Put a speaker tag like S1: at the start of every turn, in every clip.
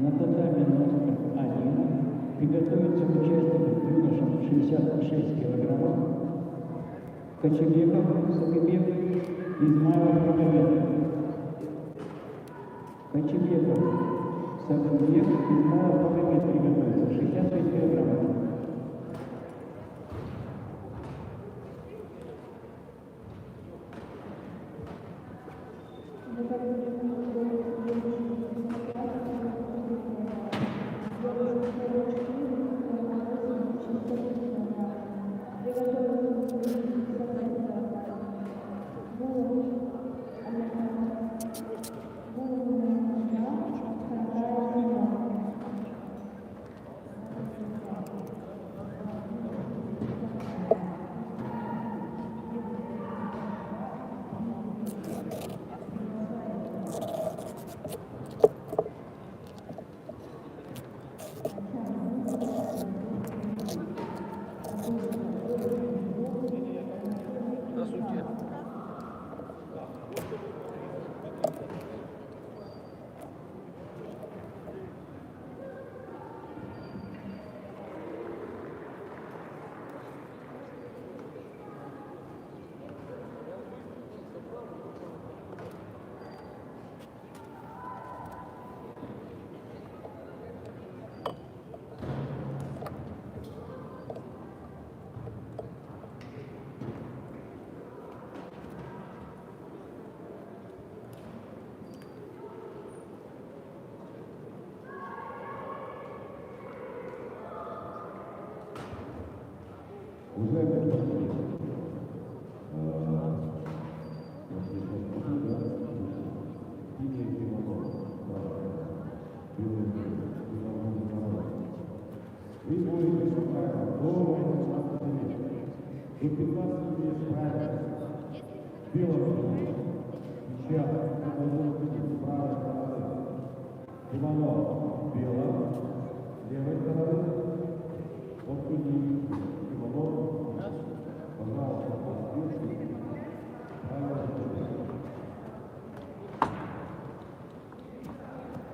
S1: На татами номер 1 приготовится участник юношам 66 килограммов Кочебеков, Сагыбек, Измайлов, Магомедов. Кочебеков, Сагыбек, Измайлов, Магомедов приготовится 66 килограммов.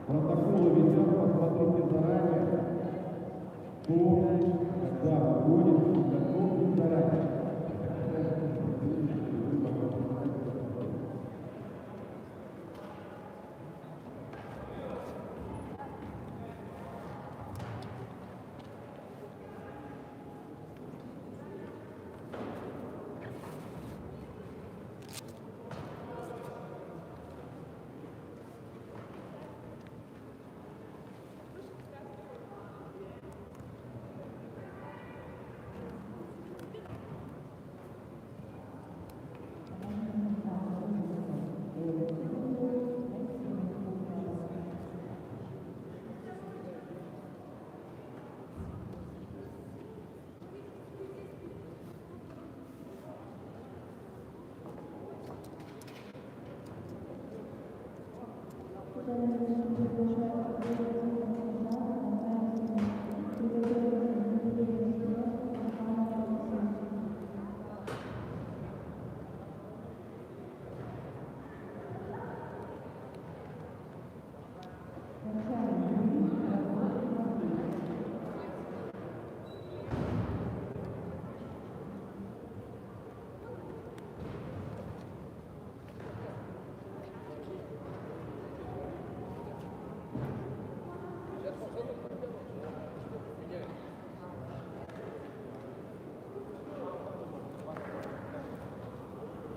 S2: Протоколы везет, посмотрите заранее, кто, когда выходит, готов заранее.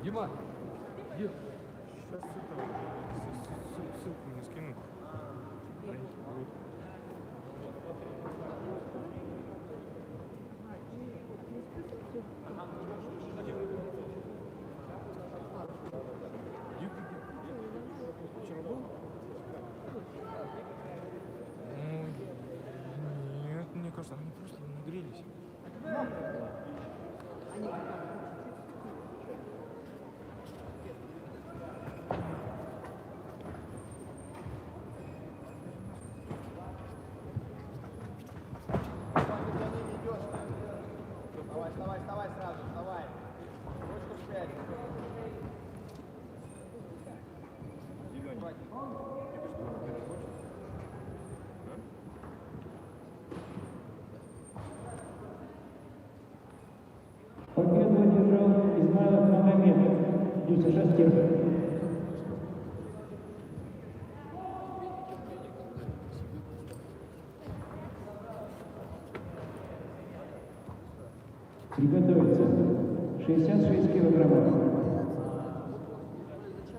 S3: Дима, где?
S4: Сейчас ссылку мне скину. Вчера был? Нет, мне кажется, они просто нагрелись.
S1: Измайлов Магомед, 96 лет. Приготовиться. 66 килограммов.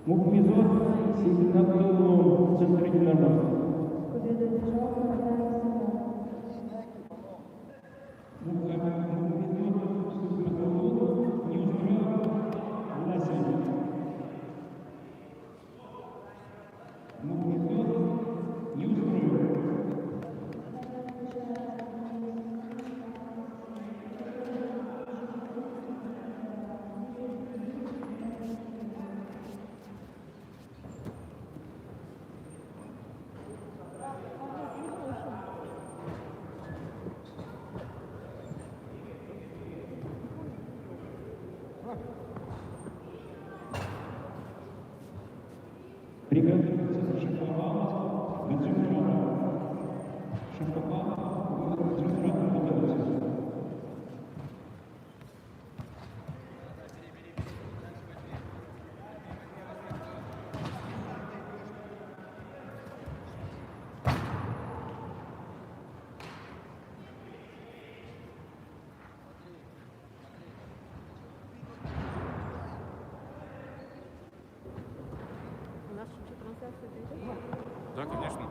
S1: Мухмедов Сигнатуллов, центр единородства. Приготовиться Шаповалов, Гаджимуров. Шаповалов, Гаджимуров, приготовиться.
S5: У нас еще трансляция идет?
S4: Да, конечно.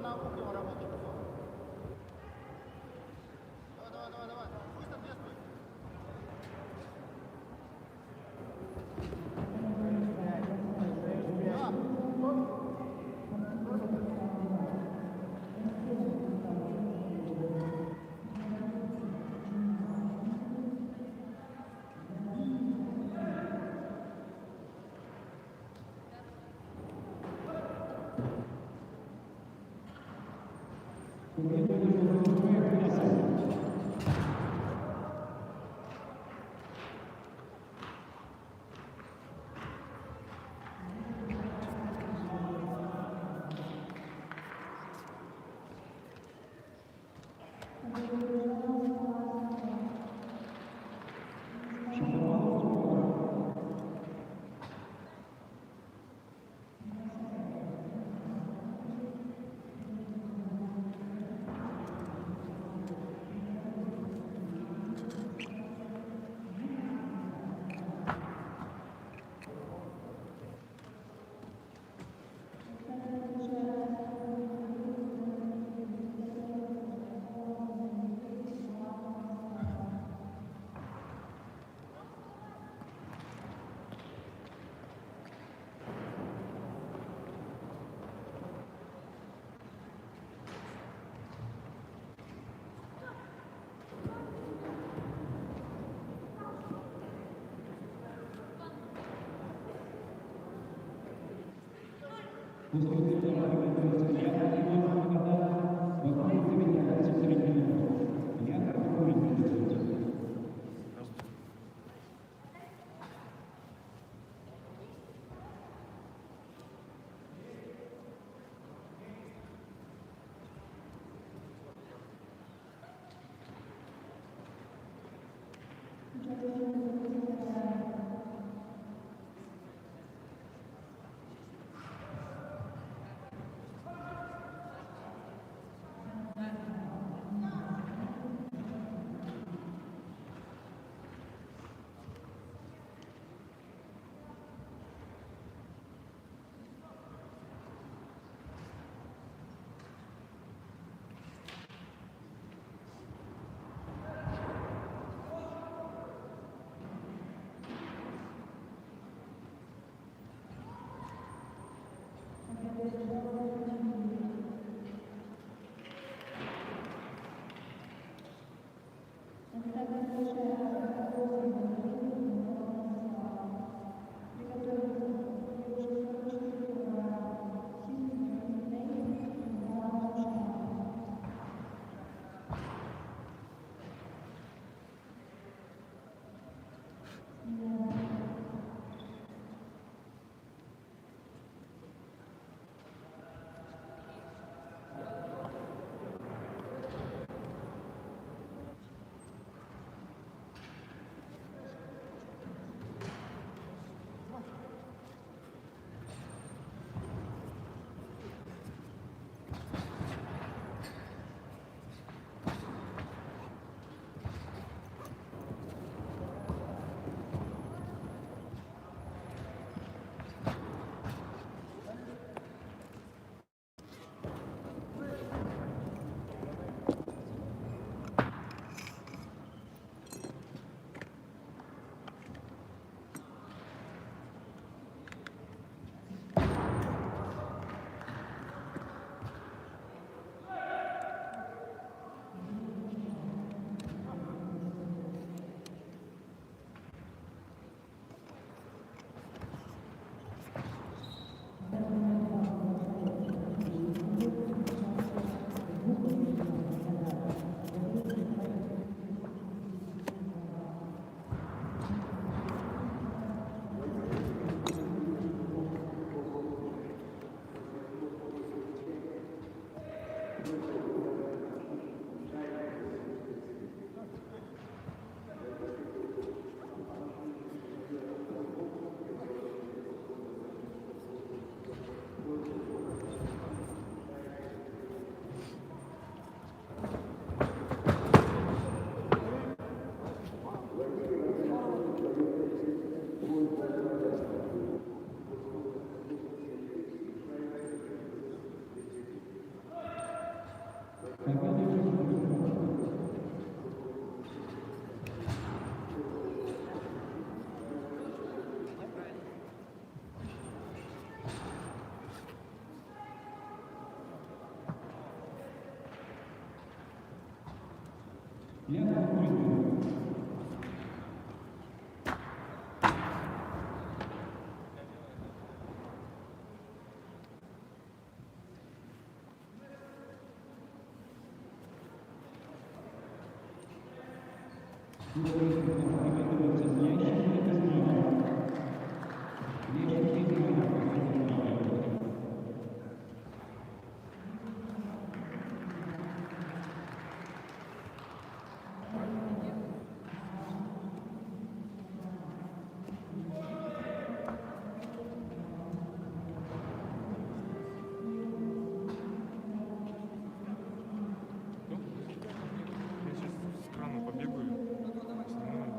S6: На руки работать. Давай. Быстро действуй.
S1: Ляг открытый. Приготовиться к ящику и казням. Ящик и казням.
S4: Я сейчас с крана побегаю, сниму, что происходит.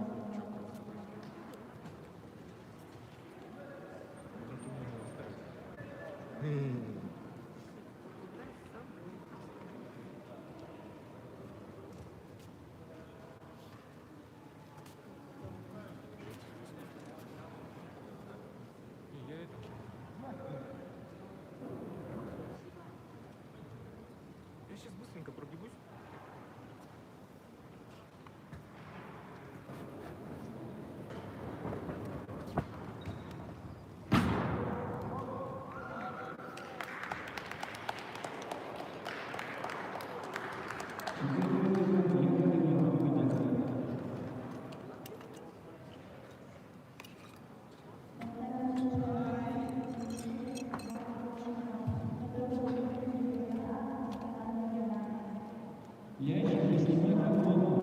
S4: Потом ты мне его оставишь. И я это... Я сейчас быстренько пробегусь.
S1: Ящик и снимай колонку.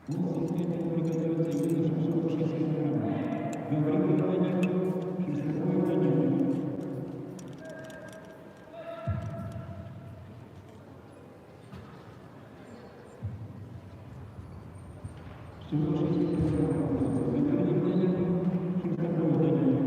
S1: Пункт хотел приготовиться юноша 660 грамм. Гаврилов Владимир, Шестаков Владимир. Всего 6 килограмм. Гаврилов Владимир, Шестаков Владимир.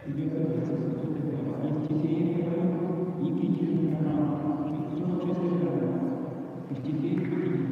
S1: Відбувається Євстіфєєва, Нікітін Роман, 46 грам. Євстіфєєв Нікітін.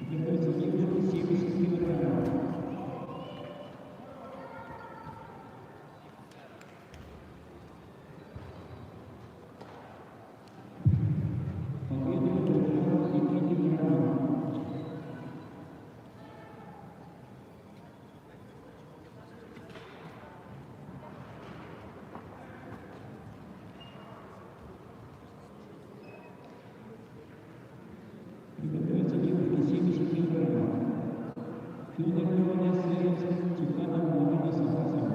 S1: Приготовиться девушки 70 килограммов. Победу одержал Дмитрий Романов. Приготовиться девушки 70 килограммов. Федор Леонид Сверец, Тиханов Владимир Сахасова.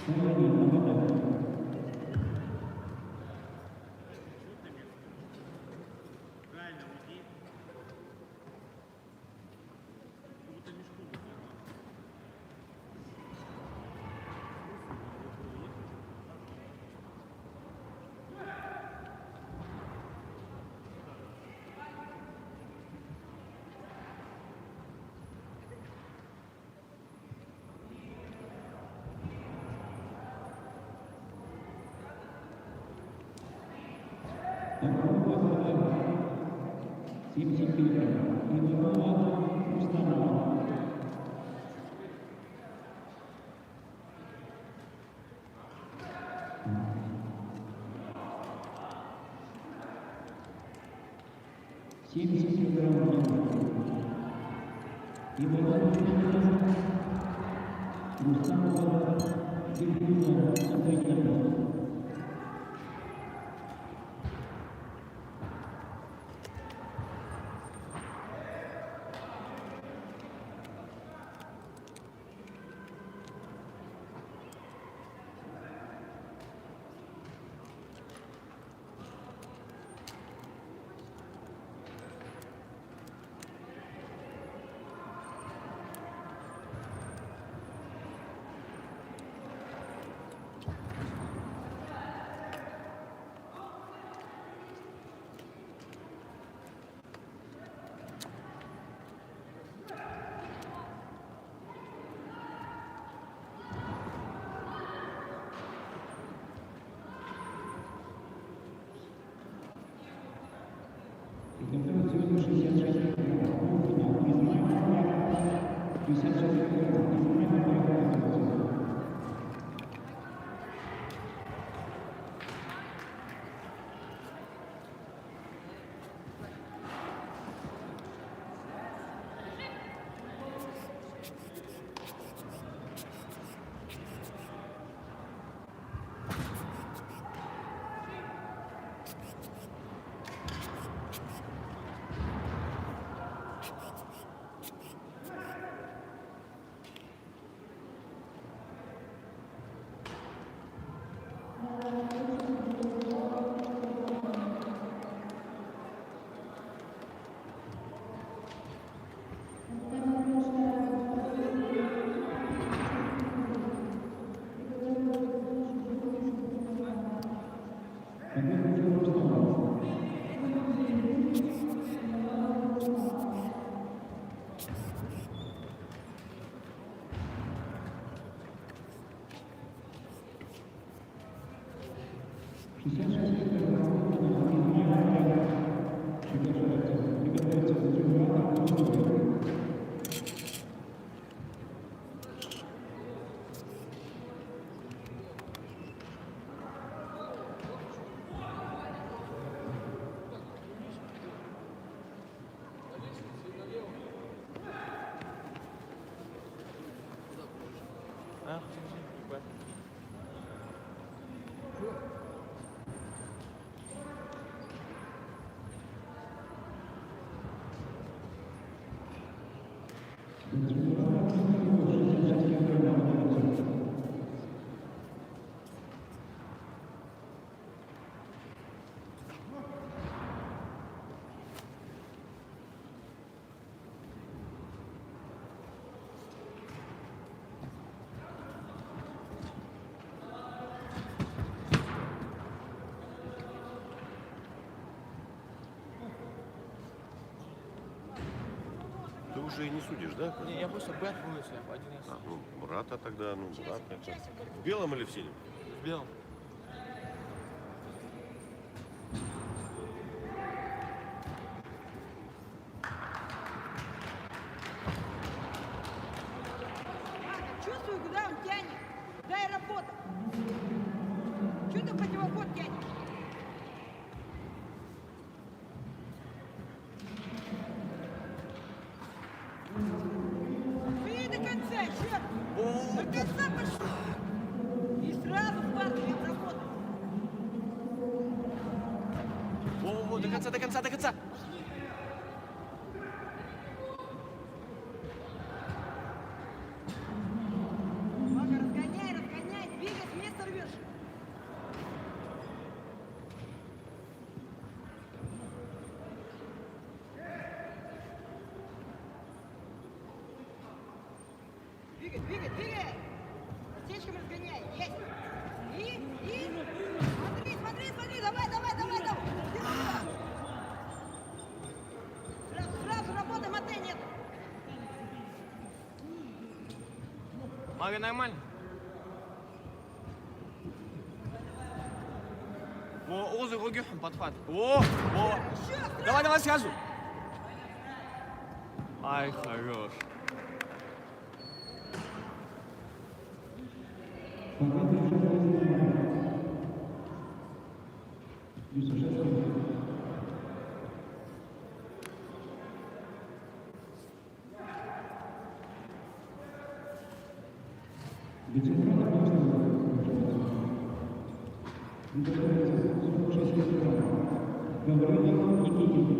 S1: Половина медаль. Такова задача. 70 килограмм. Иванова Рустамова. Семьдесят килограмм. Иванова Рустамова. Дергуна Сантайкина. Температура 66 градусов. Финал. Измаил 56 градусов. Измаил.
S7: Ты уже и не судишь, да?
S3: Не, я просто бэт вылез, я один раз.
S7: А, ну, Мурата тогда, ну, Мурат это. В белом или в синем?
S3: В белом.
S5: Чувствую, куда он тянет. Дай работать. Чего ты противоход тянешь? Бей до конца, черт! До конца пошел! И сразу хватывает работать.
S3: Во-во-во, до конца, до конца, до конца!
S5: Мага, разгоняй, разгоняй, двигайся! Двигай, двигай, двигай! Осечками разгоняй, есть! И! Смотри, смотри, смотри, давай! Иди сюда. Сразу работай, мотей нет!
S3: Мага нормально? Во, Озы, Рогюхен, подхват. Во! Давай, сразу! Ай, хорош.
S1: Гаврилов Никитин.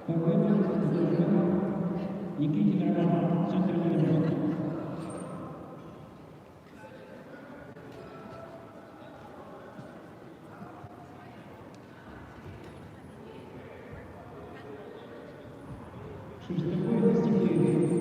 S1: Торпедо Никитин Роман, центр номер 1. Шестаковый достигает.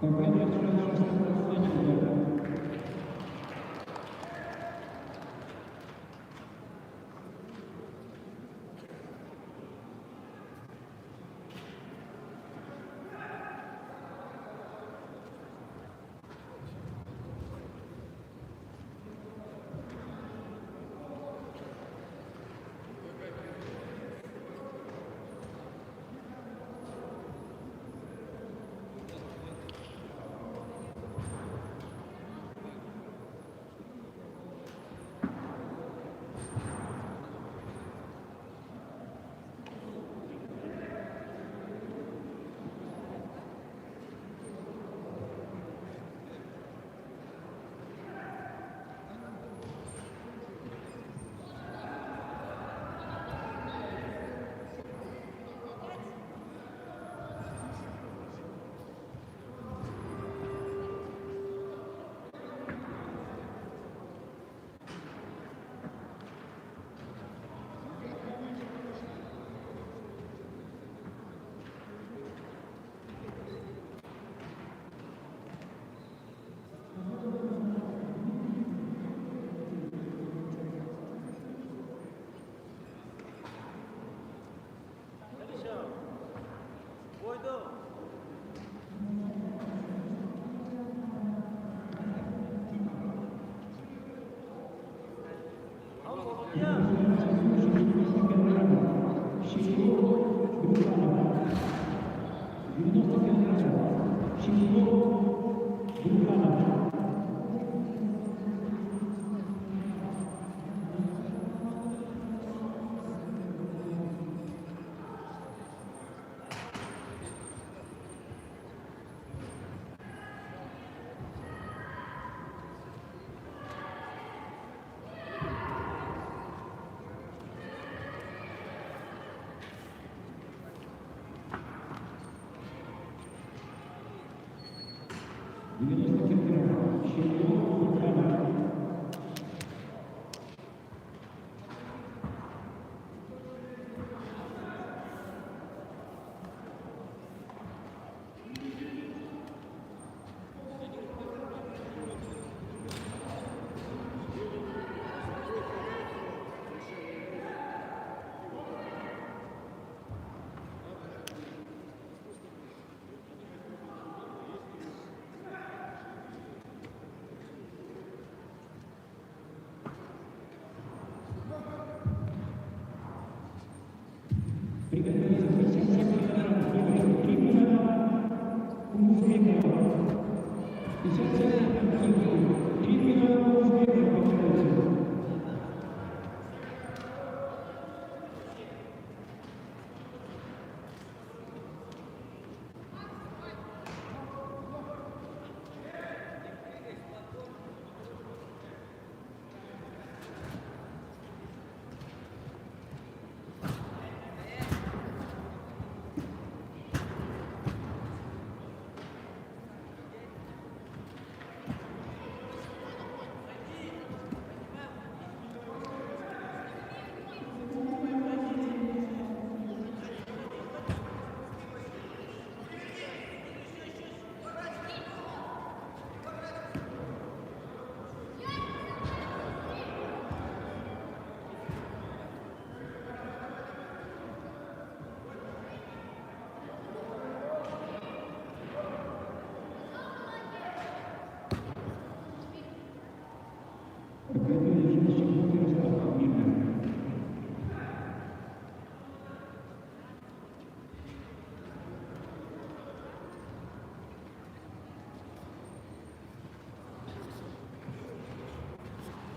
S1: Компания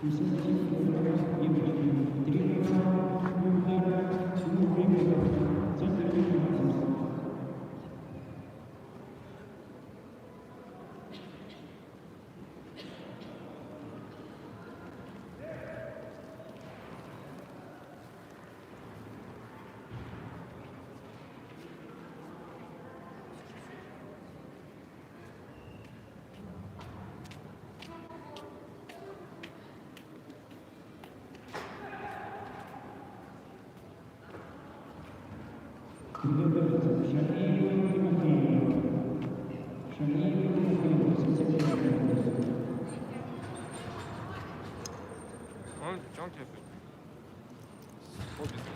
S4: Он девчонки обе сосиски.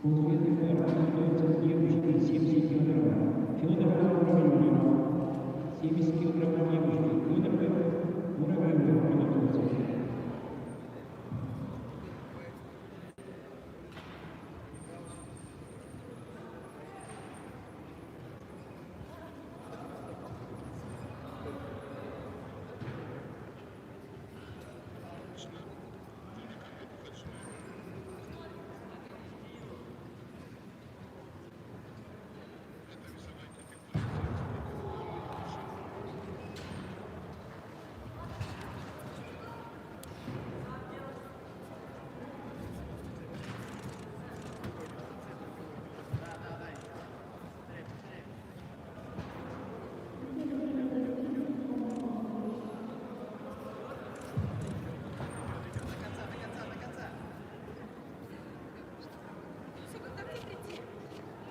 S1: Футбольный пар готовится девушки 70 килограмм. Федорова уровень 70 килограмм девушки. Федорова уровень готовится.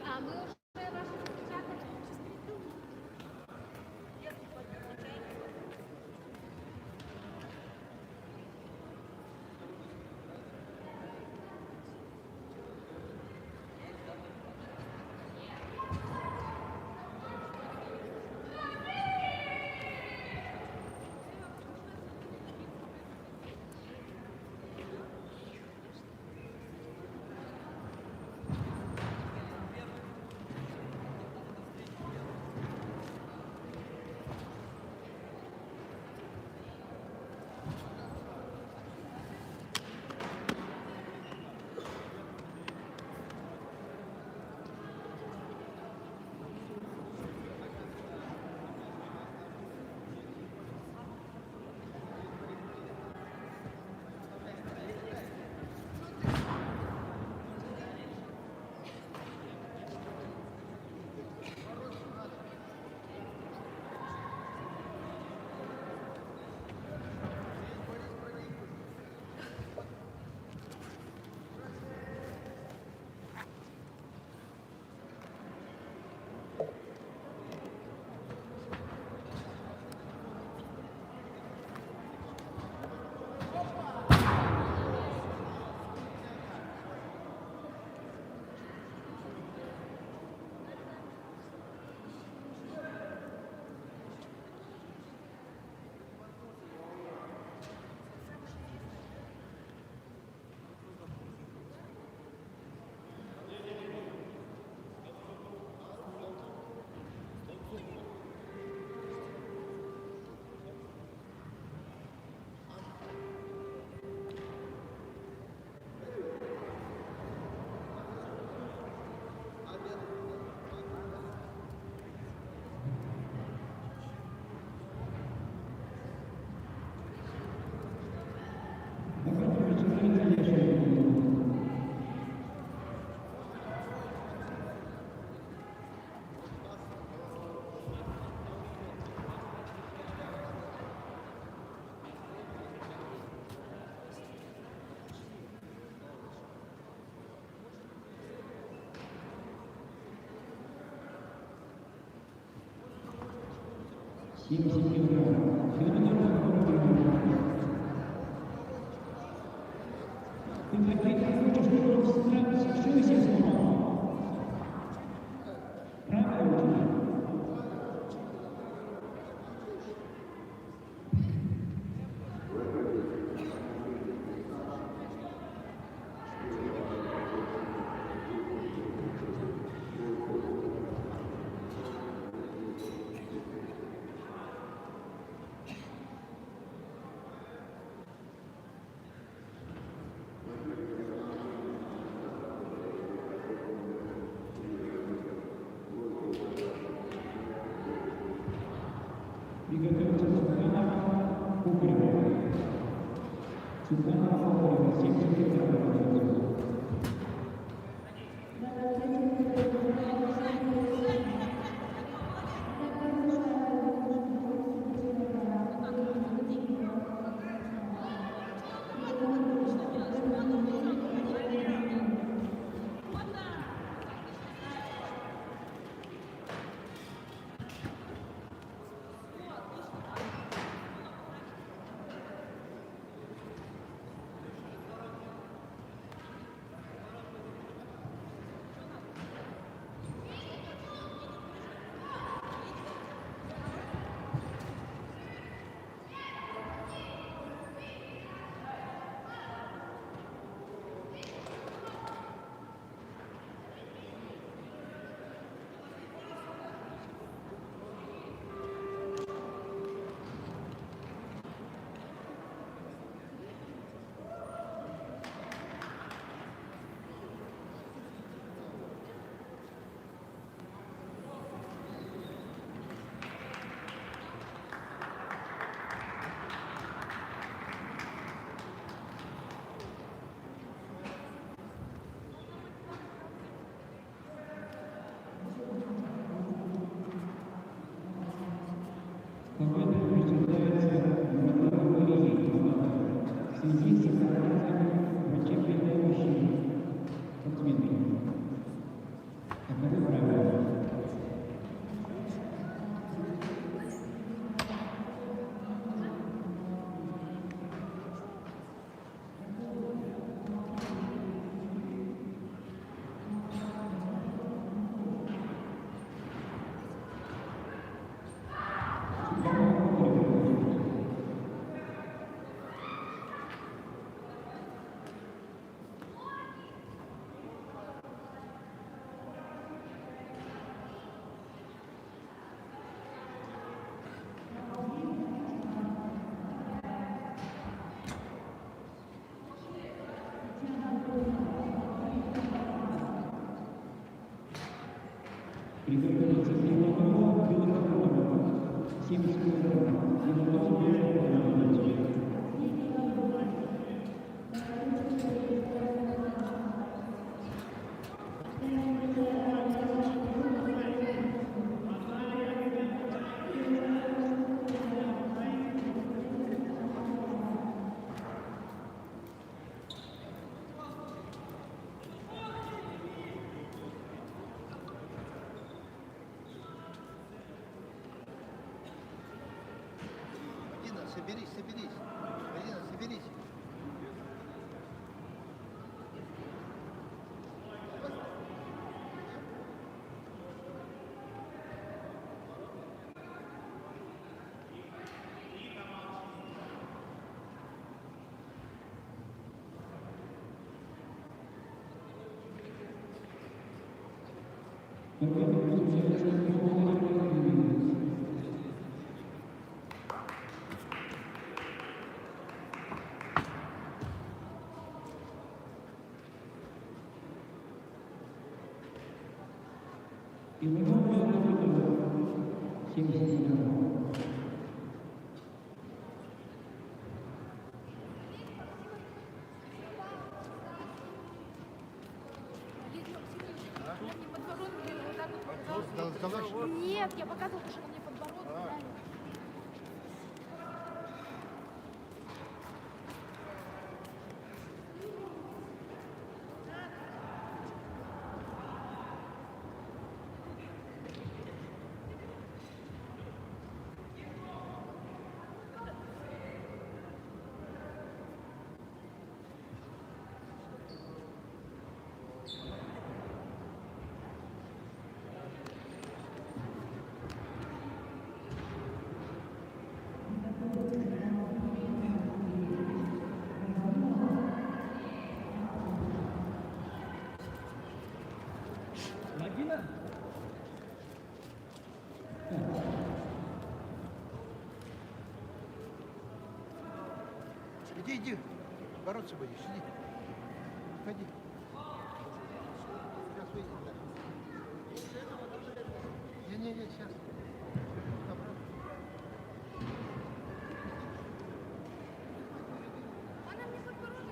S5: А мы уже ваши распечатали. Приготовиться Светлана Кукарева. Светлана Кукарева, 70 килограмм.
S1: Приготовиться к Иванову, Белоконова, 70 килограмм. Иванов Белоконова.
S6: Марина, соберись, соберись. Марина, соберись.
S1: Иванов Белоконова, 70 килограмм.
S8: Нет, я показывала, что он мне подбородок нравится.
S6: Иди, иди. Бороться будешь, иди. Ходи. Сейчас выйдет, да. Не, сейчас.
S8: Она мне подбородок.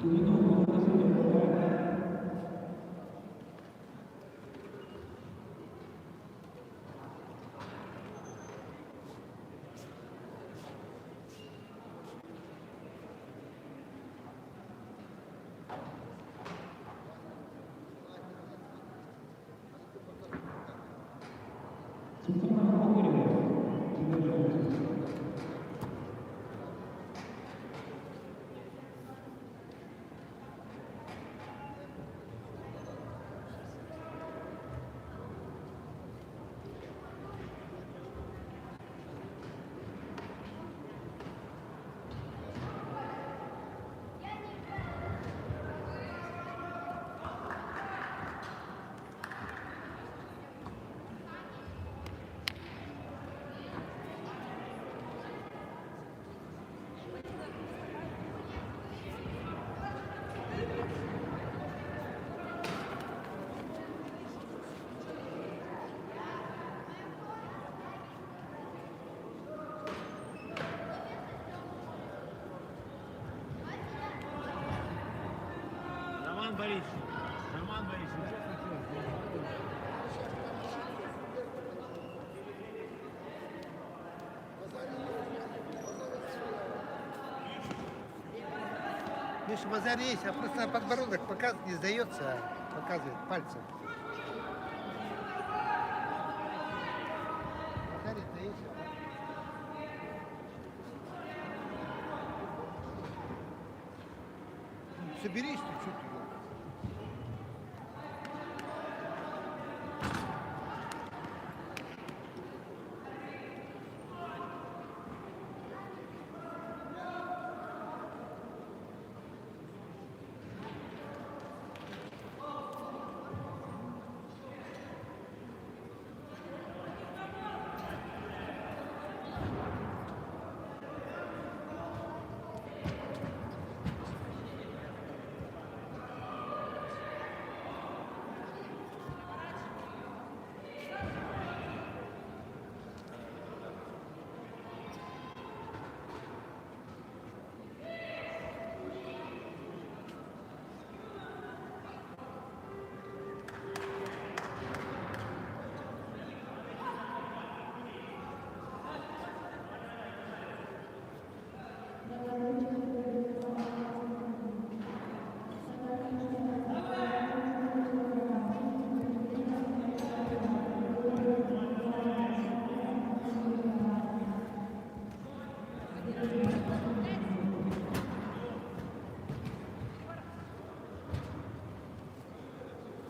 S1: Иванов Белоконова. Султанов Григорьев, Тимошенко.
S3: Роман Борисович, Роман Борисович.
S6: Миша, базар есть, а просто подбородок показывает, не сдается, а показывает пальцем. Базарит-то есть. Соберись ты, что ты делаешь?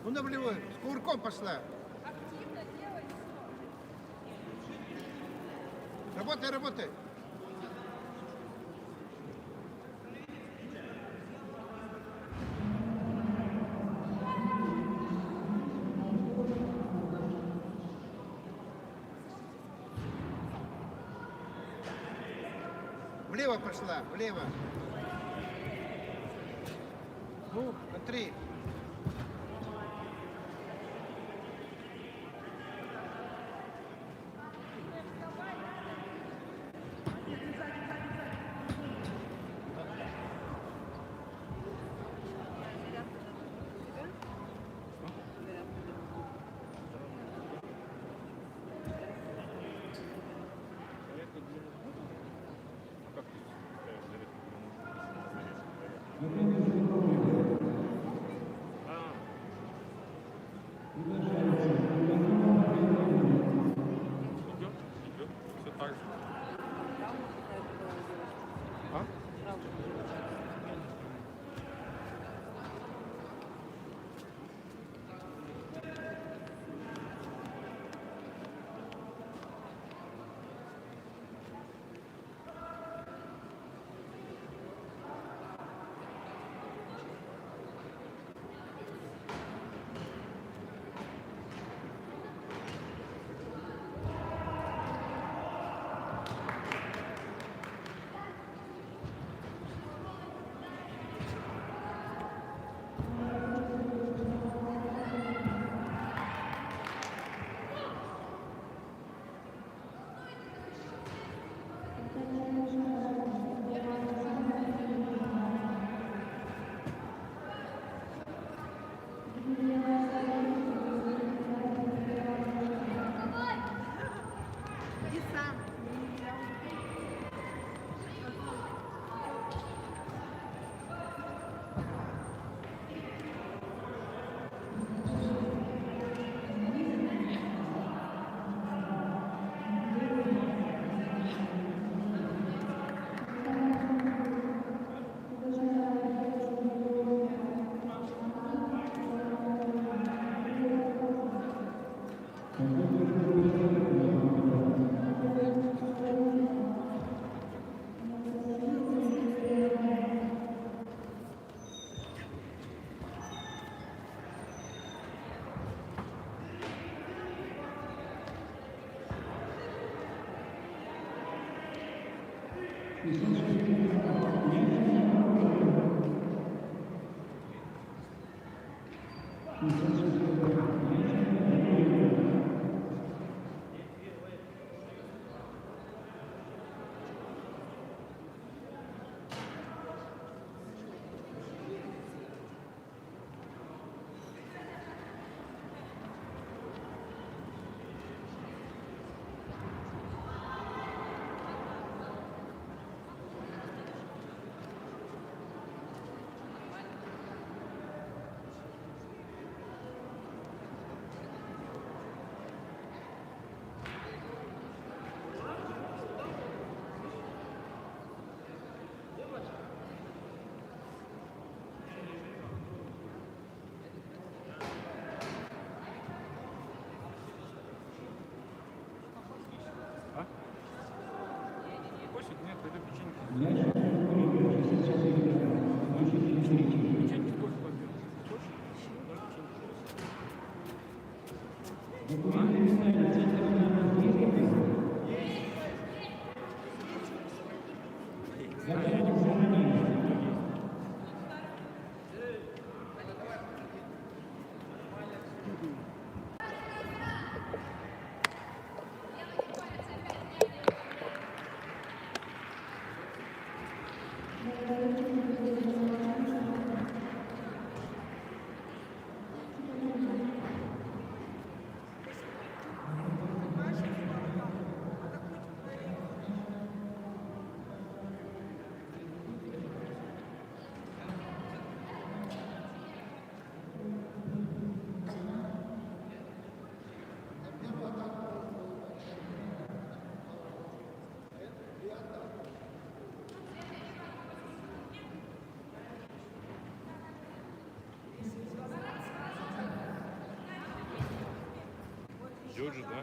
S6: Ну, наблевой, с кувырком пошла. Работай, работай. Влево пошла, влево. Ну, на 3.
S4: Идет, все так же. А?
S1: Документы весна центр финансов есть какие-то? Зачем их сохранили?
S4: Идет же, да?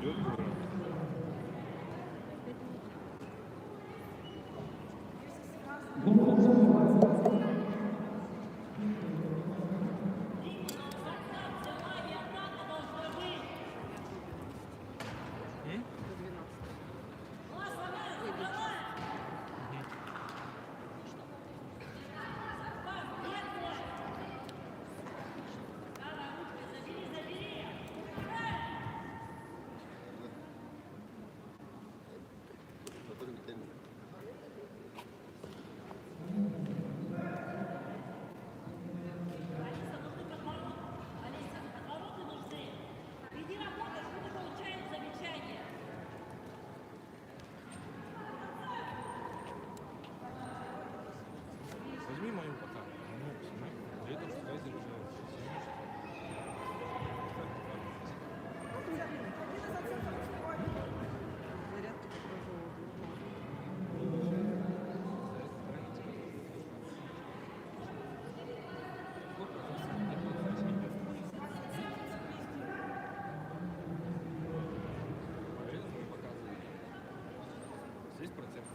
S4: Идет игра. Возьми мою пока. Ну, снимай. Летом сюда заряжается. Здесь процент.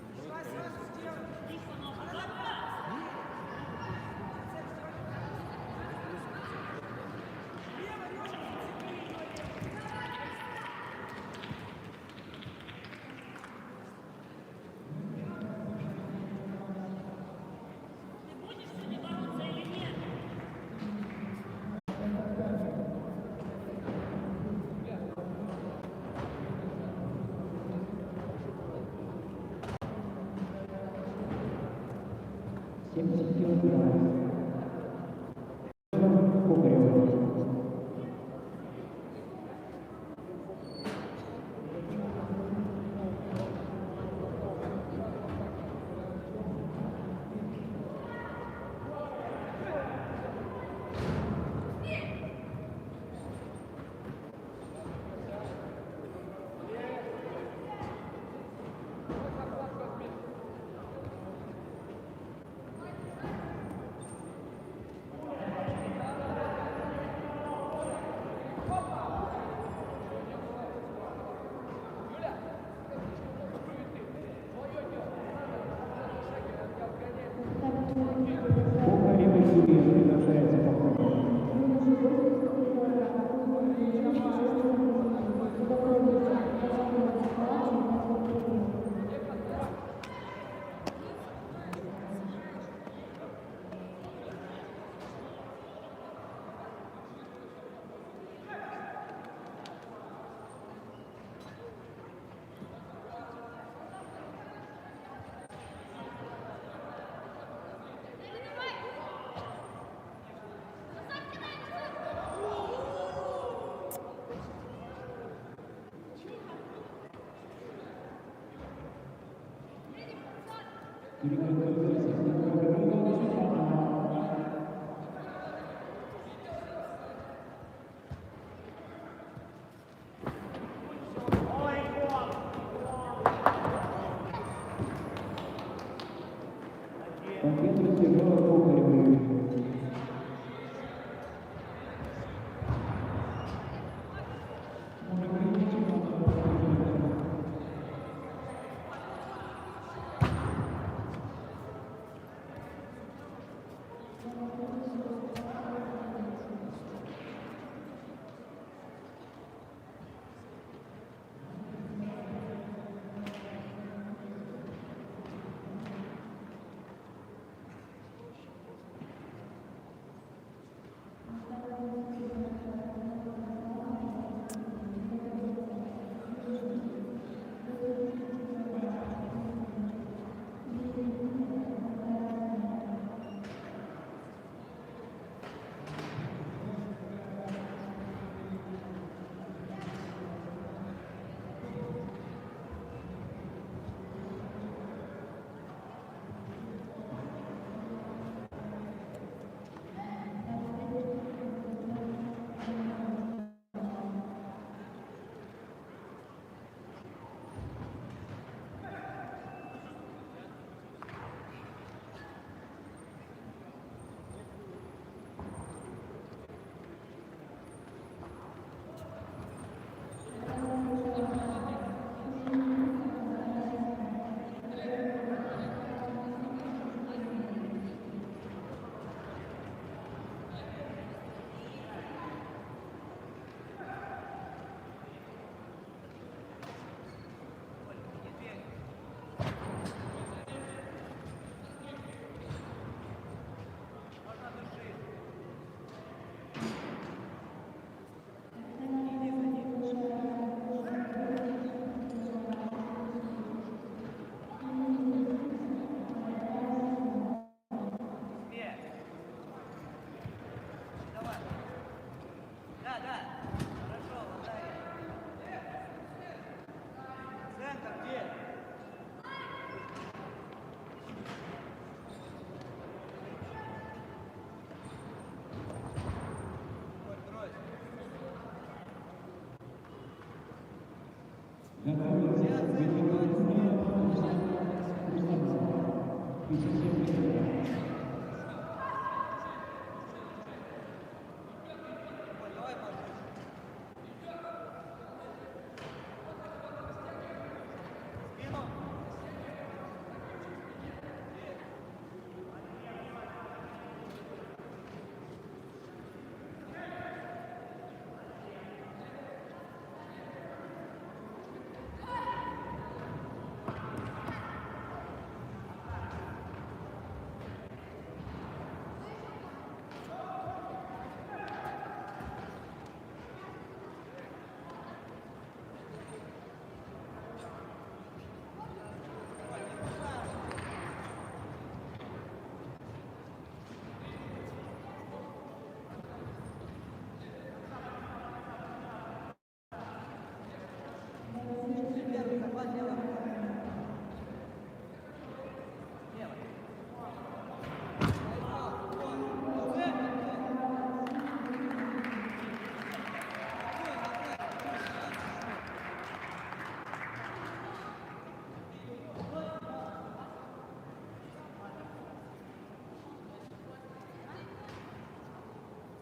S1: Готовится ветеран спорта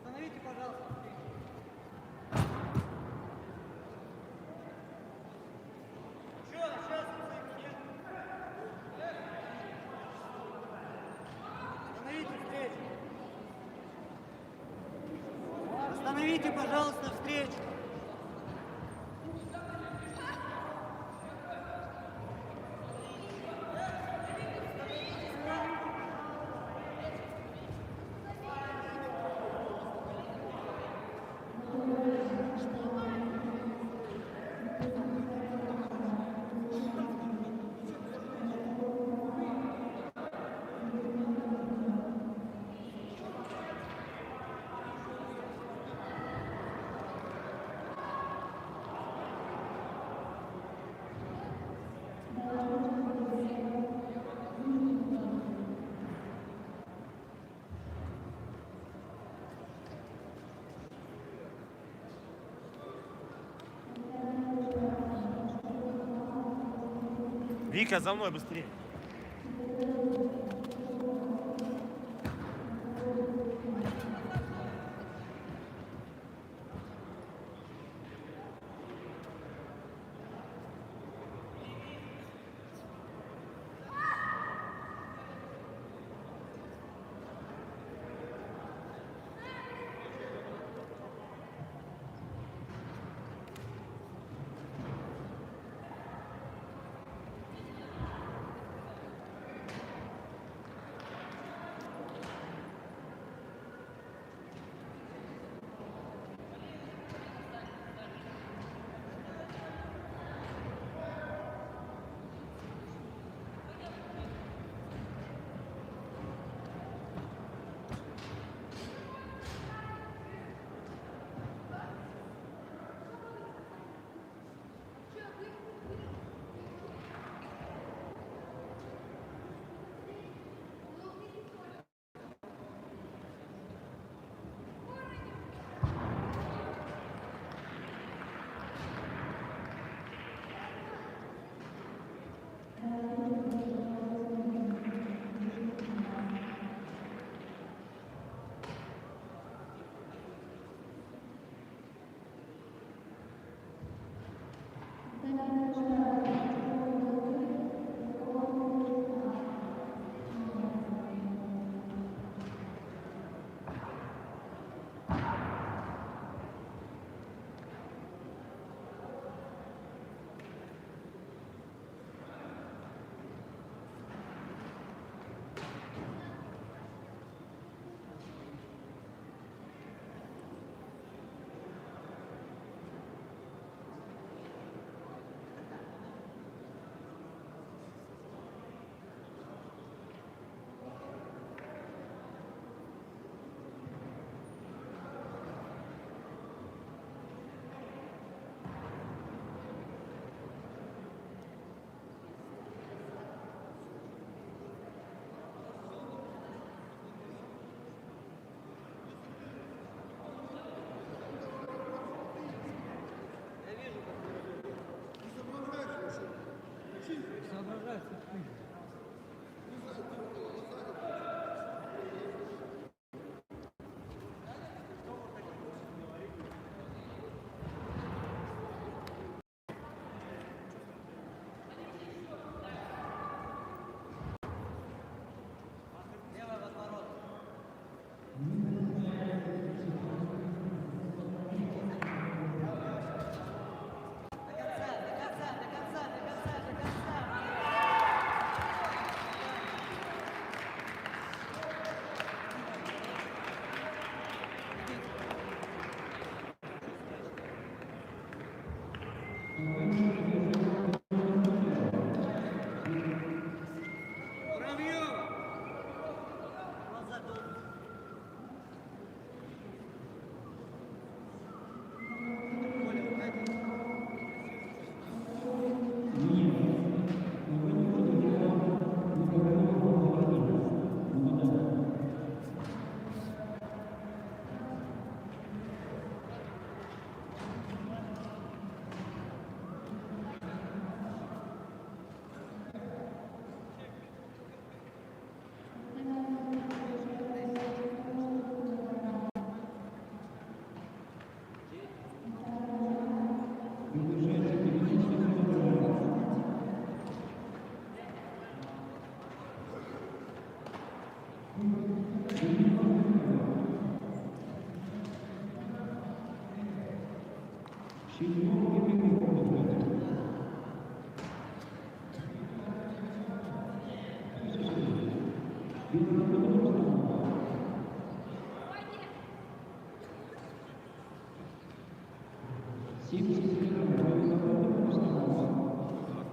S5: Остановите, пожалуйста. Остановите, пожалуйста, встречу.
S4: Вика, за мной быстрее.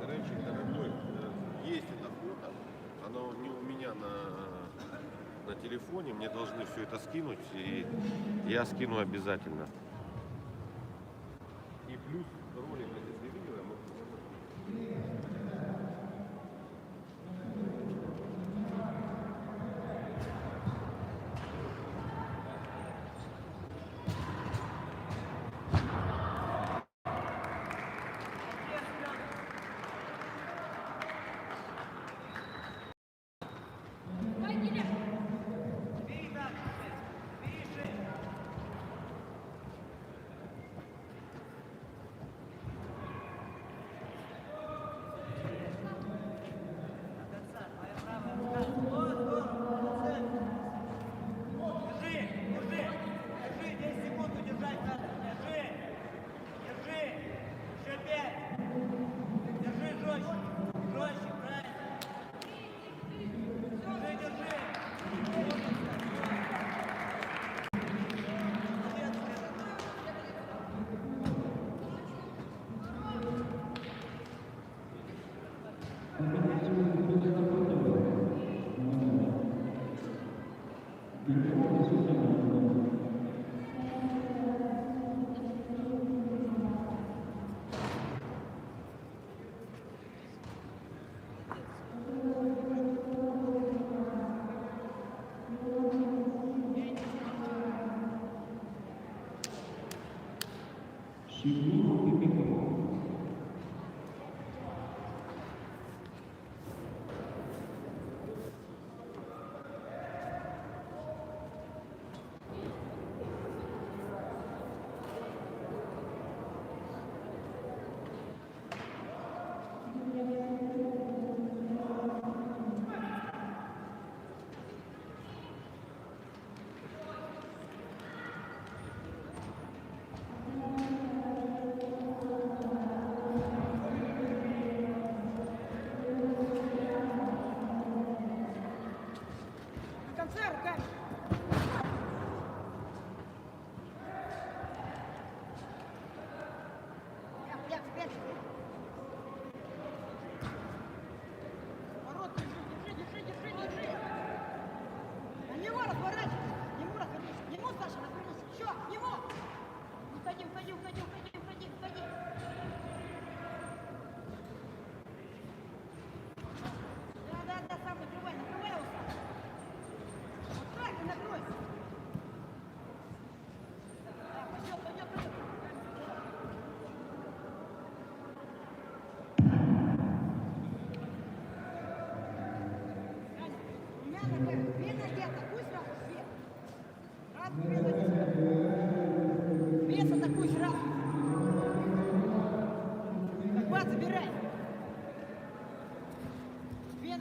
S7: Раньше, дорогой, есть это фото, оно не у меня на телефоне, мне должны все это скинуть, и я скину обязательно. И плюс ролик, если видео, я могу...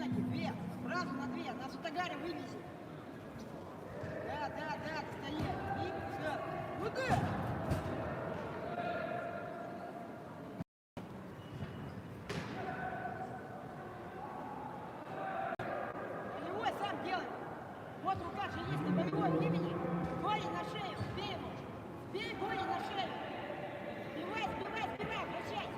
S5: ноги, две. Сразу на две. На Сутагаре вынеси. Да, стоять. И все. Ну да. Болевой сам делай. Вот рука же есть на болевой времени. Голень на шею. Бей ему. Бей голень на шею. Сбивай, вращайся.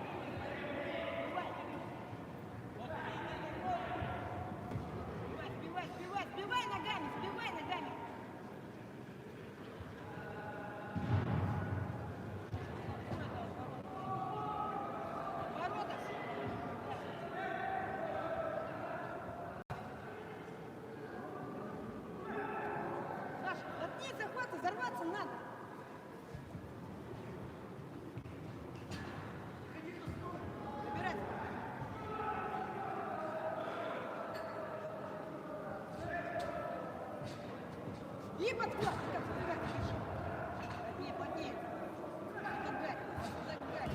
S5: Сбивай ногами. Ворота. Саша, заткни захват, взорваться надо. Забирай. И подхват. Плотнее. Загать.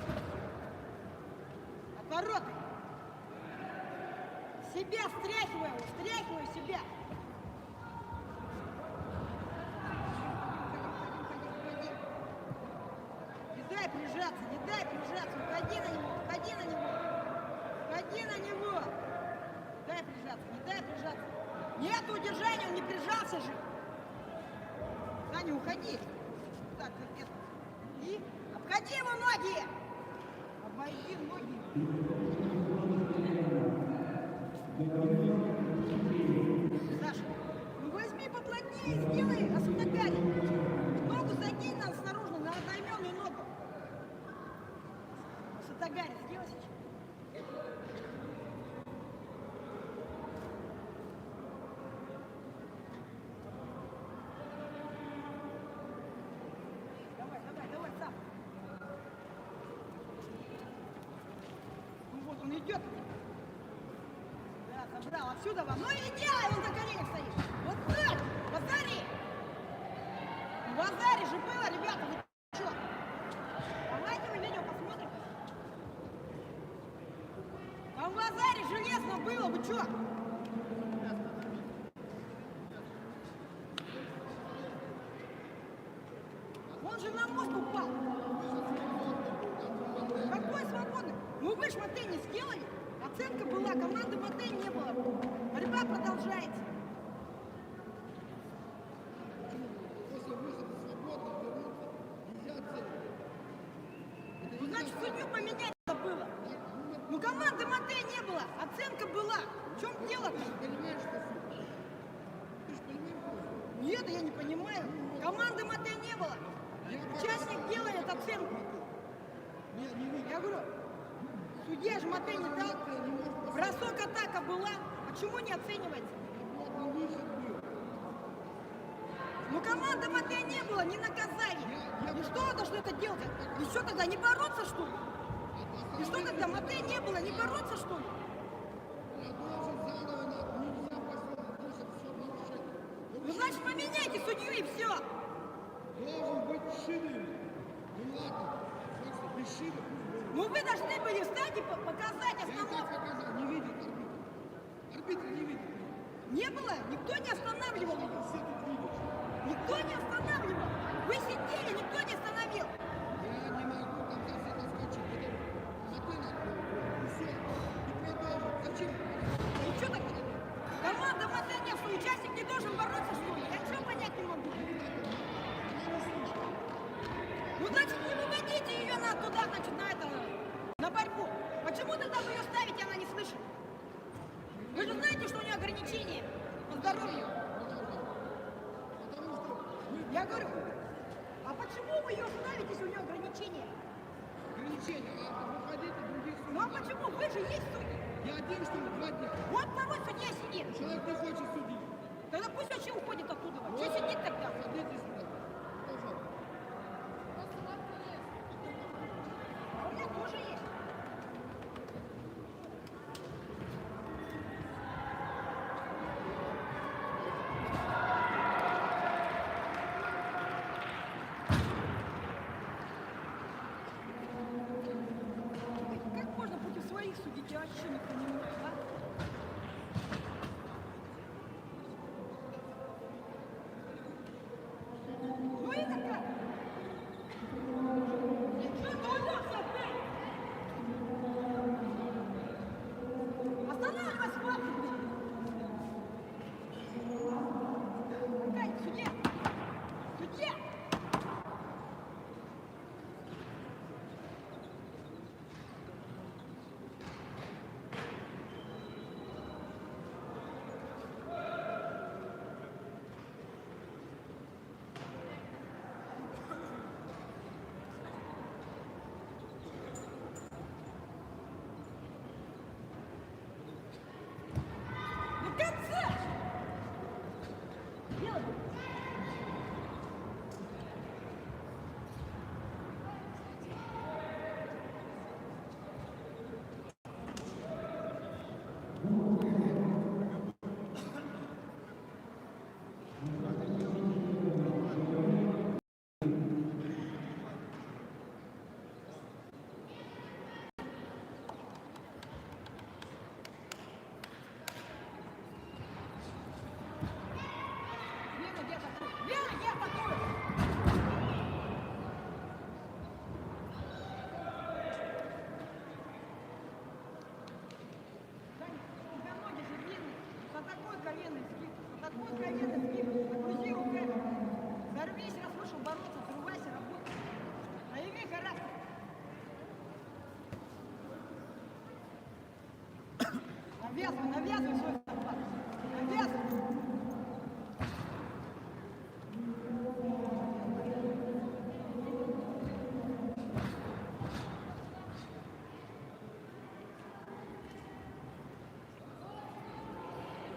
S5: Отвороты. Себя встряхиваю себя. Не дай прижаться. Уходи на него. Не дай прижаться. Нет удержания, он не прижался же. Саня, уходи. Так, как это. И обходи его ноги. Обойди ноги. Саша, ну возьми поплотнее, сделай освободали. Ногу закинь нам снаружи, на одноименную ногу. Сатагари, сделай сейчас. Давай, сам. Ну вот он идет. Да, забрал отсюда вам. Ну и делай, он на коленях стоит. Вот так, базари. Базари же было, ребята, вы что? Давайте мы видео посмотрим. Там в базаре железно было, вы что? Он же на мост упал. Какой свободный? Ну вы ж Матей не сделали. Оценка была, команды Матей не было. Борьба продолжается. Ну значит, судью поменять надо было. Ну команды Матей не было. Оценка была. В чем дело-то? Нет, я не понимаю. Команды Матей не было. Участник делает оценку. Я говорю, судья же Матей не дал. Бросок атака была. Почему не оценивается? Ну команды Матей не было, не наказали. И что надо, что это делать? И что тогда, не бороться, что ли? И что тогда, Матей не было, не бороться, что ли? Ну значит, поменяйте судью и все.
S2: Должен быть шире. Ну ладно, без шире.
S5: Ну вы должны были встать и показать остановку.
S2: Показал, не видит арбитр. Арбитр не видит.
S5: Не было, никто не останавливал его.
S2: Все тут видят.
S5: Никто не останавливал. Вы сидели, никто не остановил.
S2: Я не могу там сейчас доскочить, потом мотыль открыл. И все. И продолжил. Зачем?
S5: Ну что так? Команда Матей нет, что участник не должен бороться, что ли? Я ничего понять не могу. Ну значит, не выводите ее туда, значит, на борьбу. Почему тогда вы ее ставите, она не слышит? Вы же знаете, что у нее ограничения по здоровью. Я говорю, а почему вы ее ставите, если у нее ограничения?
S2: Ограничения. А выходите других судей.
S5: Ну а почему? Вы же есть судьи.
S2: Я один, что ли, 2 дня.
S5: Вот второй судья сидит.
S2: Человек не хочет судить.
S5: Тогда пусть вообще уходит оттуда. Что сидит тогда?
S2: Садитесь сюда. Пожалуйста.
S5: А у меня тоже есть. Как можно против своих судить? Я вообще не понимаю, а? Вера, где такой? Вера, где такой? Саня, у тебя ноги же длинные. За такой коленный сгиб, за такой коленный сгиб. Загрузи руками. Зарвись, раз вышел бороться, взрывайся, работай. Прояви характер. Навязывай свой захват. Навязывай.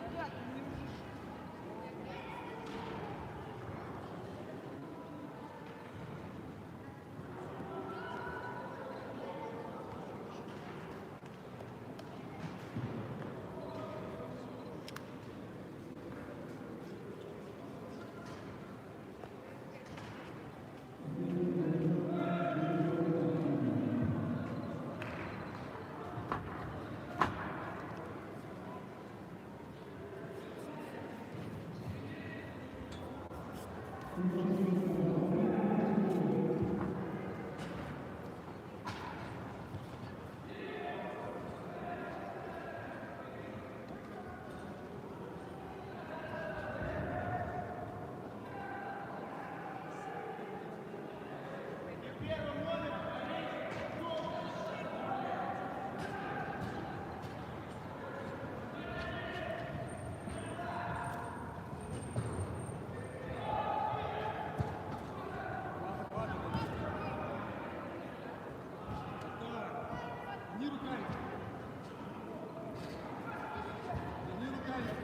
S5: Ребят, не ужишь.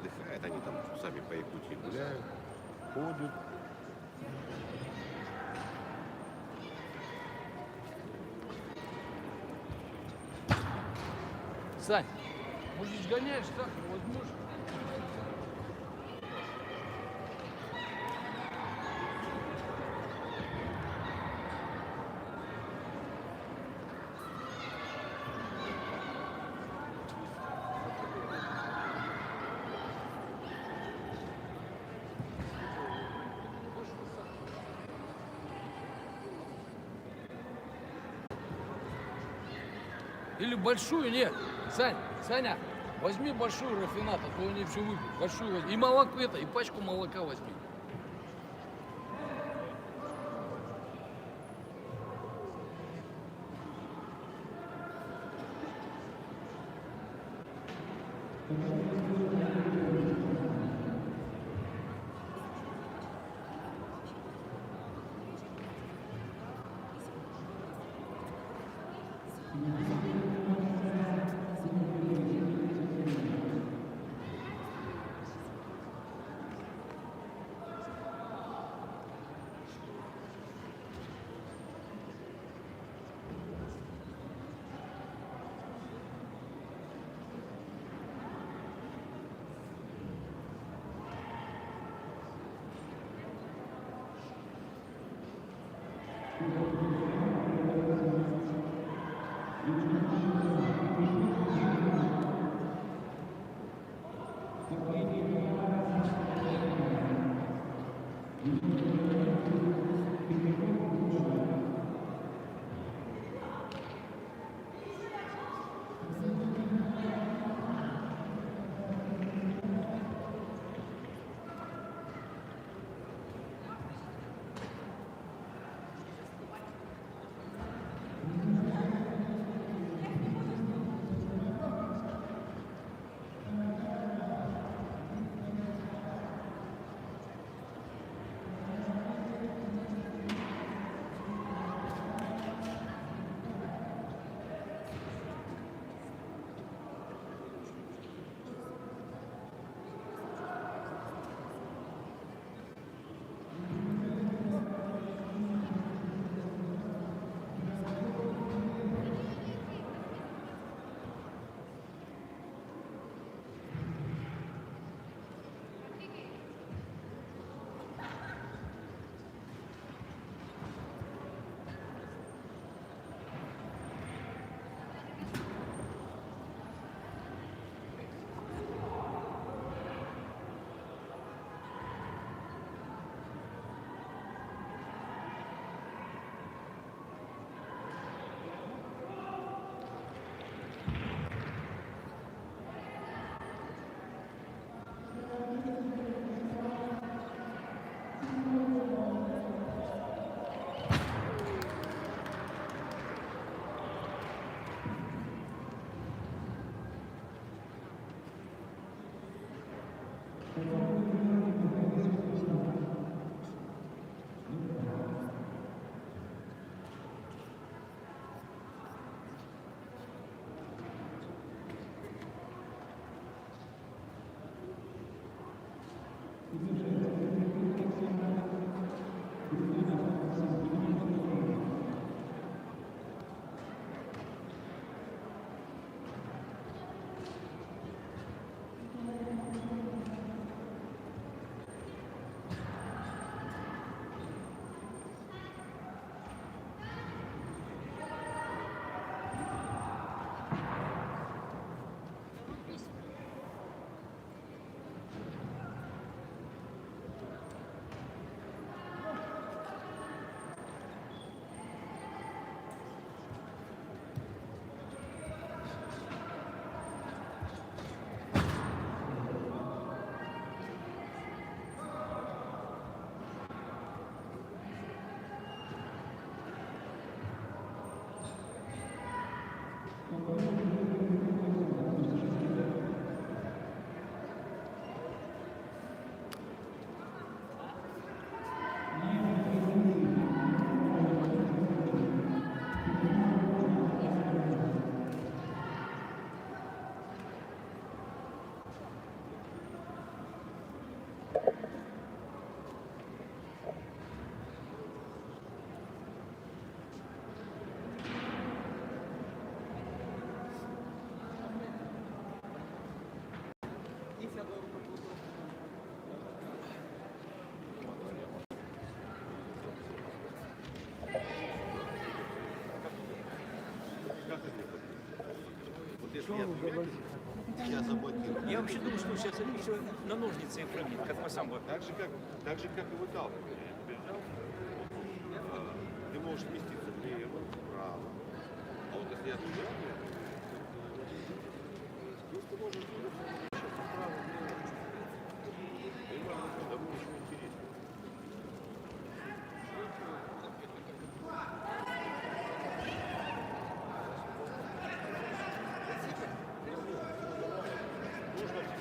S7: отдыхает, они там сами по Якутии гуляют, ходят.
S9: Сань, может, сгоняешь, так, возьмешь? Или большую, нет. Саня, возьми большую рафинат, а то они все выпьют. Большую возьми. И молоко это, и пачку молока возьми.
S7: если не ответишь, я заблокирую.
S1: Я вообще думаю, что сейчас еще на ножницы их пробит, как мы сам
S7: Так же, как и выталкивание. Я тебе взял, ты можешь сместиться влево, вправо. А вот если я туда, ты можешь сейчас вправо, влево. И можно туда больше интереснее.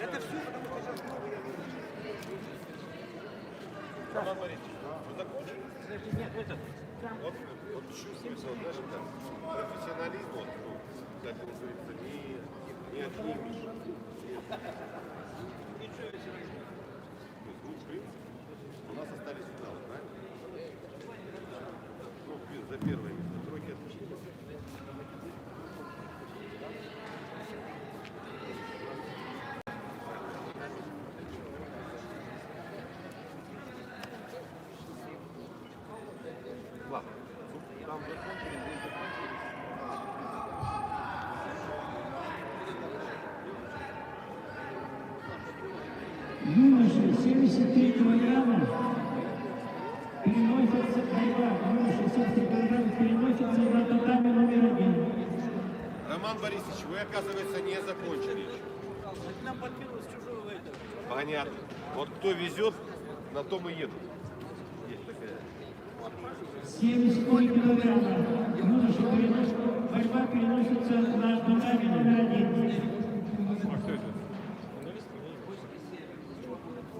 S1: Это все, потому что сейчас много я
S7: Роман Борисович, вы закончили?
S1: Нет, это...
S7: Вот чувствуется, вот, знаешь, это профессионализм, вот, ну, как это говорится, не отнимешь. То есть, ну, в принципе, у нас остались финалы, правильно? Ну, за первое место тройки отлично. Ладно, ну, там закончили, здесь закончили.
S1: Юноши 73 килограмма переносится борьба. Юноши 73 килограмма переносится на татами номер 1.
S7: Роман Борисович, вы, оказывается, не закончили еще.
S1: Нам подкинулось чужого этого.
S7: Понятно. Вот кто везет, на том и едут. Есть такая.
S1: 73 килограмма. Юноши борьба переносится на татами номер 1.
S4: А кто это?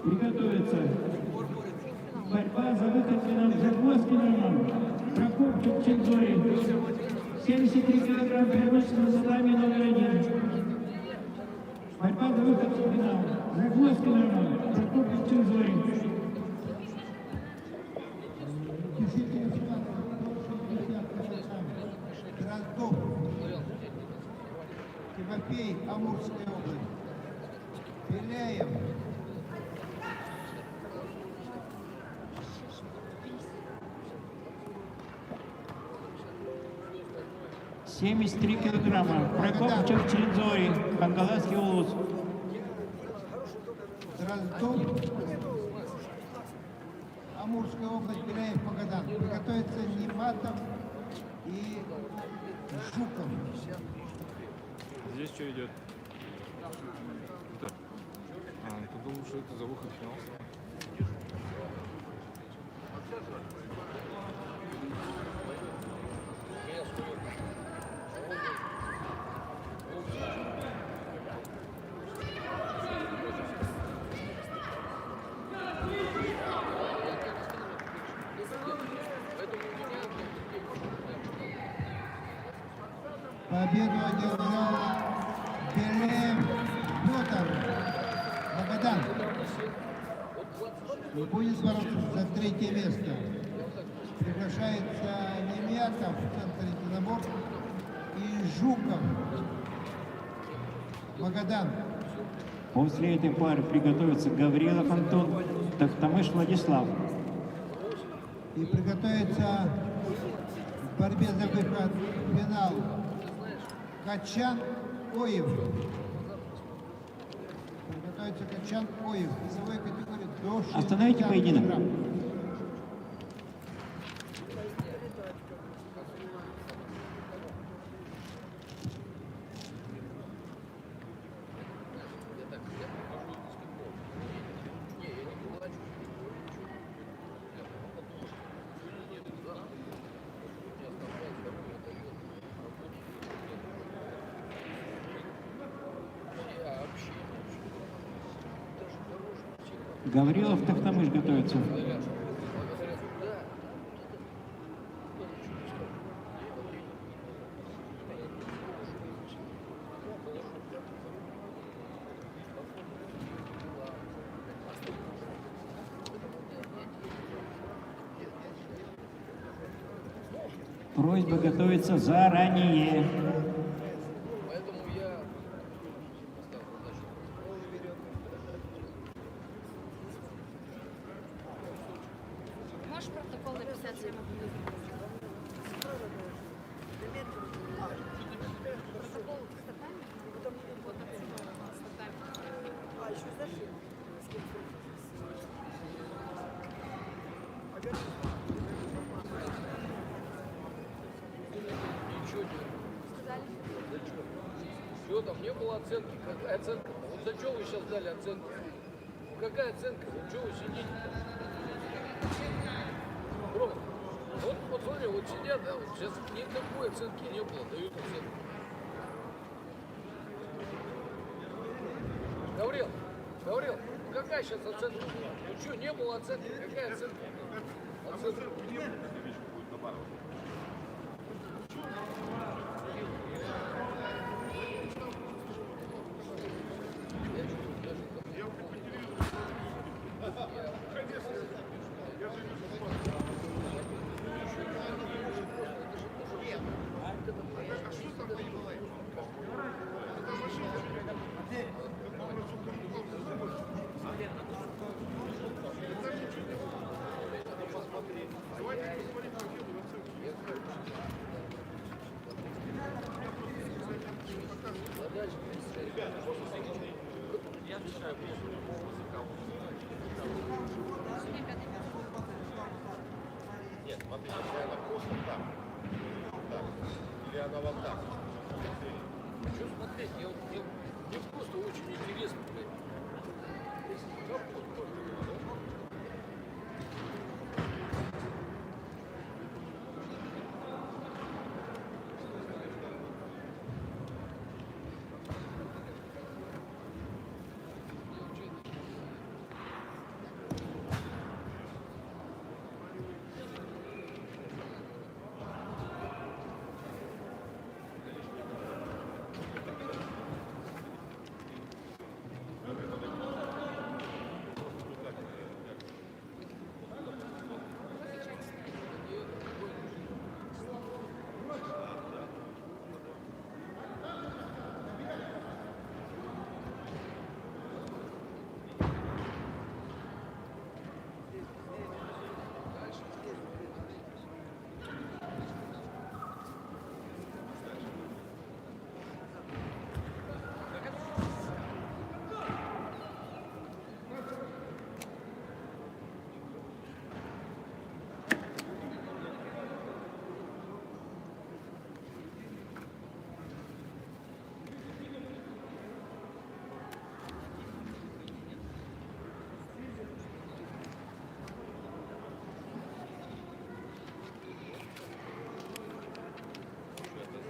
S1: Приготовиться. Борьба за выход в финал. Жаковский Роман, Прокопчук Чензори. 73 килограмма переносится на татами номер 1. Борьба за выход в финал. Жаковский Роман, Прокопчук Чензори.
S6: Дроздов, Тимофей, Амурская область, Беляев,
S1: 73 килограмма. Прокопчук Чензори, Хангаласский улус.
S6: Дроздов, Амурская область, Беляев, Магадан. Приготовится Нематов и Жуков.
S4: Здесь что идет? Ты думал, что это за выход в финал?
S6: Победу одержал Беляев Петр, Магадан. И будет бороться за третье место. Приглашается Немятов, центр единоборств, и Жуков, Магадан.
S1: После этой пары приготовятся Гаврилов Антон, Тахтамыш Владислав.
S6: И приготовится в борьбе за выход в финал Качан Оев. Приготовится Качан Оев. Весовой категории до 60
S1: Остановите поединок.
S6: килограмм.
S1: Гаврилов, Тахтамыш готовится. Просьба готовиться заранее.
S9: Поэтому я
S8: Можешь протокол написать, я могу Протокол с татами?
S9: не было оценки. Какая оценка? Вот за что вы сейчас дали оценку? Ну, какая оценка? Вот что вы сидите? Рома, вот смотри, вот сидят, да, вот сейчас никакой оценки не было, дают оценку. Гаврил, какая сейчас оценка? Ну что, не было оценки? Какая оценка? Оценка.
S7: Нет, смотрите, она просто так. Так. Или она вот так.
S9: Что смотреть? Мне просто очень интересно, блядь.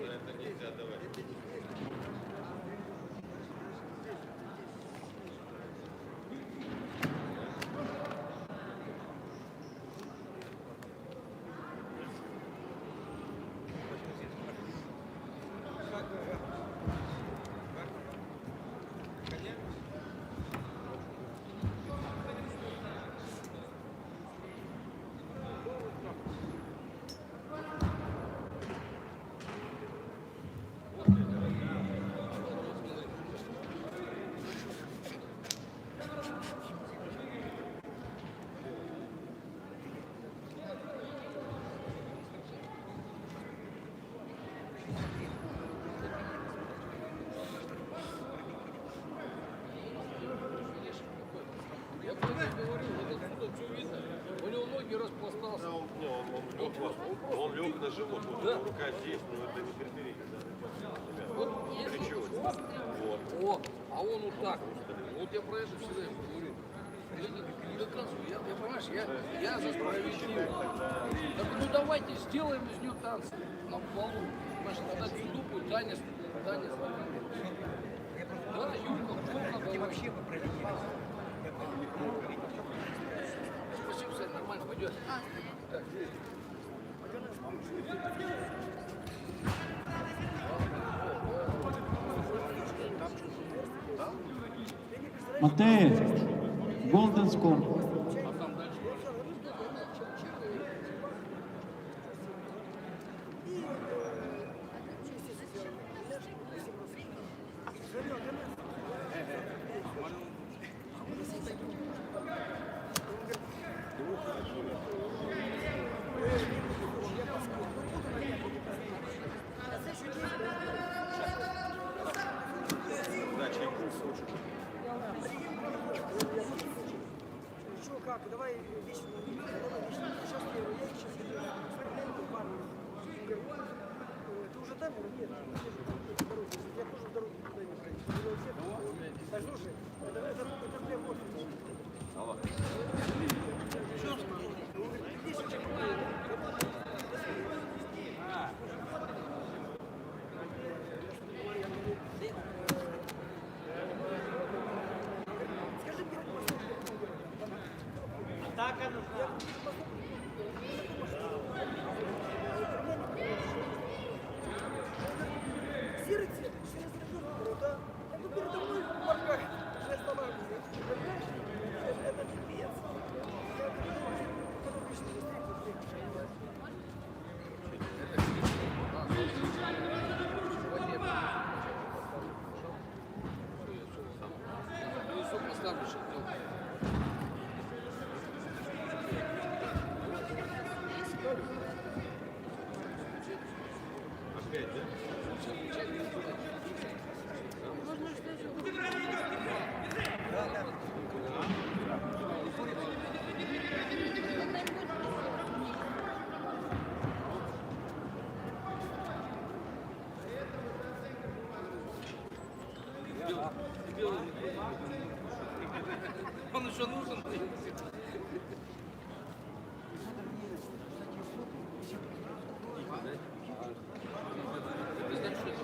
S7: Это нельзя давать.
S9: Я просто говорю, вот отсюда все видно. У него ноги распластался.
S7: Он лег на живот, вот
S9: Да.
S7: рука здесь, но это не переберите.
S9: Вот если
S7: Плечо. Вот.
S9: О, а он вот так. Вот я про это всегда ему говорю. Я не доказываю, я понимаешь, я за справедливость. Так ну давайте сделаем из нее танцы на полу. Понимаешь, тогда суду будет танец. Да, Юрка,
S6: И вообще вы провели.
S9: спасибо, Сань, нормально пойдет. Так.
S1: Матеев, Голден Скор.
S2: Что, как, давай лично, сейчас я сейчас пару. Ты уже
S9: Поставлю, что
S7: Опять, да?
S9: он еще нужен. Ты знаешь, что это?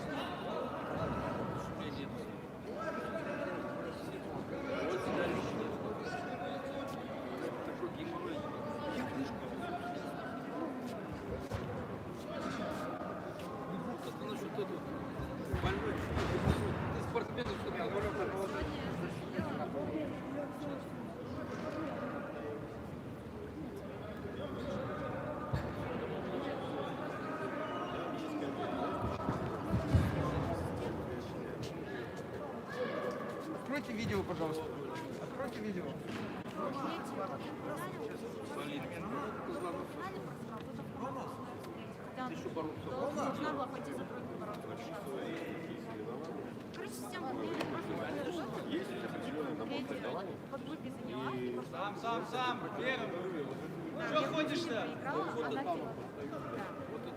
S9: Как насчет этого? Больной. Ты спортсменов что-то
S6: Откройте видео, пожалуйста. Откройте видео.
S8: Должна была пойти за тройку бороться. Короче, система
S7: Есть определенный набор тренований.
S8: под выпи заняла. и пошла.
S3: Сам, первым. Что ходишь-то?
S8: Проиграла, она типа. Да.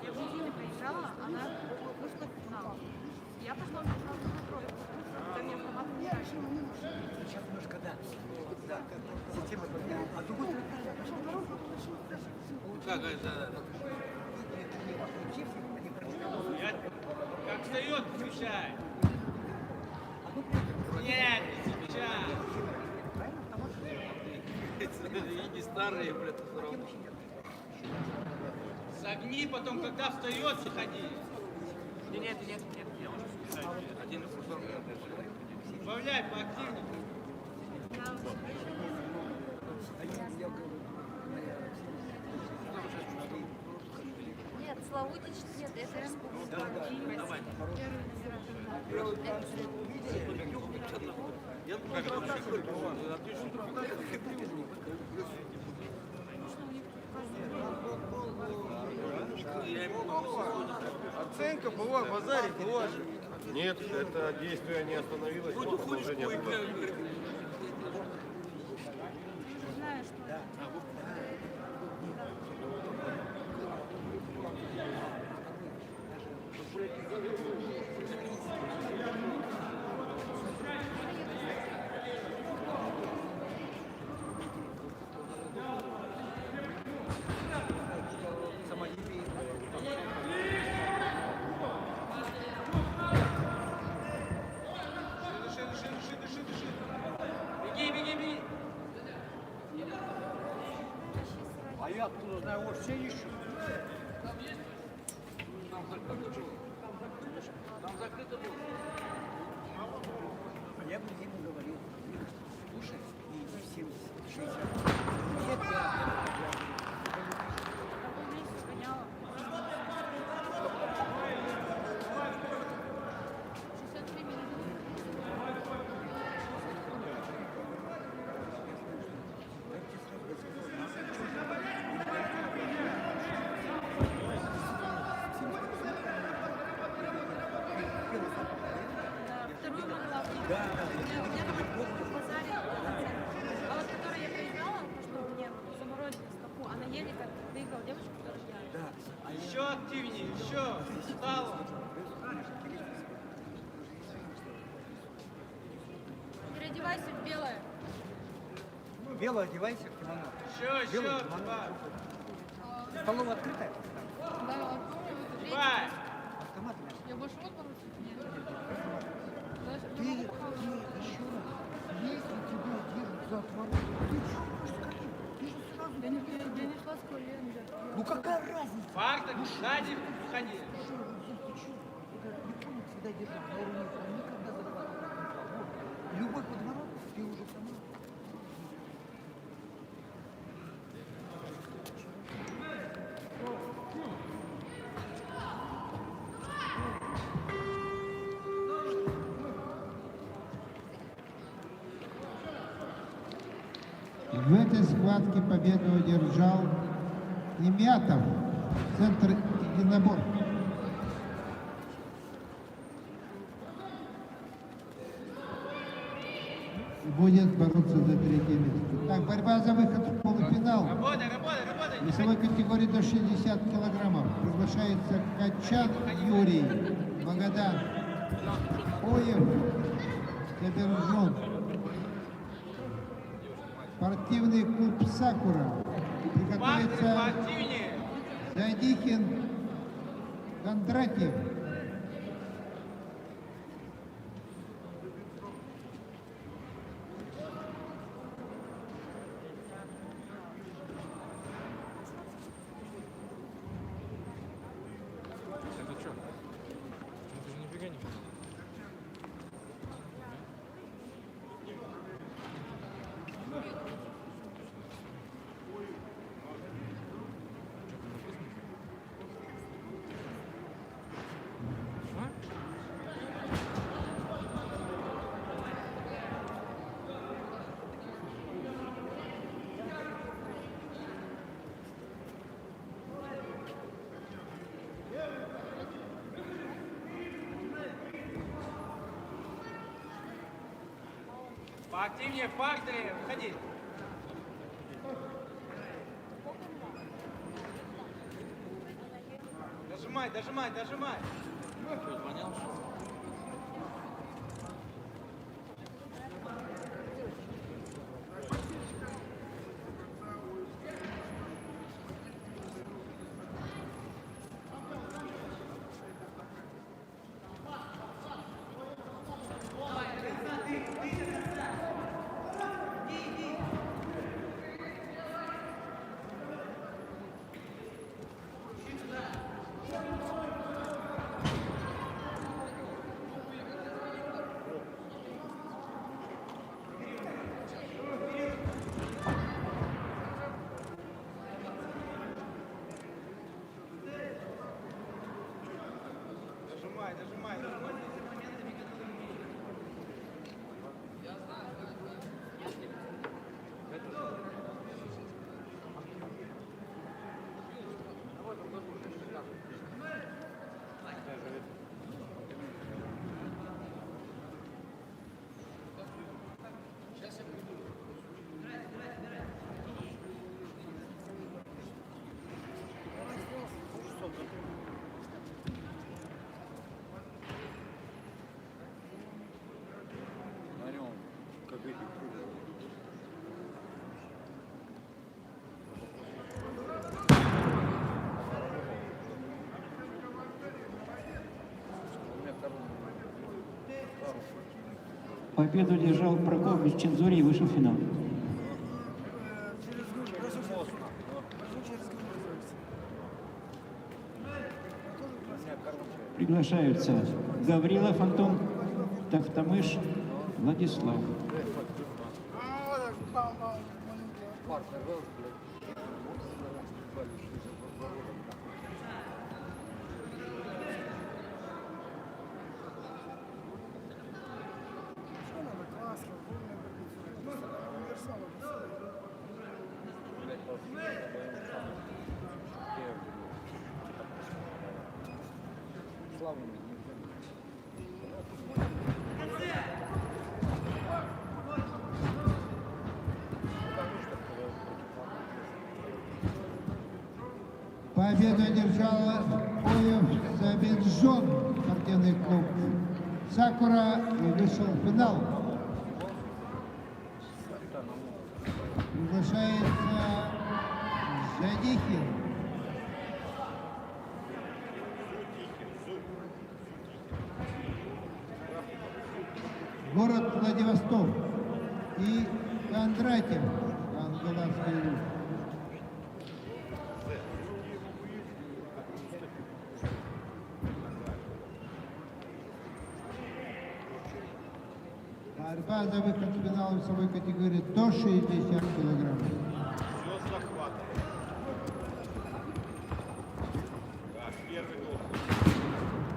S8: Я в Гудине проиграла, она вышла в финал. Я пошла в финал на тройку. Там я срабатывала дальше.
S6: Сейчас немножко, да. Да. Система. А другой
S3: Как встает, включай. Нет, не включай.
S9: не старые, блядь, все равно.
S3: Согни потом, когда встает, заходи.
S9: Нет, я уже один
S3: Добавляй поактивнее.
S8: Нет, Славутич, нет, это республика.
S9: Давай. Я
S6: Оценка была, базарик была же.
S7: Нет, это действие не остановилось, но продолжение было.
S8: Знаю, что
S3: Беги.
S6: А я откуда знаю, вот все ищут.
S9: Там закрыто было.
S6: Я бы ему говорил, слушай, и 70, 60. Нет, я
S8: месяц гоняла. 63 минуты. Вторую могла выиграть. У меня там в базаре а вот которую я проиграла, что мне заморозили стопу, она еле как выиграла девочку, которую я.
S3: Еще активнее, еще. Встала.
S6: белую одевайся, кимоно. Белую кимоно. Столовая открытая?
S8: Да,
S6: Автомат.
S8: я больше вот поручу. Нет.
S2: Ты еще раз, если тебя держат за отворот, ты что скажи? Ты же сразу...
S8: Я не шла с колен.
S2: Ну какая разница?
S3: Фарток, сзади, входи.
S2: Ты что, Японец всегда держал на уровне, он никогда за отворот не брал. Вот. Любой подворот, ты уже сама.
S1: В этой схватке победу одержал Немятов, центр единобор. Будет бороться за третье место. Так, борьба за выход в полуфинал.
S3: Работай, работай, работай.
S1: В весовой категории до 60 килограммов приглашается Качан Юрий, Магадан, Оев, Собержон. Спортивный клуб «Сакура».
S3: Фарток,
S1: Приготовится
S3: поактивнее.
S1: Задихин, Кондратьев.
S4: Это что? Это же нифига не понял.
S3: Поактивнее, в партере, входи. Дожимай, дожимай, дожимай. Дожимай, дожимай, дожимай.
S1: Победу одержал Прокопьевич Чензури и вышел в финал. Приглашаются Гаврилов Антон, Тавтамыш Владислав. Победу одержал Оев Собержон, спортивный клуб «Сакура» и вышел в финал.
S10: Задихин. Город Владивосток и Кондратьев, Анголанский рух. Борьба за выход в финал весовой категории до 60 килограммов.
S7: Все с захватом. Так, первый должен.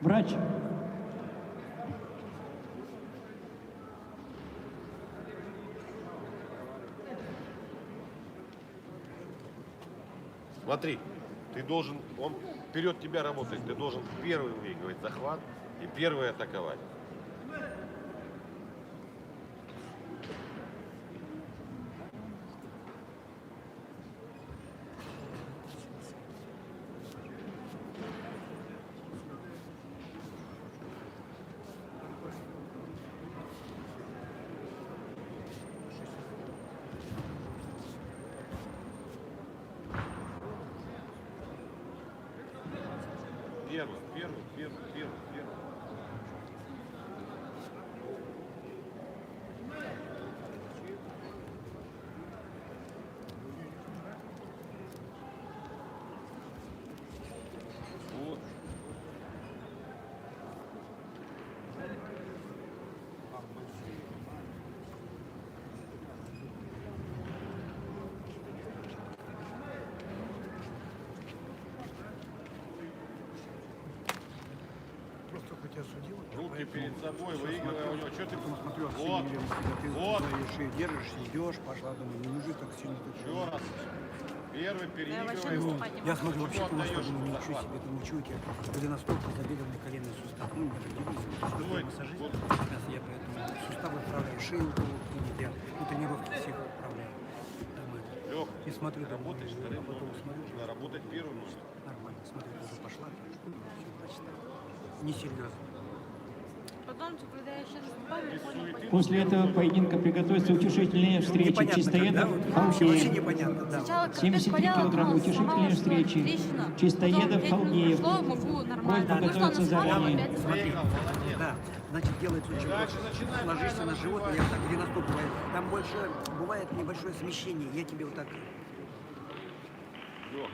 S1: Врач.
S7: Смотри, ты должен, он вперед тебя работает, ты должен первый выигрывать захват и первый атаковать. Первый. Вот.
S2: Просто хоть осудил.
S7: Руки перед собой, выигрывая у него. Что ты?
S2: Смотрю,
S7: Вот.
S2: ты
S7: Вот.
S2: за шею держишь, идешь, пошла, думаю, не нужно так сильно.
S7: Еще раз. Первый
S8: Я вообще
S7: переигрывай его.
S8: наступать не
S2: Я
S8: могу.
S2: смотрю, вообще
S7: Почему
S2: думаю,
S7: отдаешь
S2: что думаю, ничего
S7: захват?
S2: себе, думаю, чего у тебя были настолько забеленный коленный сустав. Ну, это дивизия.
S7: Стой.
S2: Массажист.
S7: Вот.
S2: Сейчас я поэтому суставы управляю, шею у кого клинит, я тренировки всех управляю. Думаю,
S7: Лех,
S2: и смотрю, думаю,
S7: работаешь
S2: а
S7: вторым
S2: потом
S7: номером.
S2: смотрю,
S7: Нужно работать первым нужно.
S2: нормально, смотрю, уже пошла, все, значит, несерьезно.
S8: Потом, когда я сейчас наступаю, понял,
S1: После этого поединка приготовится утешительная встреча
S2: Непонятно,
S1: Чистоедов
S2: когда, вообще
S1: Халдеев.
S2: непонятно, да.
S8: сначала как
S1: 73
S8: болела,
S1: килограмма, утешительные встречи. Чистоедов, Халдеев.
S8: Прошло, могу нормально.
S1: Просьба готовиться заранее.
S2: Смотри, да, значит, делается очень просто. Ложишься на живот, и я так голеностоп бывает. Там больше бывает небольшое смещение. Я тебе вот так.
S7: Лех,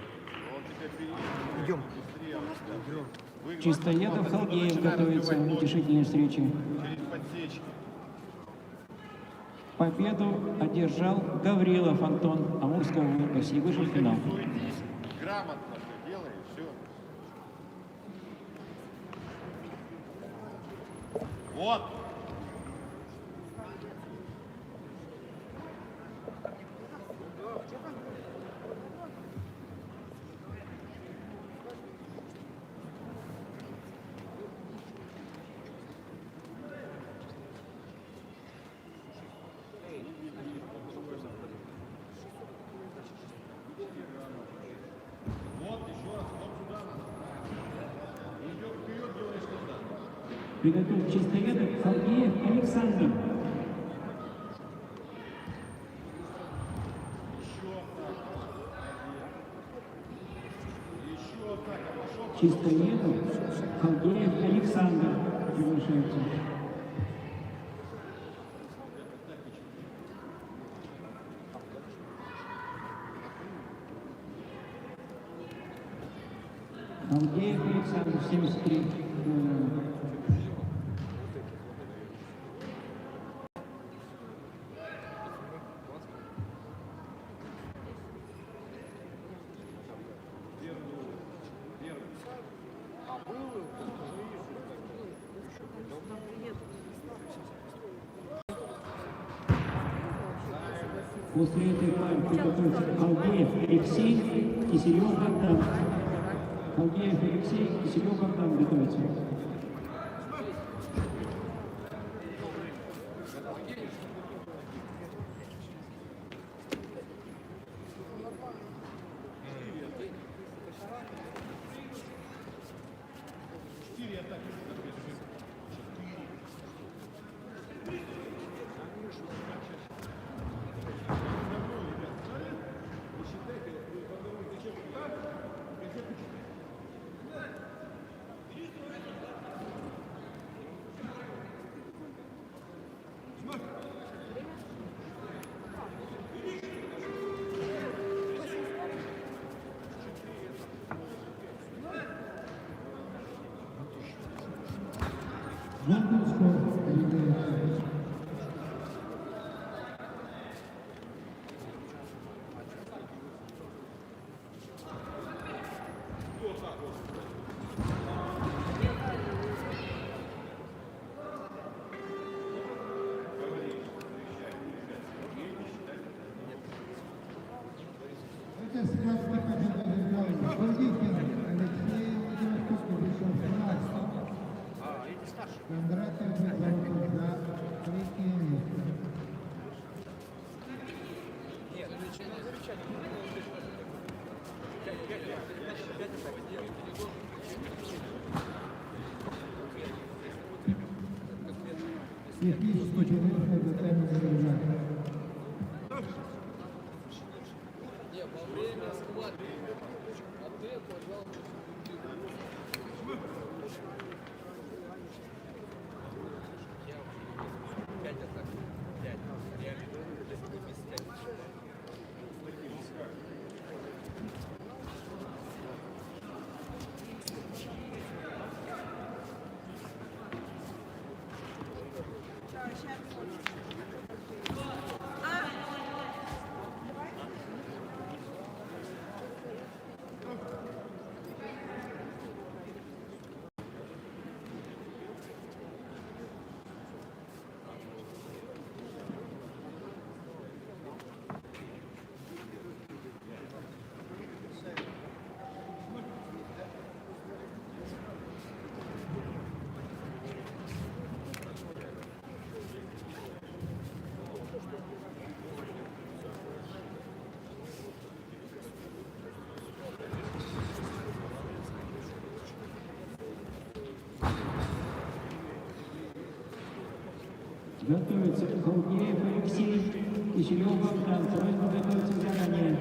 S7: он тебя переигрывает.
S2: Идем.
S7: Быстрее идем. Выигрывай.
S1: Чистоедов, Халдеев готовится утешительная встреча.
S7: Через подсечки.
S1: Победу одержал Гаврилов Антон Амурского области и вышел в финал.
S7: Суетись, грамотно все делай, все. Вот.
S1: Приготовь Чистоедов, Халдеев, Александр. Чистоедов, Халдеев, Александр приглашается. Халдеев, Александр, 73 килограмма. После этой партии готовится Халдеев Алексей, Киселев Богдан. Халдеев Алексей, Киселев Богдан готовится.
S10: Главный скор. Это схватка победы Григорьева. Бурдикин Алексей Владивосток вышел в финал. Кондратьев боролся за третье место. Технический перерыв между теми задержаниями.
S9: Не, во время схватки. А ты, пожалуйста,
S1: Готовится Халдеев Алексей, Киселев Богдан. Просьба готовиться заранее.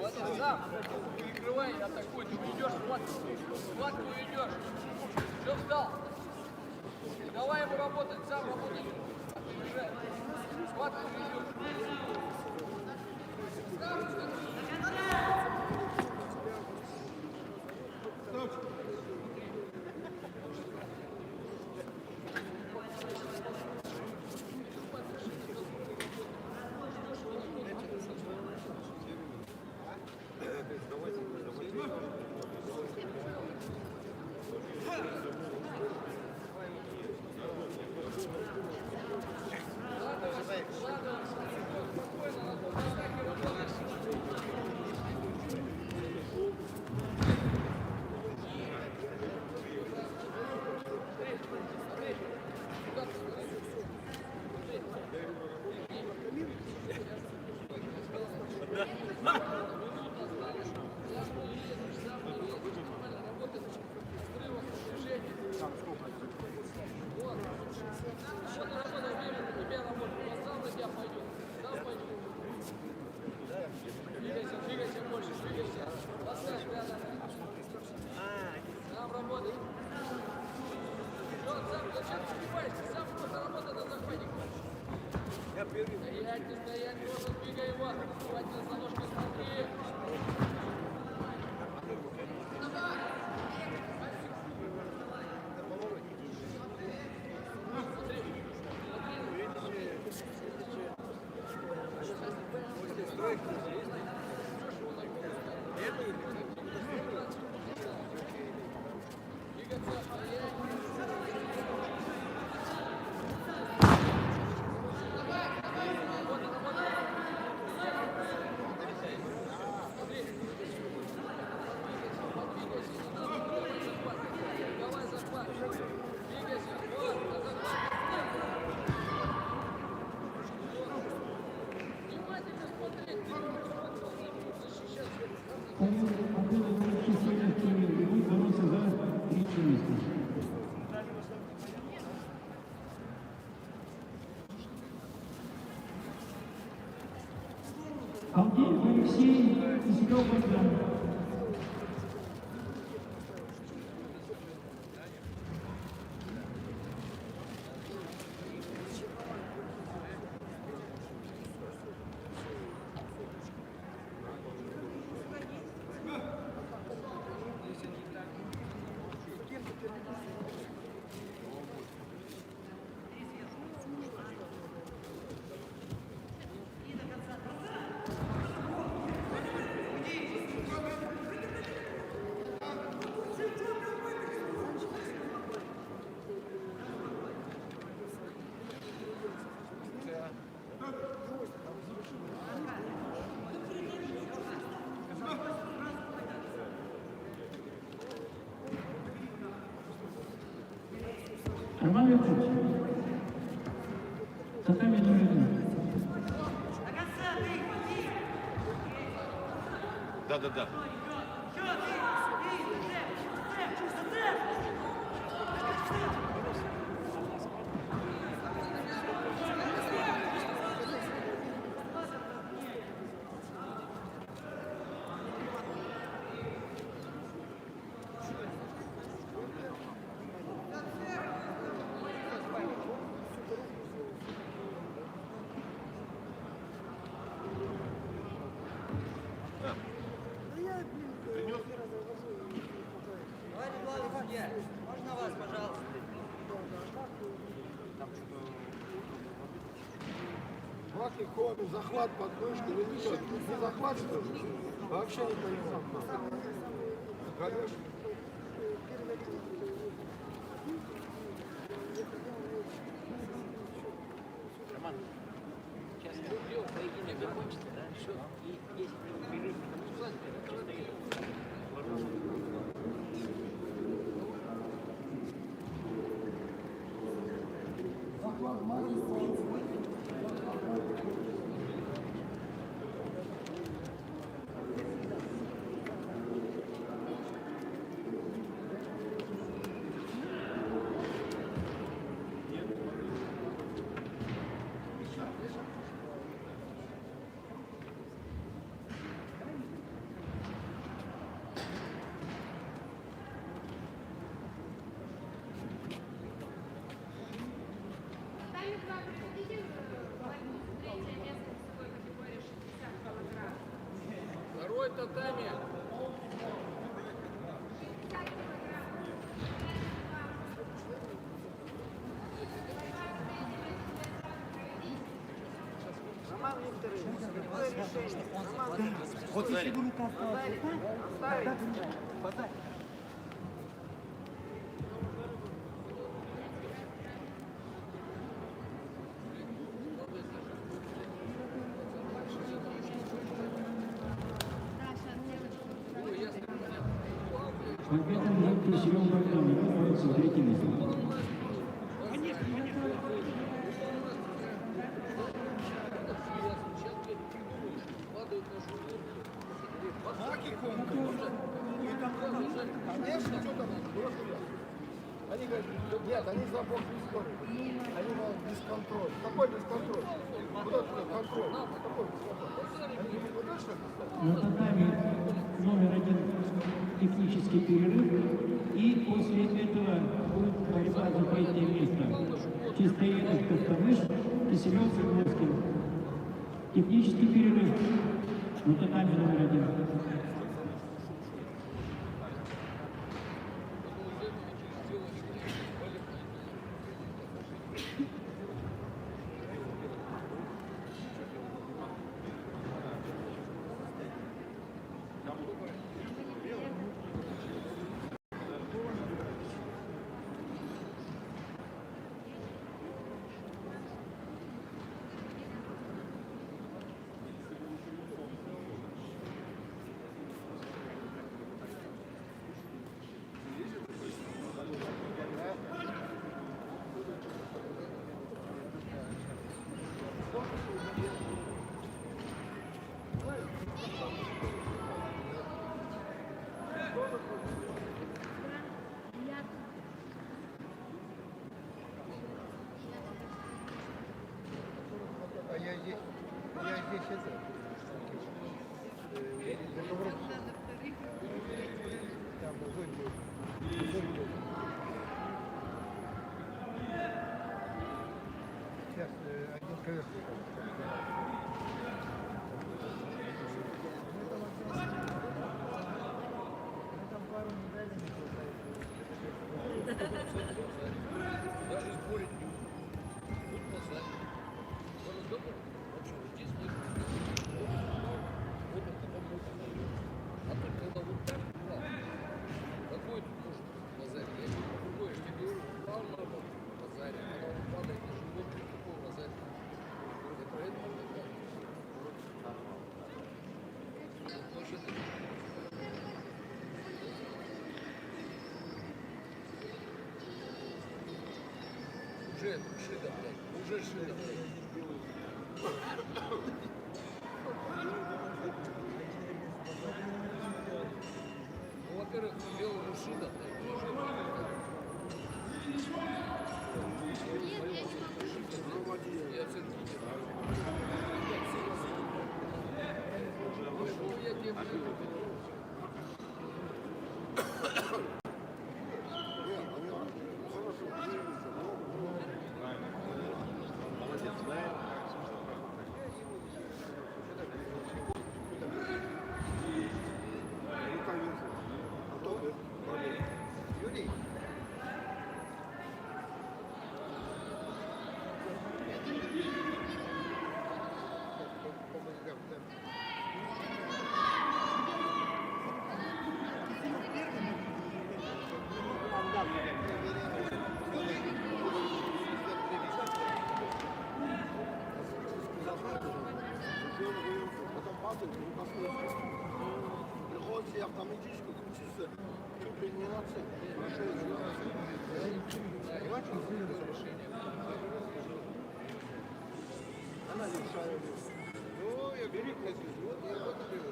S9: молодец, сам. Перекрывай, атакуй, ты уйдешь, схватку уйдешь. Все, встал. Давай ему работать, сам работай. Опережай. Схватку уйдешь. стоять, тоже двигай его. Хватит за ножки, смотри.
S1: Авдеев Алексей, Киселев Богдан. Роман Викторович, татами номер 1.
S7: Да.
S6: Можно вас, пожалуйста?
S10: Ваки ходу, захват под мышкой, или что? Не захват, что ли? Вообще не понимаю. Конечно.
S6: Роман, сейчас поединок закончится, да? Счет и 10 минут.
S9: Второй татами.
S6: Роман Викторович, какое решение? Роман,
S2: Вот фигурка
S6: оставить?
S1: Победа над Киселевым Богданом находится в третьем месте.
S10: Конечно, что там? Они говорят, нет, они за бок не стоят. Они говорят, бесконтроль. Какой бесконтроль? Куда туда контроль? Какой бесконтроль? Они не вот это, что ли?
S1: На татами номер 1 технический перерыв. И после этого будет борьба за третье место. Чистоедов Костомыш, Киселев Свердловский. Технический перерыв. На татами номер 1.
S10: А я здесь это. Там зонтик. Сейчас один ковер.
S9: Даже спорить не буду. Тут посадить. Может, дома? Вообще, вот здесь нет. Вот это по-моему. А тут, когда вот так, да. Какой тут может быть базарь? Я не другой, я тебе говорю, упал на бок, базарь. Когда он падает на живот, какой базарь? Это про это надо так. Может, это... Уже шида, блядь. Уже шида, блядь. Ну, во-первых, белому шида, блядь. И оценки нет. Ну, я тебе говорю.
S10: Юрий. Приходится и автоматически включится чуть ли не на цель. Хорошо извиняюсь. Она решает. Ну, я беру вот я вот беру.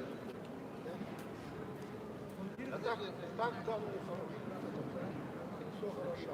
S10: А так данные все хорошо.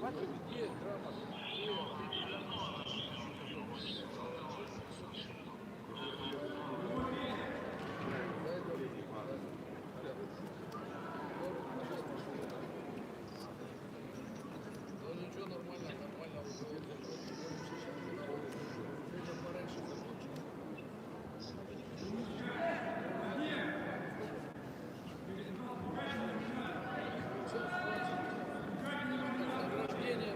S9: Есть, грамотно. Ну ничего, нормально, нормально. Нужно пораньше закончить. Награждение,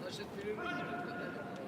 S9: значит, перерыв будет когда-нибудь.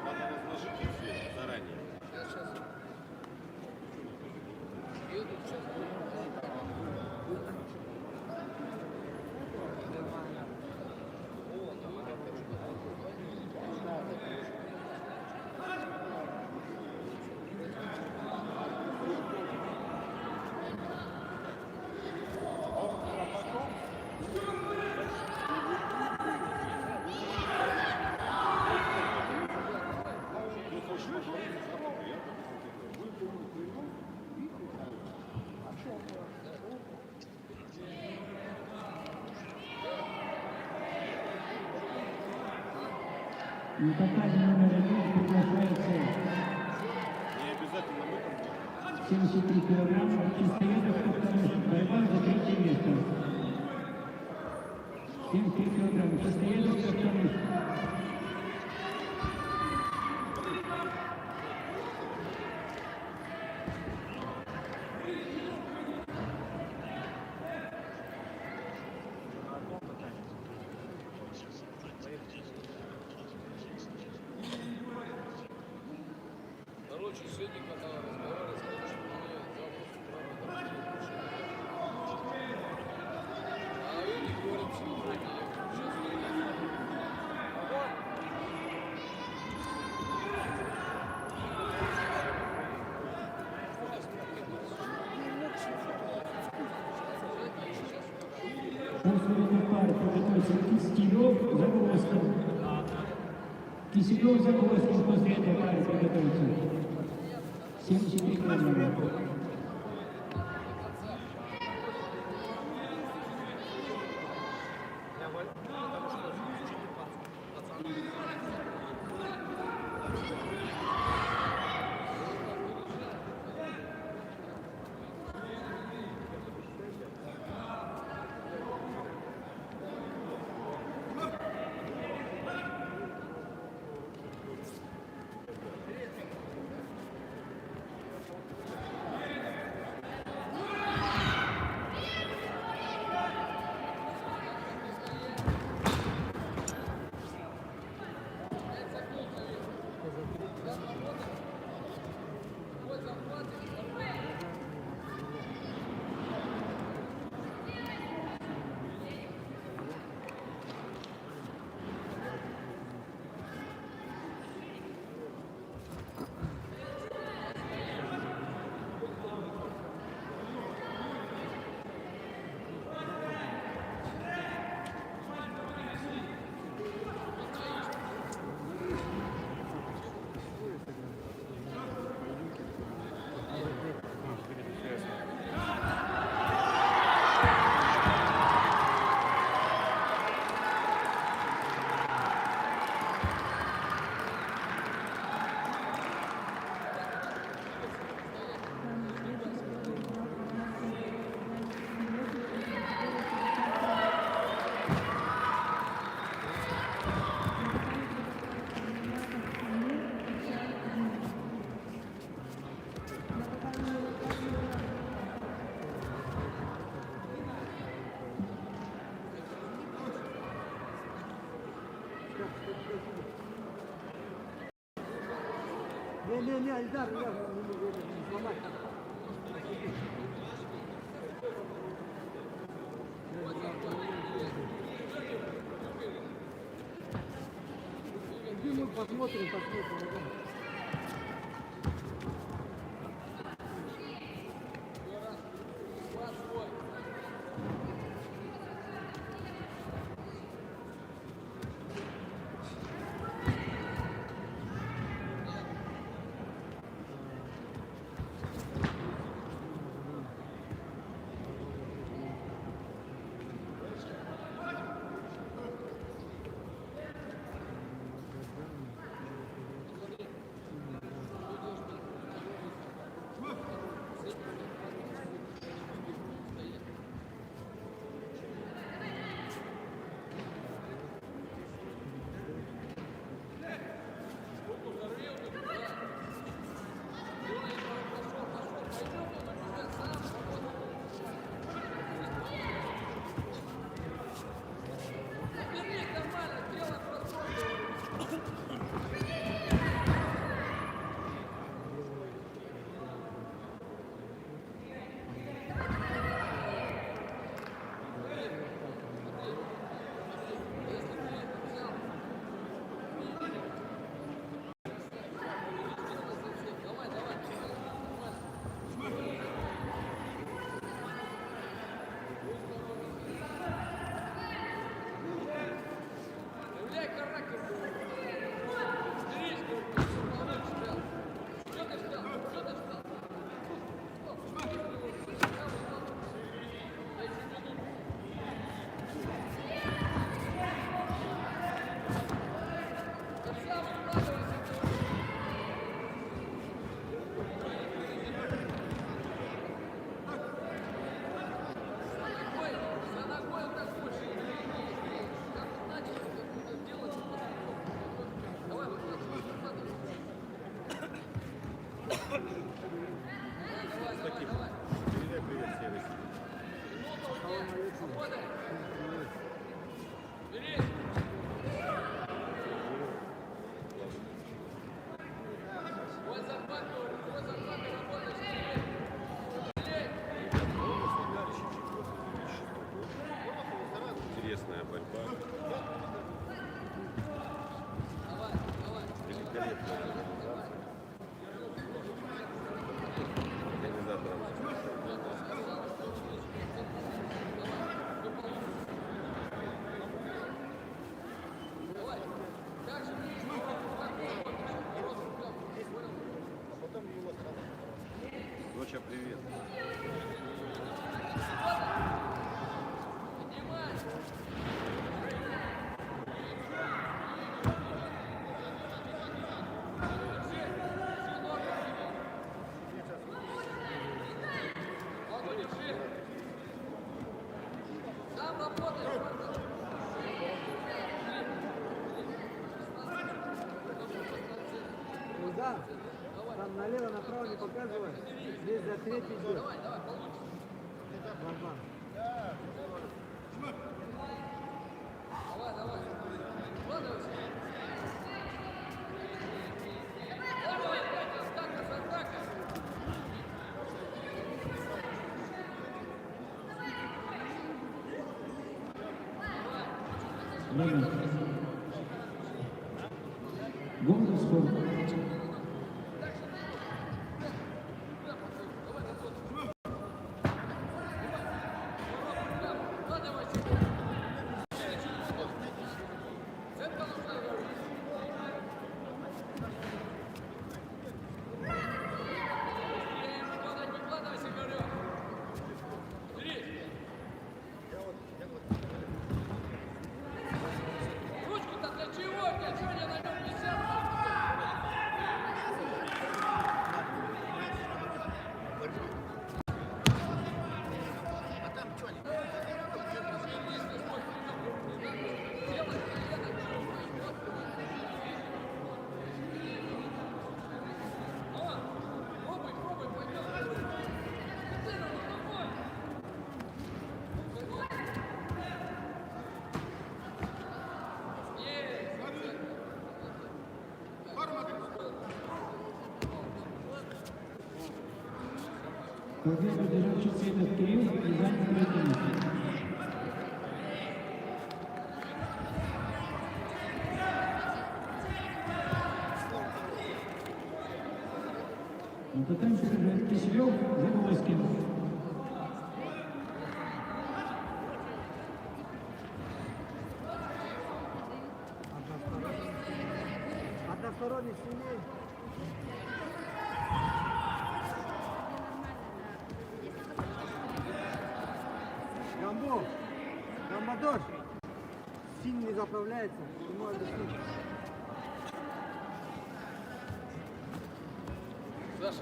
S7: Надо разложить их все заранее.
S9: Я сейчас еду, сейчас буду.
S1: На татами номер 1 приглашается
S7: Не обязательно мы там
S1: 73 килограмма чистоедов Коктамыш. Борьба за третье место. 73 килограмма чистоедов Коктамыш.
S9: Короче, сегодня, когда разговаривали, сказали, что мне завтра с утра надо решение. А вы не говорите сегодня, я говорю, сейчас
S1: После пары приготовится Киселев-Загвоздкин. Киселев-Загвоздкин после этой пары приготовится. 73 килограмма.
S2: Не, Эльдар, не сломать. Иди, мы посмотрим.
S7: Интересная борьба. Великолепная организация. Организаторам. Доча, привет.
S2: Да, там налево-направо не показывай. Здесь за третий идет. Барбан.
S1: Время. Голос спорта.
S9: Ручку-то для чего? Для чего не на нем висят?
S1: Победу державчий Цвітов Кирил і Зань Кирилович. На татамі уже Киселев, Загвоздкин.
S6: Односторонний сильнее. Гамбо, Гамбадор, сильный заправляется, ему объяснить.
S9: Саша,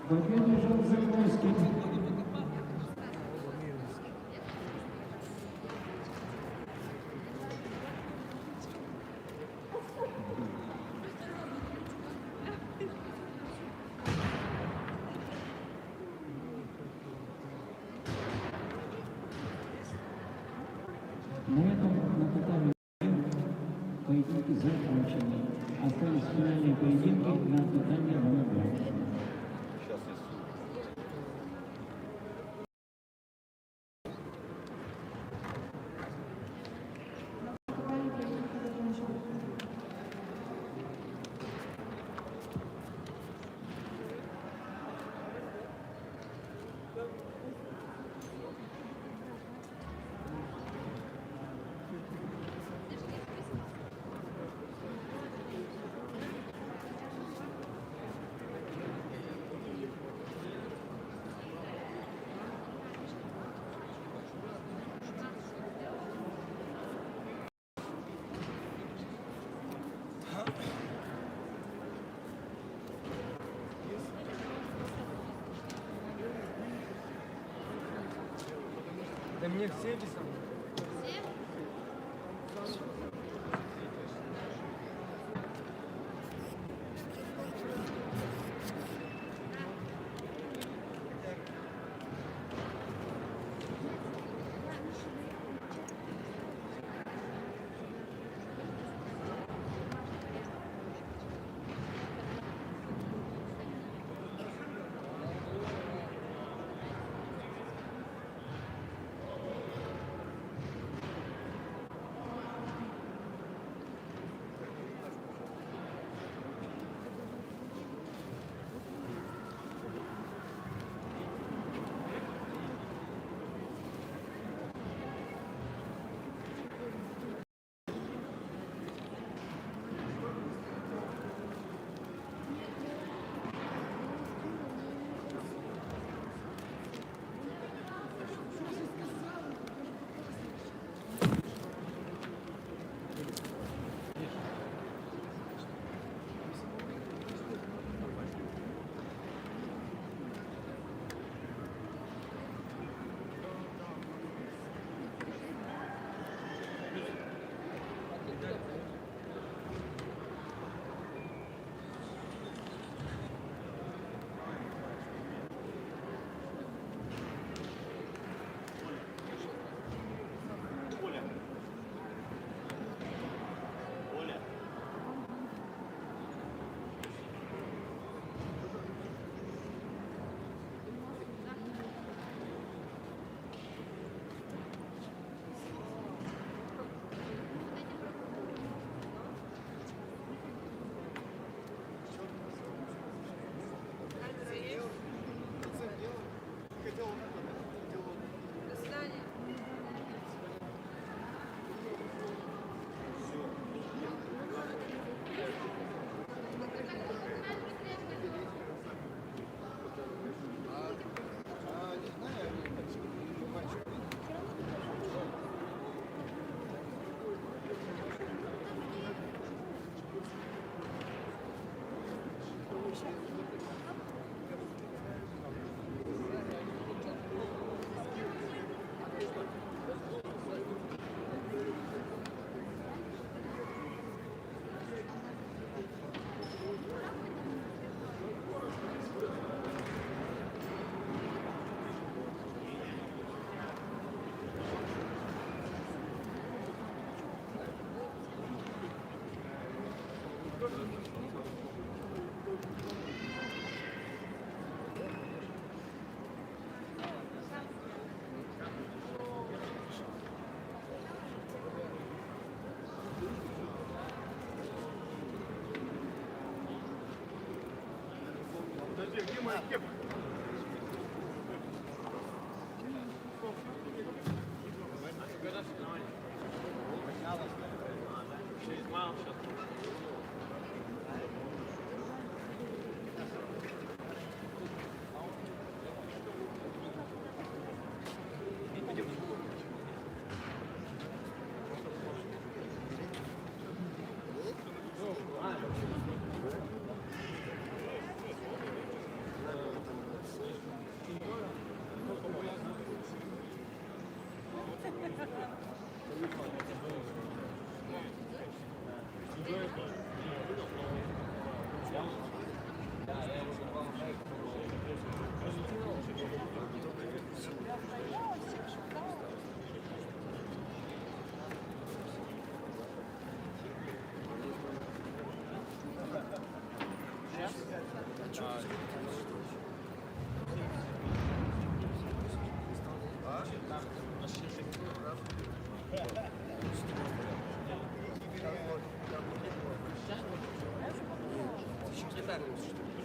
S1: Победу жил Загвоздкин. На этом на татами поединки закончены. Остались финальные поединки на татами номер 2.
S7: Сейчас я
S10: Да мне все писали.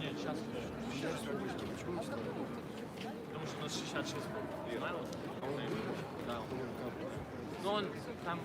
S3: Нет, сейчас. Потому что у нас 66 майлов. Да. Но он там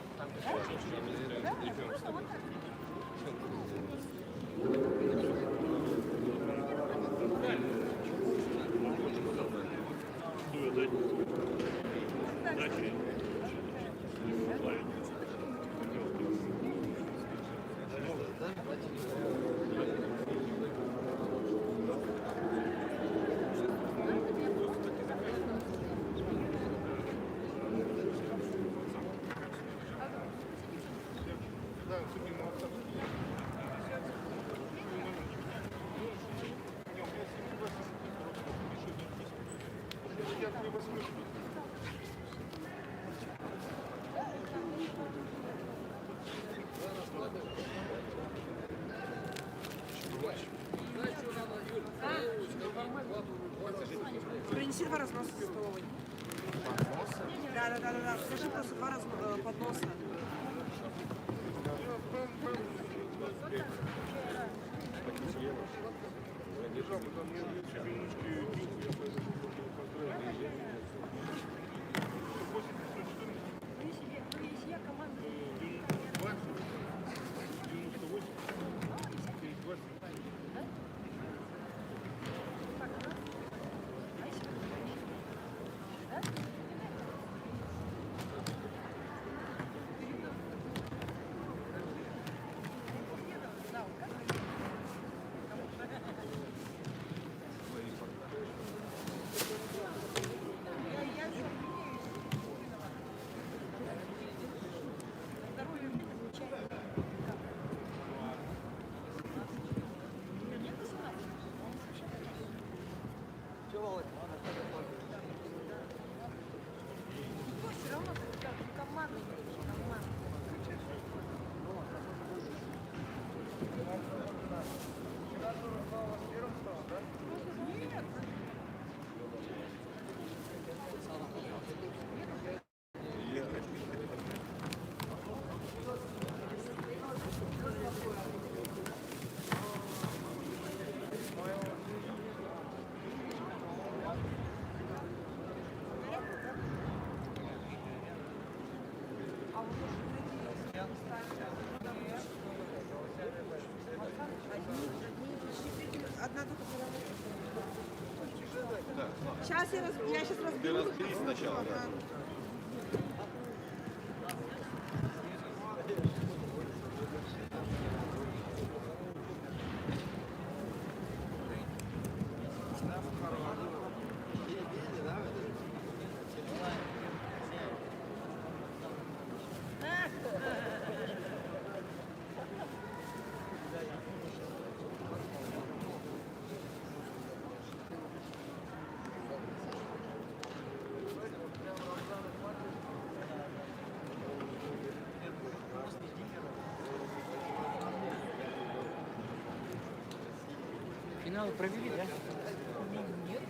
S8: Принеси 2 разноса в столовой. Да. Скажи просто 2 подноса. Все равно команда. Одна только Сейчас я сейчас разберу.
S7: Ты разберись сначала, да.
S6: Финал провели, да? Нет.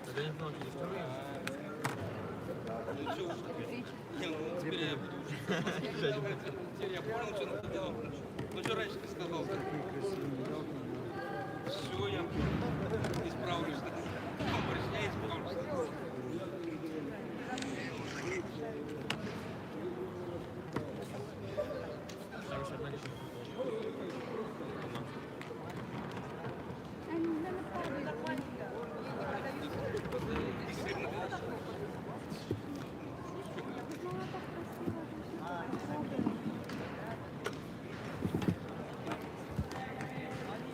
S3: Это не знал, что вторые.
S11: Теперь я понял, что надо делать. Ну что раньше ты сказал? Все, я исправлюсь. Я исправлюсь.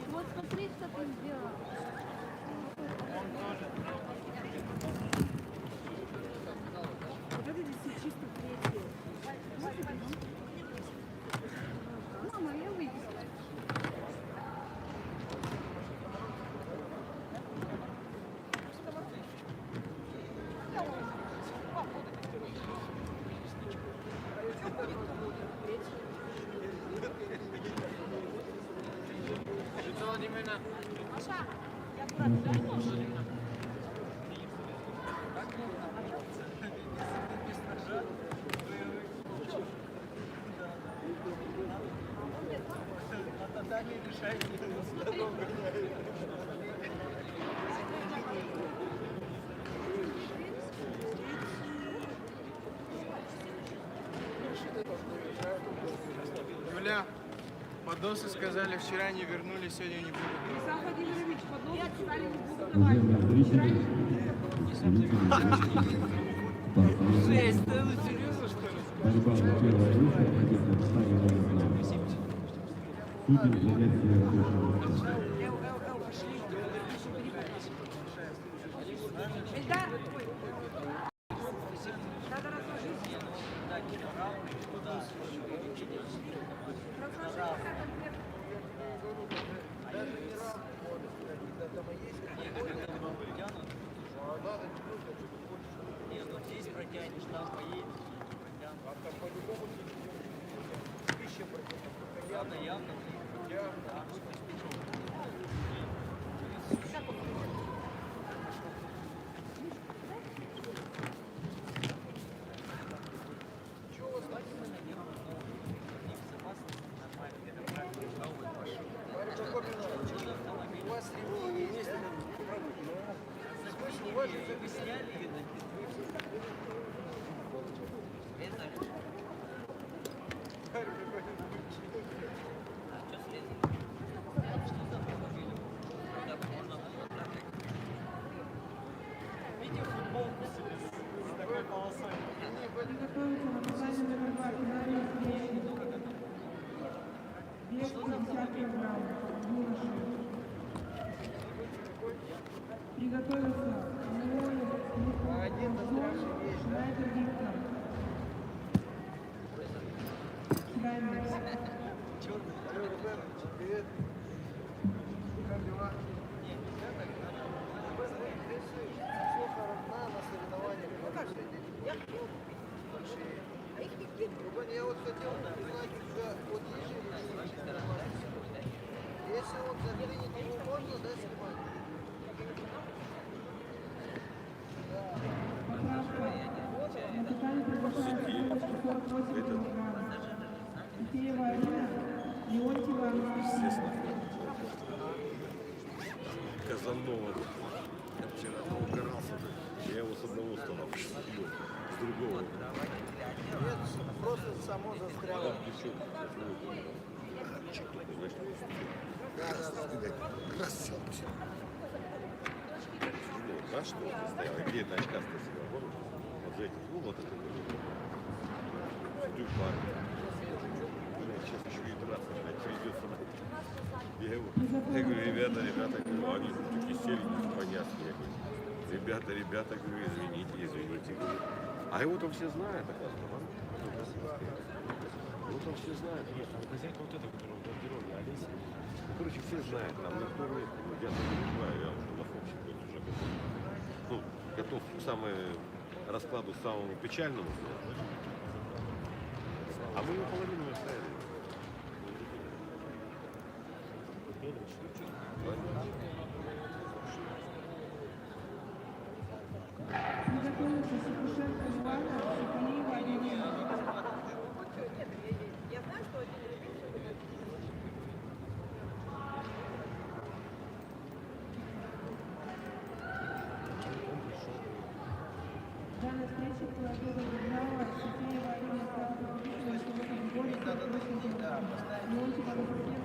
S8: Вот смотри, что ты сделал. Мама, я выйду.
S11: Юля, подносы сказали, вчера не вернули, сегодня не будут.
S5: Александр Владимирович, поднос сказали, не буду давать.
S1: Уважаемые зрители,
S11: Жесть, ты серьезно, что ли?
S1: борьба за первое место проходит на стадии номер 2. Судьи занятия высшего класса.
S5: Эльдар, надо разложить. Приготовиться на финальный номер 2, финальный встречи. Вес 50 килограмм, юноши. Приготовиться. Снайпер Виктор. Снайпер.
S10: Привет. Как дела? Сколько равна на соревнованиях? Большие. Я вот хотел узнать у тебя, вот если он заклинит, его можно, да, снимать?
S1: Капитан приглашается 48 килограмм. Киева Арина, Леонтьева Анастасия.
S7: Казанова. Я вчера угорался. Я его с одного стола пошутил, с другого.
S10: Нет, просто само застряло.
S7: За что ты стоял? Где эта очкастая сидела? Вот за этим. Ну вот это. Судью парня. Сейчас еще и драться, блядь, придется. Я говорю, ребята, говорю, они такие серенькие, понятные. Ребята, говорю, извините, говорю. А его там все знают, оказывается. Его там все знают.
S4: Нет, там хозяйка вот эта, которая в гардеробе, Олеся.
S7: Ну, короче, все знают, там никто не... Я там не знаю, я уже на фоксе уже готов. Ну, готов к раскладу самому печальному. А мы его половину оставили.
S5: Приготовиться Сокушенко Ивана, Соколиева Елена.
S8: Я знаю, что один
S5: Данная встреча была держава Софиева Арина стала победителем в этом годе в 8 года. Леонтий Павловский.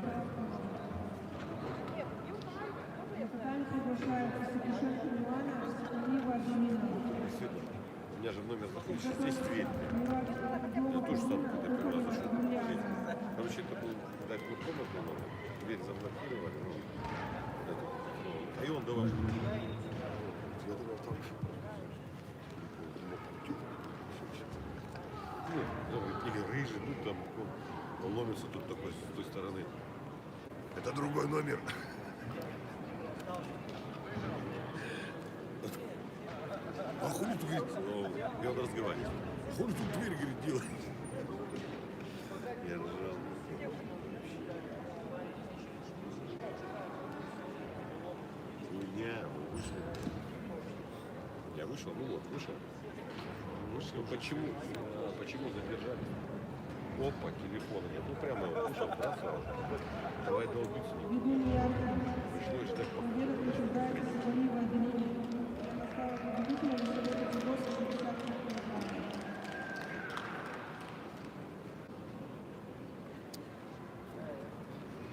S5: На татами приглашается Сокушенко Ивана, Соколиева Елена.
S7: У меня же номер находится здесь дверь. Я тоже сам когда первый раз зашел. Короче, это был двухкомнатный номер. Дверь заблокировали. А и он давай. Я думал, там еще. Или рыжий, ну там он ломится тут такой с той стороны. Это другой номер. А хули тут, говорит, и он разговаривает. Хули тут дверь, говорит, делает. Я ржал. Хуйня, мы вышли. Я вышел, ну вот, вышел. Ну почему? Почему задержали? Опа, телефон. Я ну прямо вышел, бросал. Давай долбиться. Пришлось ждать.
S5: Победа присуждается Соколиева Елене. Она стала победителем в Совете Босса 60 килограмм.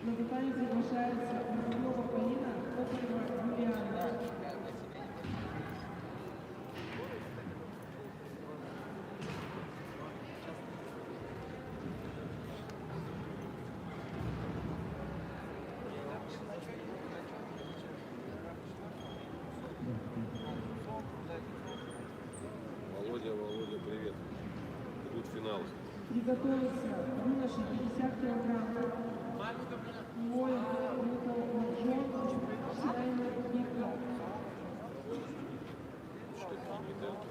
S5: На татами приглашается Воробьева Полина, Кокарева Юлиана.
S7: Володя, привет. Идут финалы.
S5: Приготовиться юноши 50 килограмм. Воин, Джон, Сирайна Никла.
S7: Что-то медальки.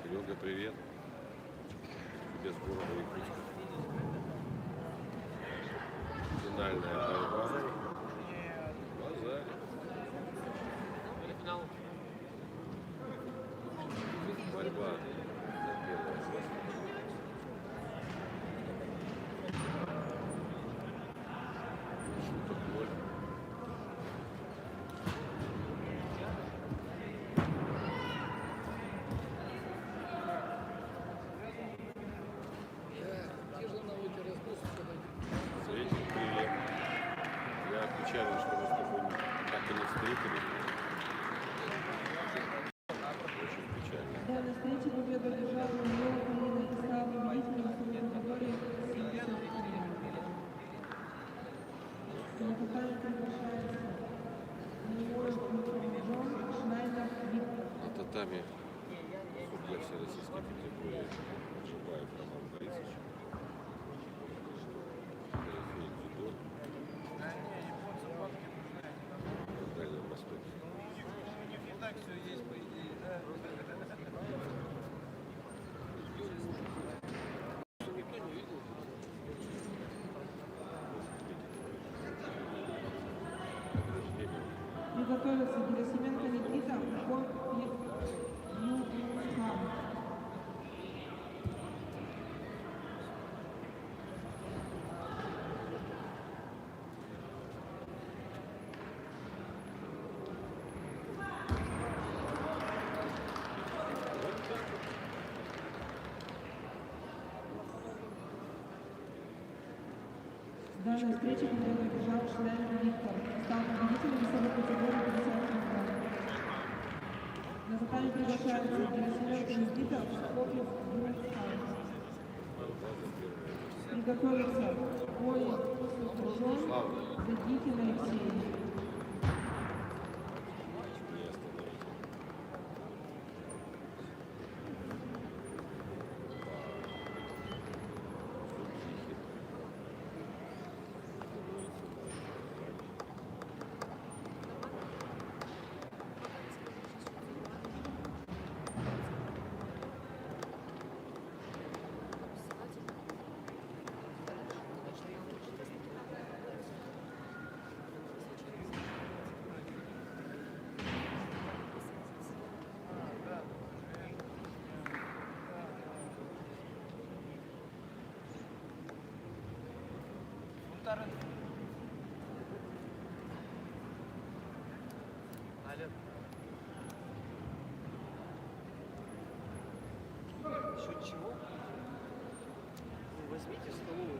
S7: Серега, привет. Тебе с города Якутска. Финальная борьба. Базарь. Борьба за первое место. Шуток ноль. Светик, привет. Я отвечаю, что мы с тобой так и не встретились. Очень печально.
S5: Да, на встрече победу одержала Воробьева Полина и стала победителем в своей категории 70 килограмм. На татами приглашается Воин, Джон, Шнайдер, Виктор.
S7: На татами судья всероссийской категории Джибаев Роман Борисович. Филипп Дзюдо. На Дальнем Востоке.
S5: Приготовиться Герасименко Никита, Кон Юхам. В данной встрече победу одержал Шнайдер Виктор. Стал победителем весовой категории 50 килограмм. На Наталья приглашается Герасименко Никита, Прокопьев Юрий Сталин. Приготовиться бой Супружон, Загитин Алексей.
S6: Счет чего? Возьмите столовую.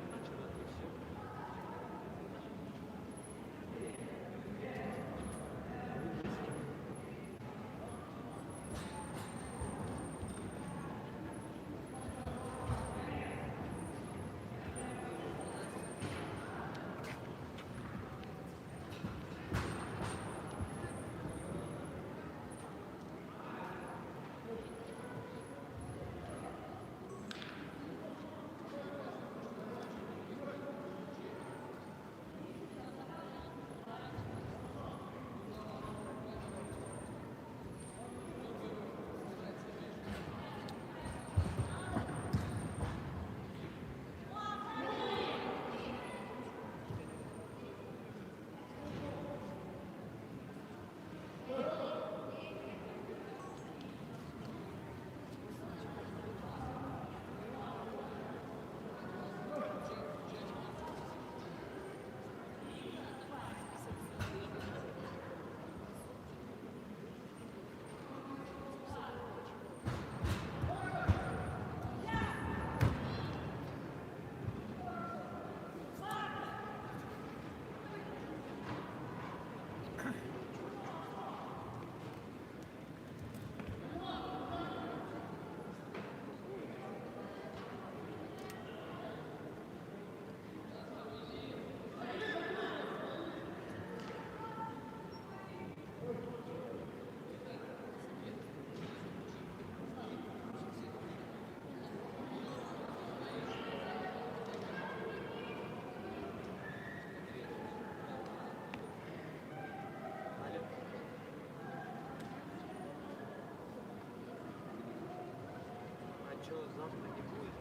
S6: А что, завтра не будет?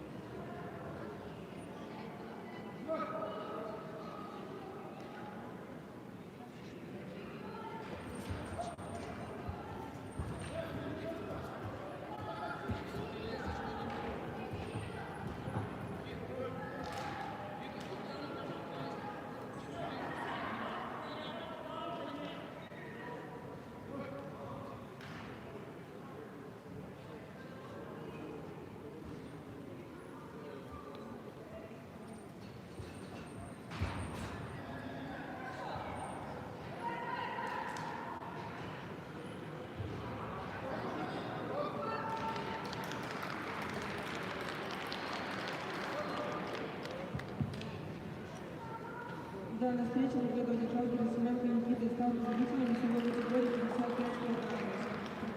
S5: Данная встреча Медведев держал Герасименко Никита и стал победителем весовой категории 55 кг.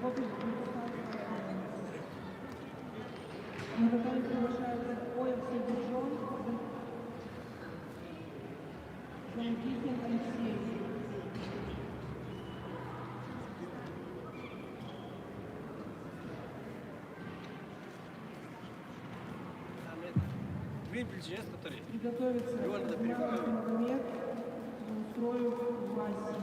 S5: Прокопьев Юрий на который приглашается Коев Сергержон, Загитин Алексей. Приготовиться Магомед, Устроев Васи.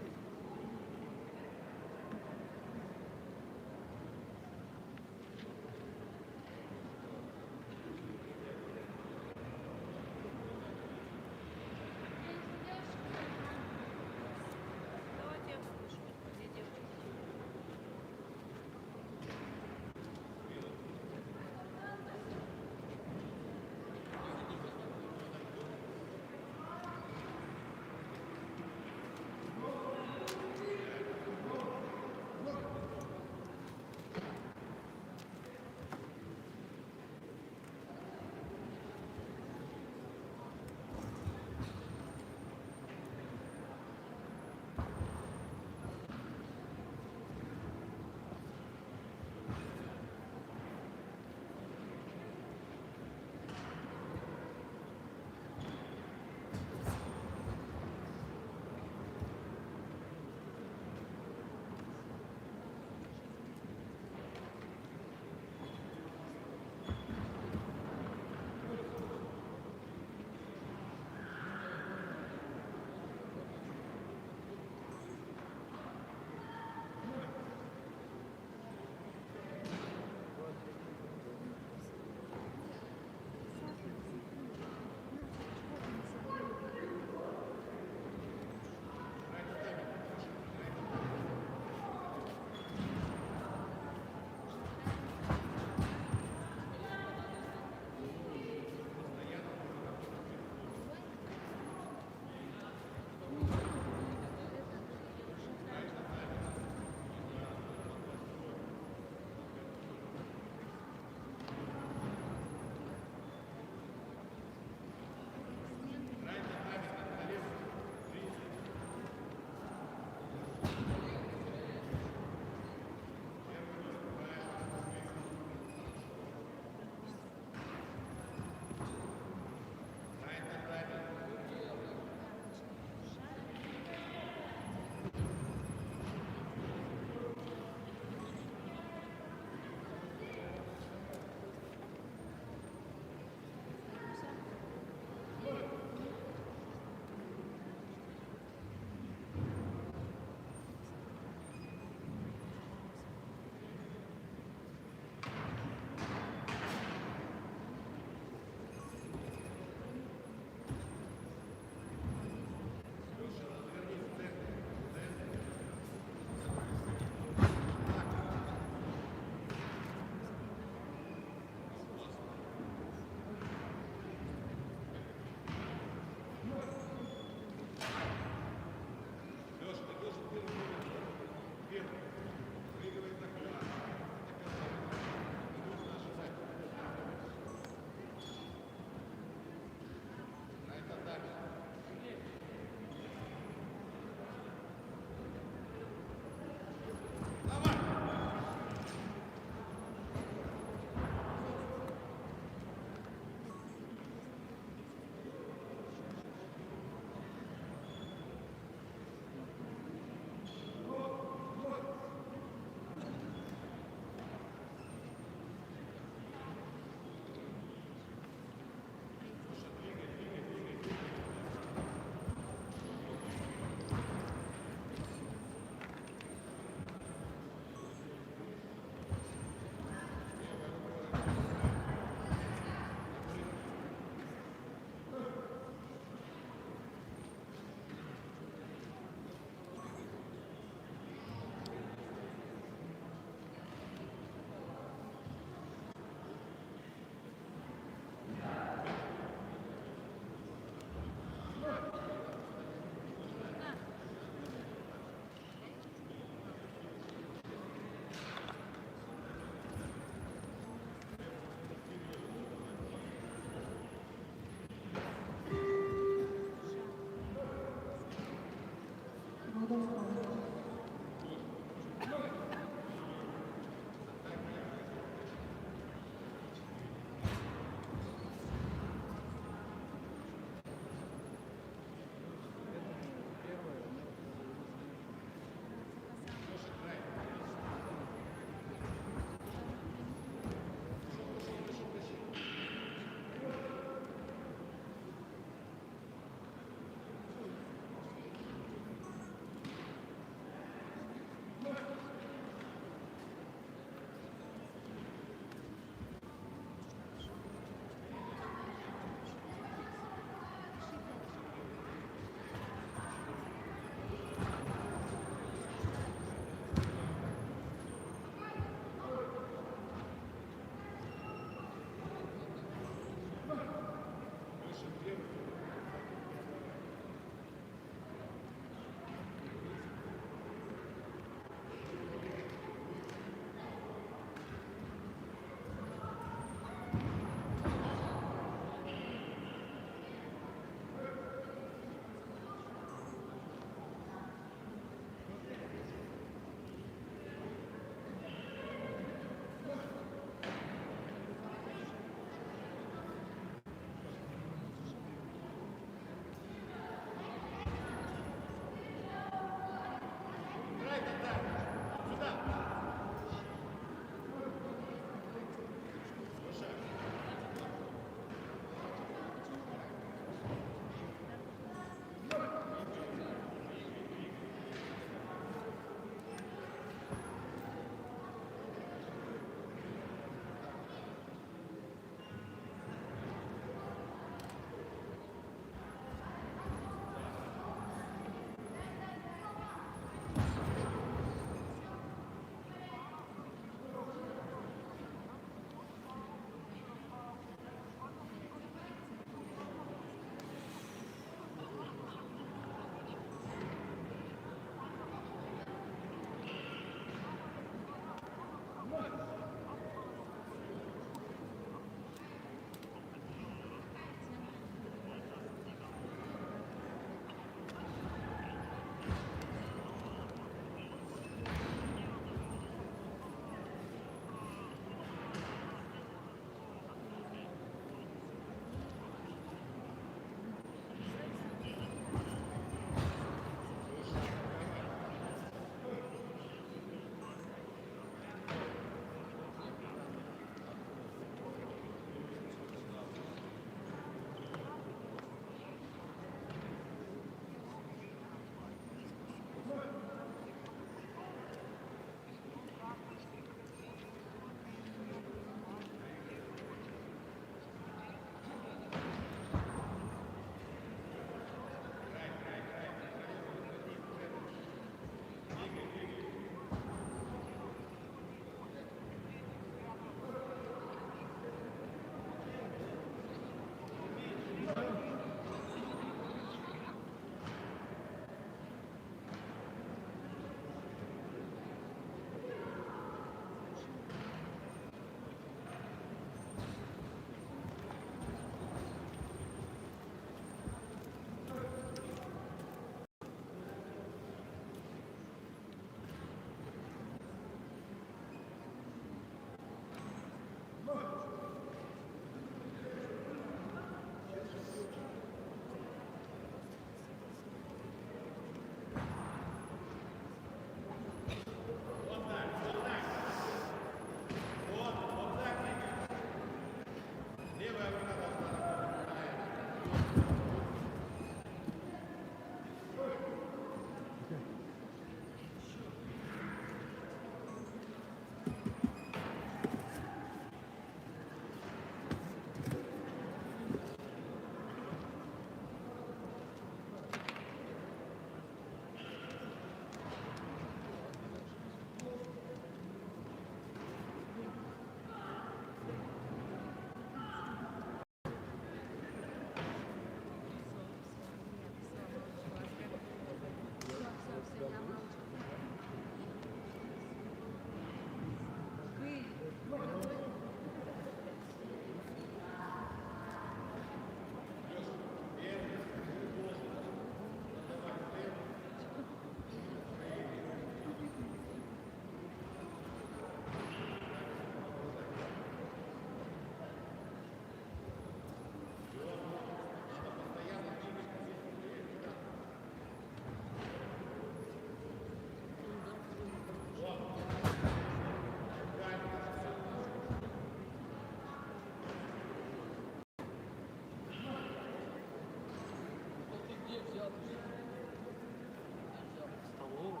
S3: Столовую?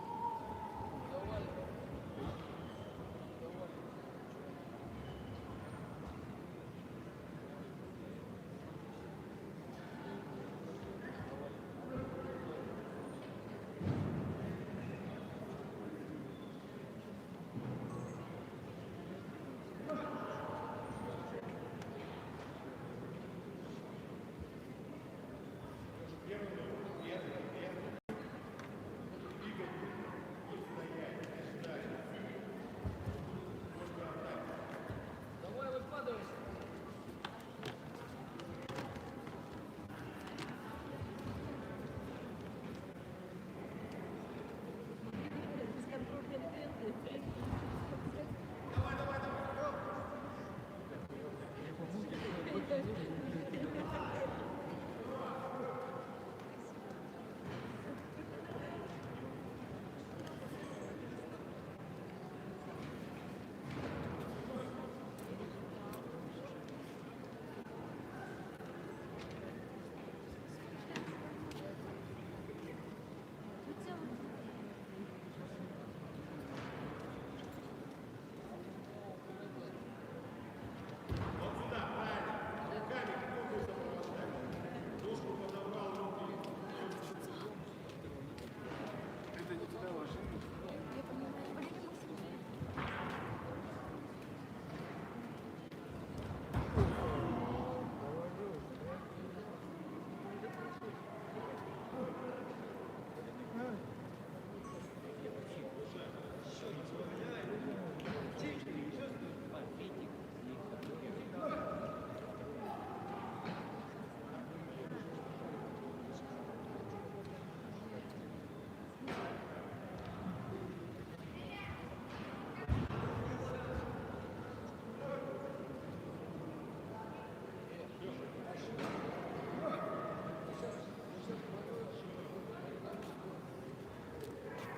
S9: Давай выкладывайся.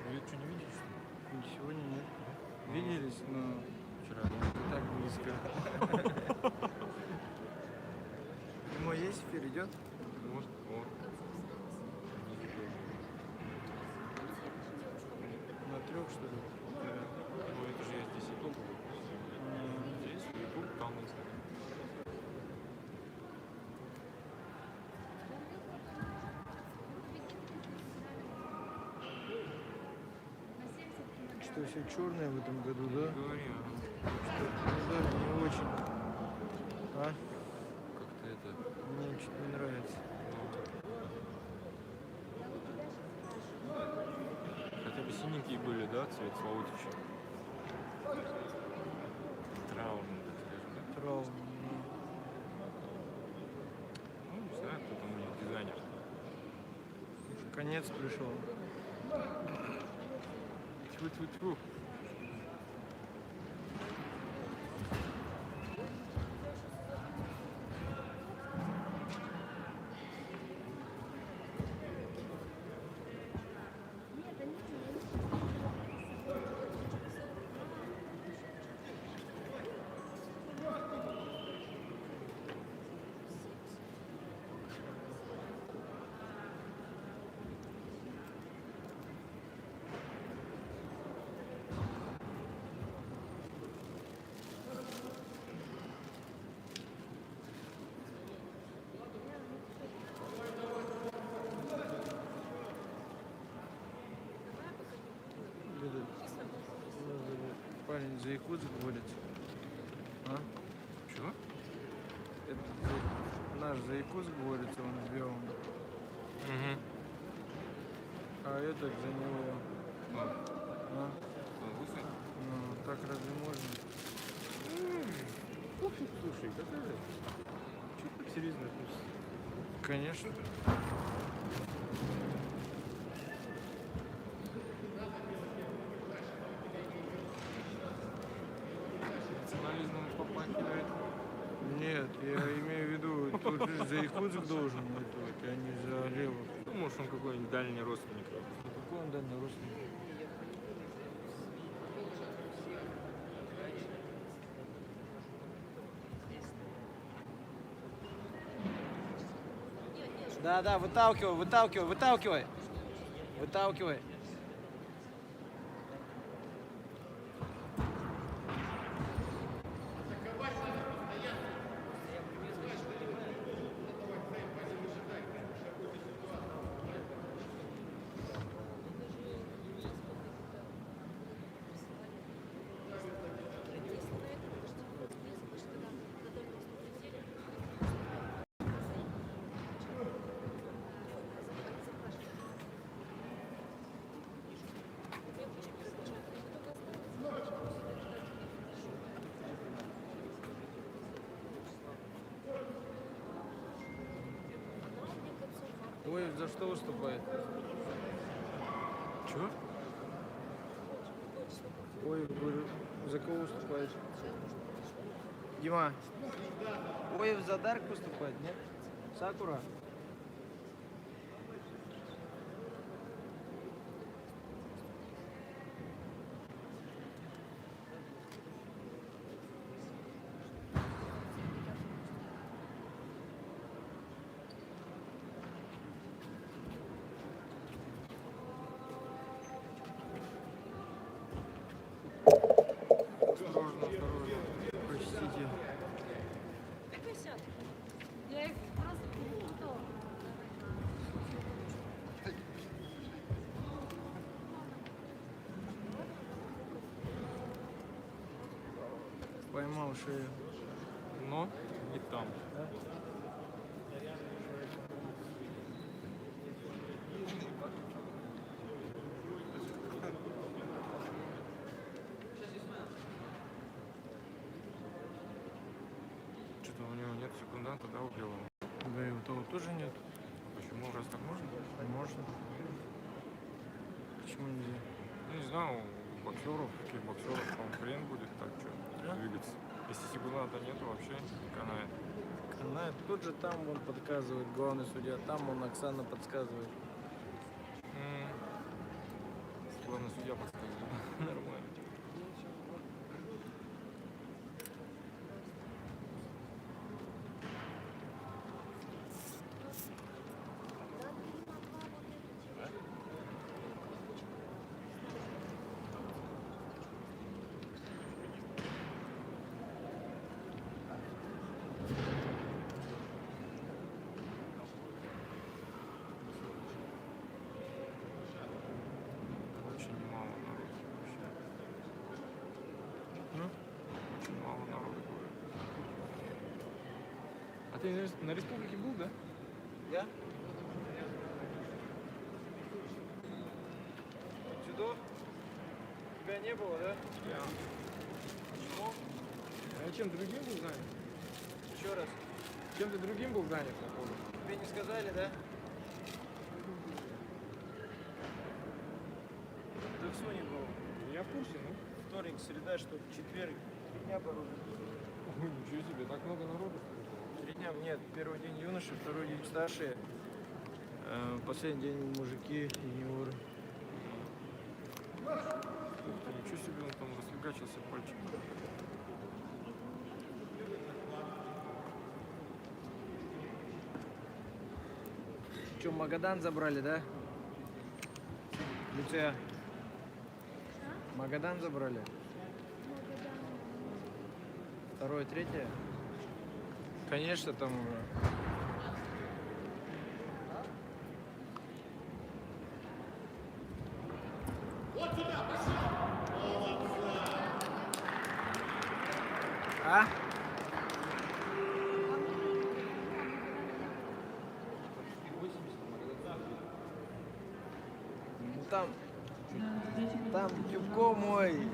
S4: Вы что, не видите, что ли?
S10: Сегодня нет. Виделись, но
S4: Вчера, да?
S10: так близко. Мой есть эфир идет?
S4: Может, вот.
S10: На 3, что ли?
S4: Ну, это же я здесь YouTube. Здесь YouTube, там Instagram.
S10: Что все черное в этом году, да?
S4: Говори,
S10: Да, не очень. А?
S4: как-то это...
S10: Мне что-то не нравится.
S4: Хотя бы синенькие были, да, цвет Славутича? Траурный, так скажем, да?
S10: Травм.
S4: Ну, не знаю, кто там у них дизайнер.
S10: Конец пришел.
S4: Тьфу-тьфу-тьфу.
S10: Парень за Якутск борется. А?
S4: Чего?
S10: Это наш за Якутск борется, он с белым.
S4: Угу.
S10: А этот за него. А?
S4: Лысый?
S10: Ну, так разве можно?
S4: Слушай, какая? Чуть так серьезно относится.
S10: Конечно.
S4: Национализмом попахивает.
S10: Нет, я имею в виду, тут же за Якутск должен летать, а не за левых.
S4: Ну, может, он какой-нибудь дальний родственник.
S10: Какой он дальний родственник?
S12: Да, выталкивай, выталкивай, выталкивай. Выталкивай. Ой, за что выступает?
S4: Чего?
S12: Ой, говорю, за кого выступает? Дима, Оев за Дарк выступает, нет? Сакура?
S4: Осторожно, осторожно. Простите.
S8: Так и сяд. Я их просто перепутала.
S12: Поймал шею.
S4: Но не там. Что-то у него нет секунданта, да, у белого?
S12: Да и у того тоже нет.
S4: Почему? Раз так можно?
S12: Можно. Почему нельзя?
S4: Ну, не знаю, у боксеров, кикбоксеров, по-моему, хрен будет так что двигаться. Если секунданта нету, вообще не канает.
S12: Канает. Тут же там он подсказывает, главный судья, там он Оксана подсказывает.
S4: Главный судья подсказывает. Нормально. Очень мало народу вообще. Очень мало народу будет. А ты на республике был, да?
S12: Я? Сюда? Тебя не было, да?
S4: Я.
S12: Почему?
S4: А чем другим был занят?
S12: Еще раз.
S4: Чем ты другим был занят, походу?
S12: Тебе не сказали, да? Джексу не было.
S4: Я в курсе, ну.
S12: Вторник, среда, что четверг. 3 дня порой.
S4: Ой, ничего себе, так много народу.
S12: 3 дня, нет, первый день юноши, второй день старшие, последний день мужики, юниоры.
S4: Ничего себе, он там расфигачился пальчик.
S12: Че, Магадан забрали, да? Люция. Магадан забрали? Второе, третье? Конечно, там уже. А? Ну, там Тюбко мой.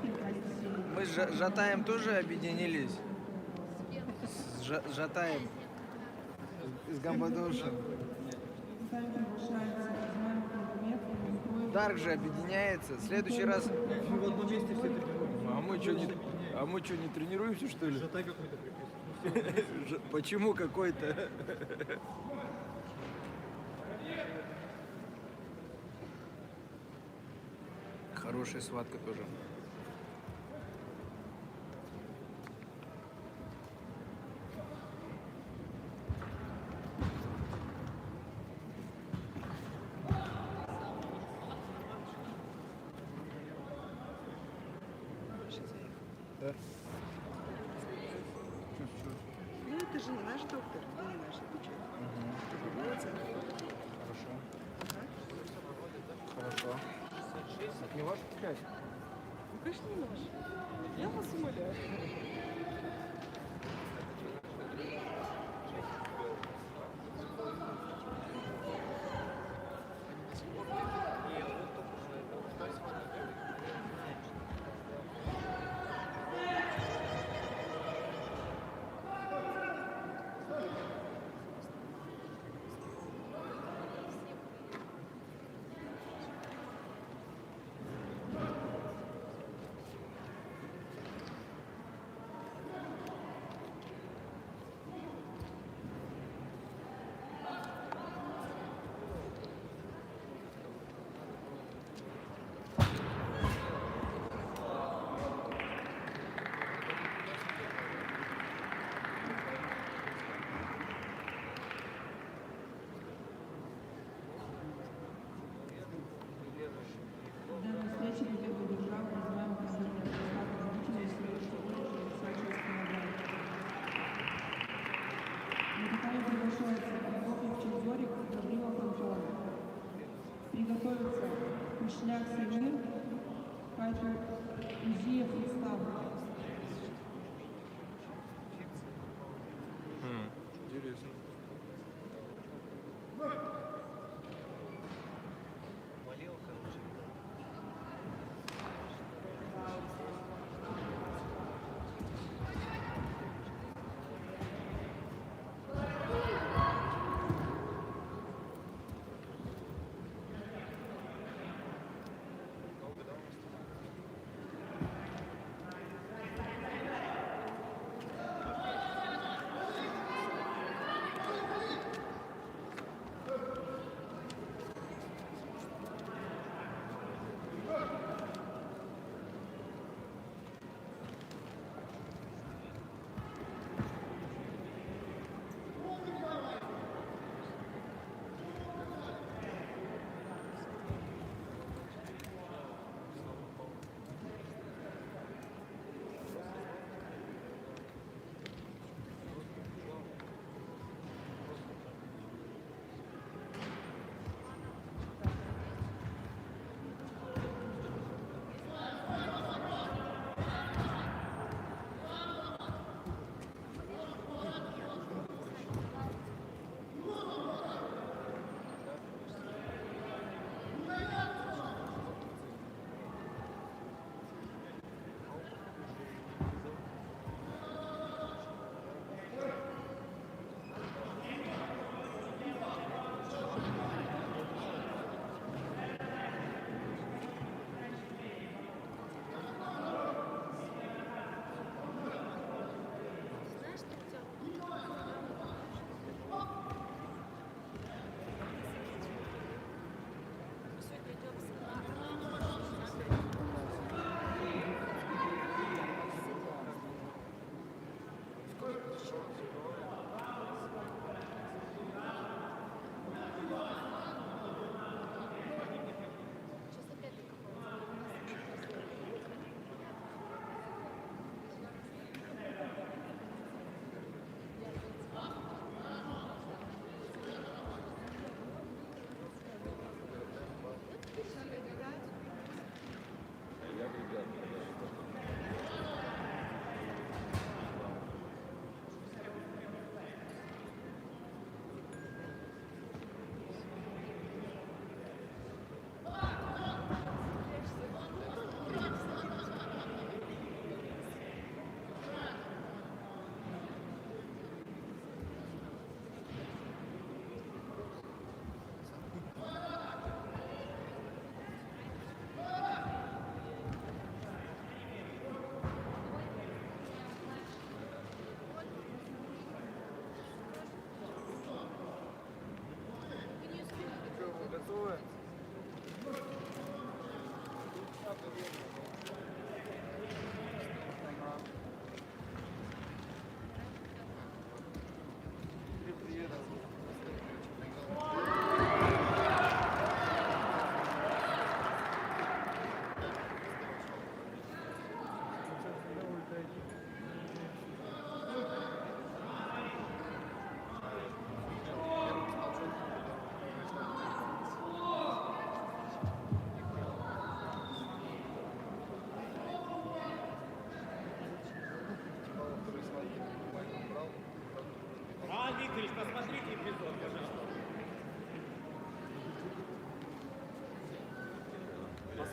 S12: Мы с Жатаем тоже объединились. С Жатаем. С Гамбадошем. Дарк же объединяется. В следующий раз...
S13: В одном месте все тренируемся.
S12: А мы что, не тренируемся, что ли?
S13: Жатай какой-то приписан.
S12: Почему какой-то? Хорошая схватка тоже. Да?
S6: Ну, это же не наш доктор, и не наш отвечает. Это другой центр.
S12: Хорошо.
S6: Ага.
S12: Хорошо. Так не ваш печать?
S6: Ну, конечно, не наш. Я вас умоляю.
S8: Данную встречу ведет держава, называемая консультантом зрителей, следующего уровня Александра Скинограда. На детали приглашается полковник Чемзорик Гаврилов Антон. Приготовиться Мишляк Семен, Катю Узиев Рустам.
S4: Интересно.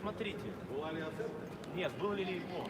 S3: смотрите.
S7: Была ли оценка?
S3: Нет, был ли Лильмо?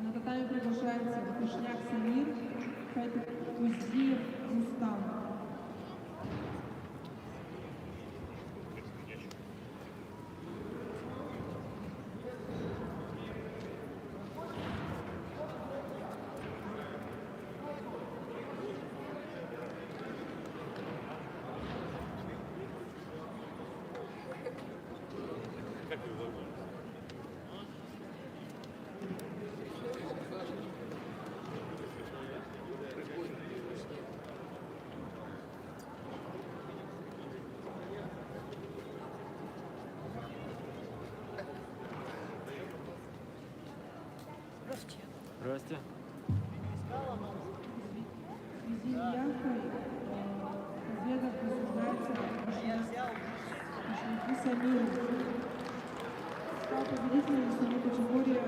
S8: На татами приглашается Кушняк Самир, Куздиев Рустам.
S3: Здрасте.
S8: Зиньяхой победа присуждается Кушняку Самиру. Стал победителем весовой категории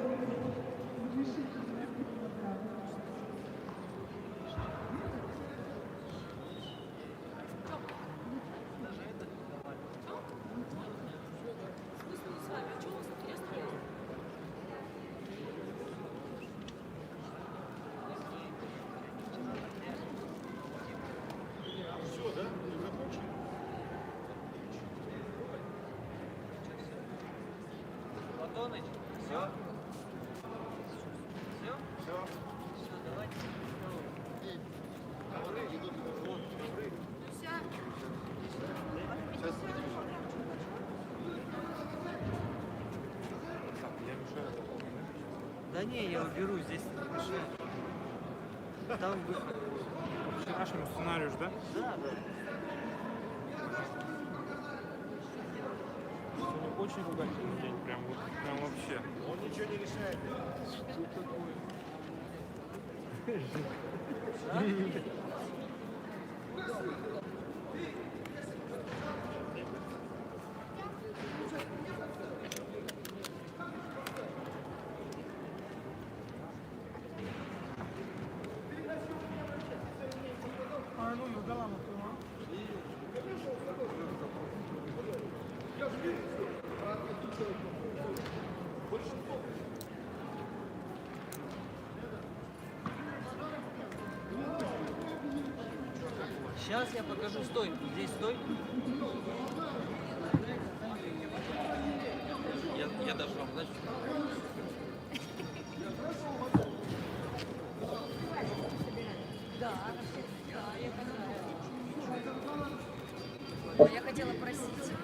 S8: выше 15 килограмм.
S7: Все, да? Ты закончил?
S11: Платоныч, все? Все?
S7: Все.
S11: Все, давайте.
S3: Да не, я уберу, здесь не мешает. Там выход.
S4: По вчерашнему сценарию ж, да?
S3: Да, да.
S4: Сегодня очень ругательный день, прям вот, прям вообще.
S7: Он ничего не решает.
S11: Сейчас я покажу, стой, здесь стой. Я даже вам, знаешь,
S8: Да, я понимаю.
S14: Я хотела просить тебя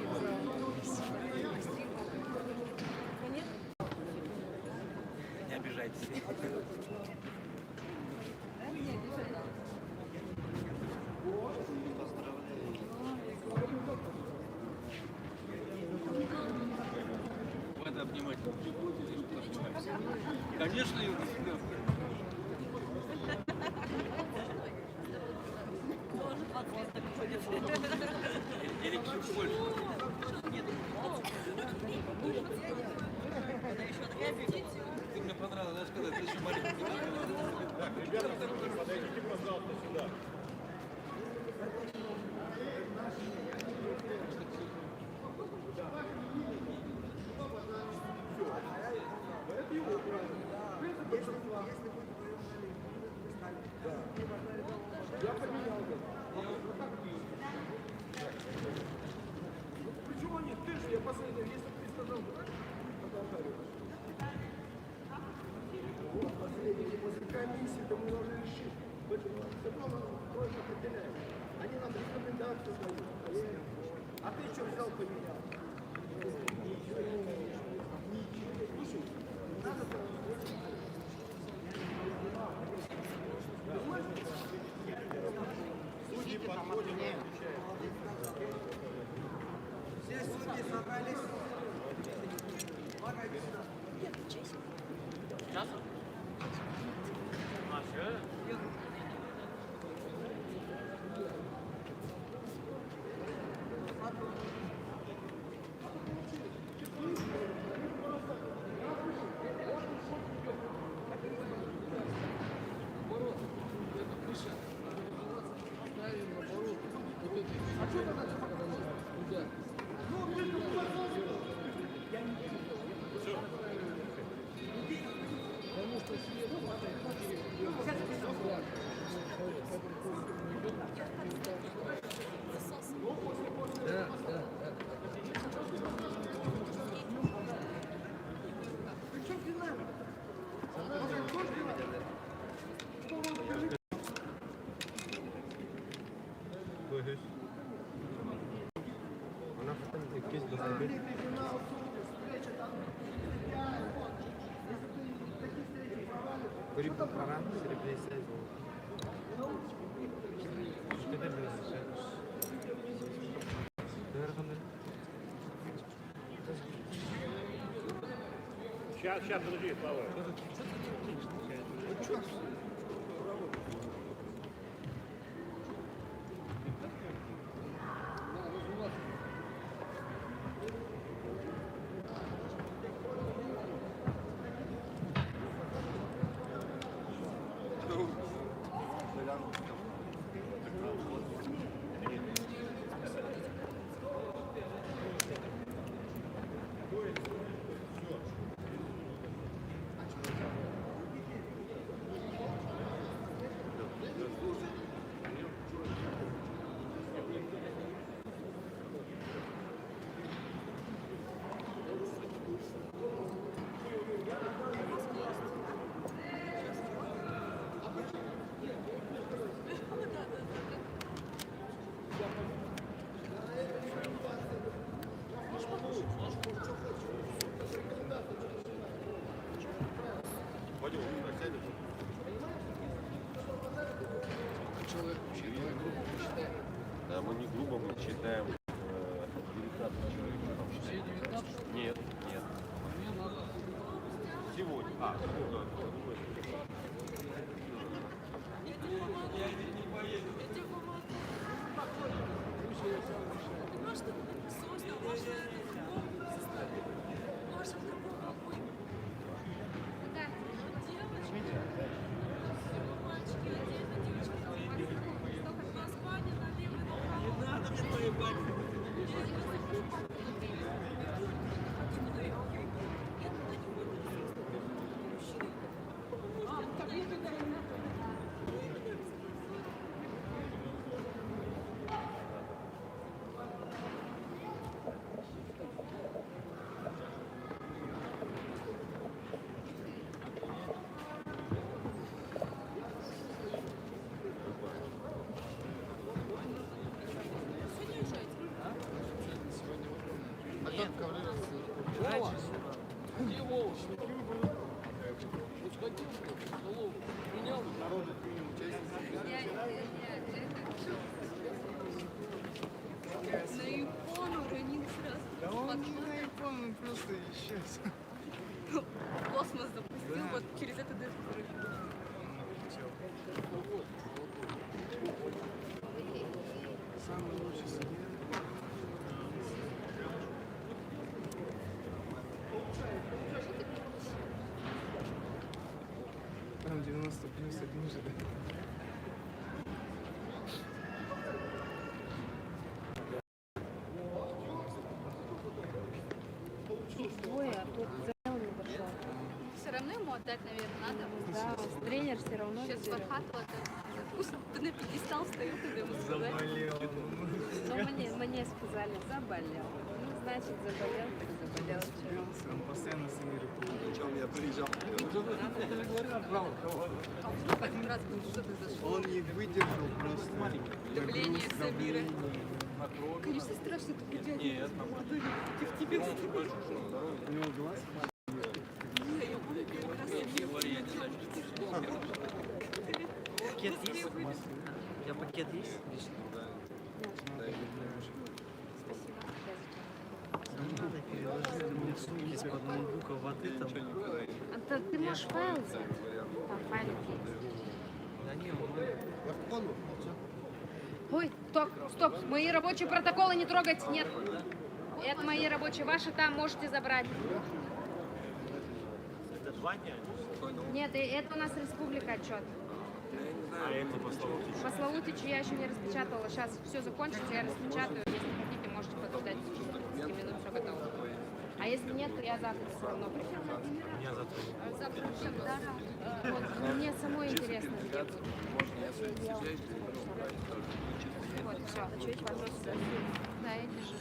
S3: Не обижайтесь.
S11: надо обнимать. Конечно, Юра. Или чуть больше. Нет. Ты мне понравилось, знаешь, когда ты еще маленький.
S7: Так, ребята, подойдите, пожалуйста, сюда.
S10: А ты что взял, поменял?
S6: Судьи подходят. Все судьи собрались.
S3: Сейчас? А, все?
S11: Сейчас, подожди, Слава.
S7: Пойдем, присядем. Да, мы не грубо, мы считаем 19 человек.
S9: Все 19?
S7: Нет, нет.
S9: Мне надо.
S7: Сегодня. А, да.
S9: Вова, где Вова? Вот сходил в столовую, принял.
S8: На iPhone уронил сразу.
S12: Да он не на iPhone, он просто исчез.
S8: В космос запустил, вот через эту дырку прыгнул.
S12: Самый лучший судья. Там 90 плюс один же, да?
S14: Ой, а тут цел не дошел.
S8: Все равно ему отдать, наверное, надо.
S14: Да, тренер все равно
S8: Сейчас
S14: заберет.
S8: Фархатова вкусно на пьедестал встаю, когда ему сказать.
S12: Заболел.
S14: Ну, мне сказали, заболел. Ну, значит, заболел, так заболел. Чё?
S12: Он постоянно с миром.
S10: Я приезжал.
S8: А вдруг один раз будет что-то зашло.
S10: Он не выдержал просто.
S8: давление, все мира. Конечно, страшно такой дядя.
S3: Нет,
S8: В тебе
S2: У него глаз. Пакет есть? У тебя пакет есть? Надо переложить мне в сумки из-под ноутбука воды там.
S14: А ты можешь файл взять? Там файлик есть.
S2: Да не,
S14: Ой, стоп, мои рабочие протоколы не трогать, нет. Это мои рабочие, ваши там можете забрать.
S3: Это 2 дня?
S14: Нет, это у нас республика отчет.
S3: А это по Славутичу?
S14: По Славутичу я еще не распечатала. Сейчас все закончится, я распечатаю. Если хотите, можете подождать. Через 15 минут все готово. А если нет, то я завтра все равно приду.
S3: У меня завтра.
S14: Завтра да. Вот, мне самой интересно, где будет. Вот, все. Пожалуйста. Да, я держу.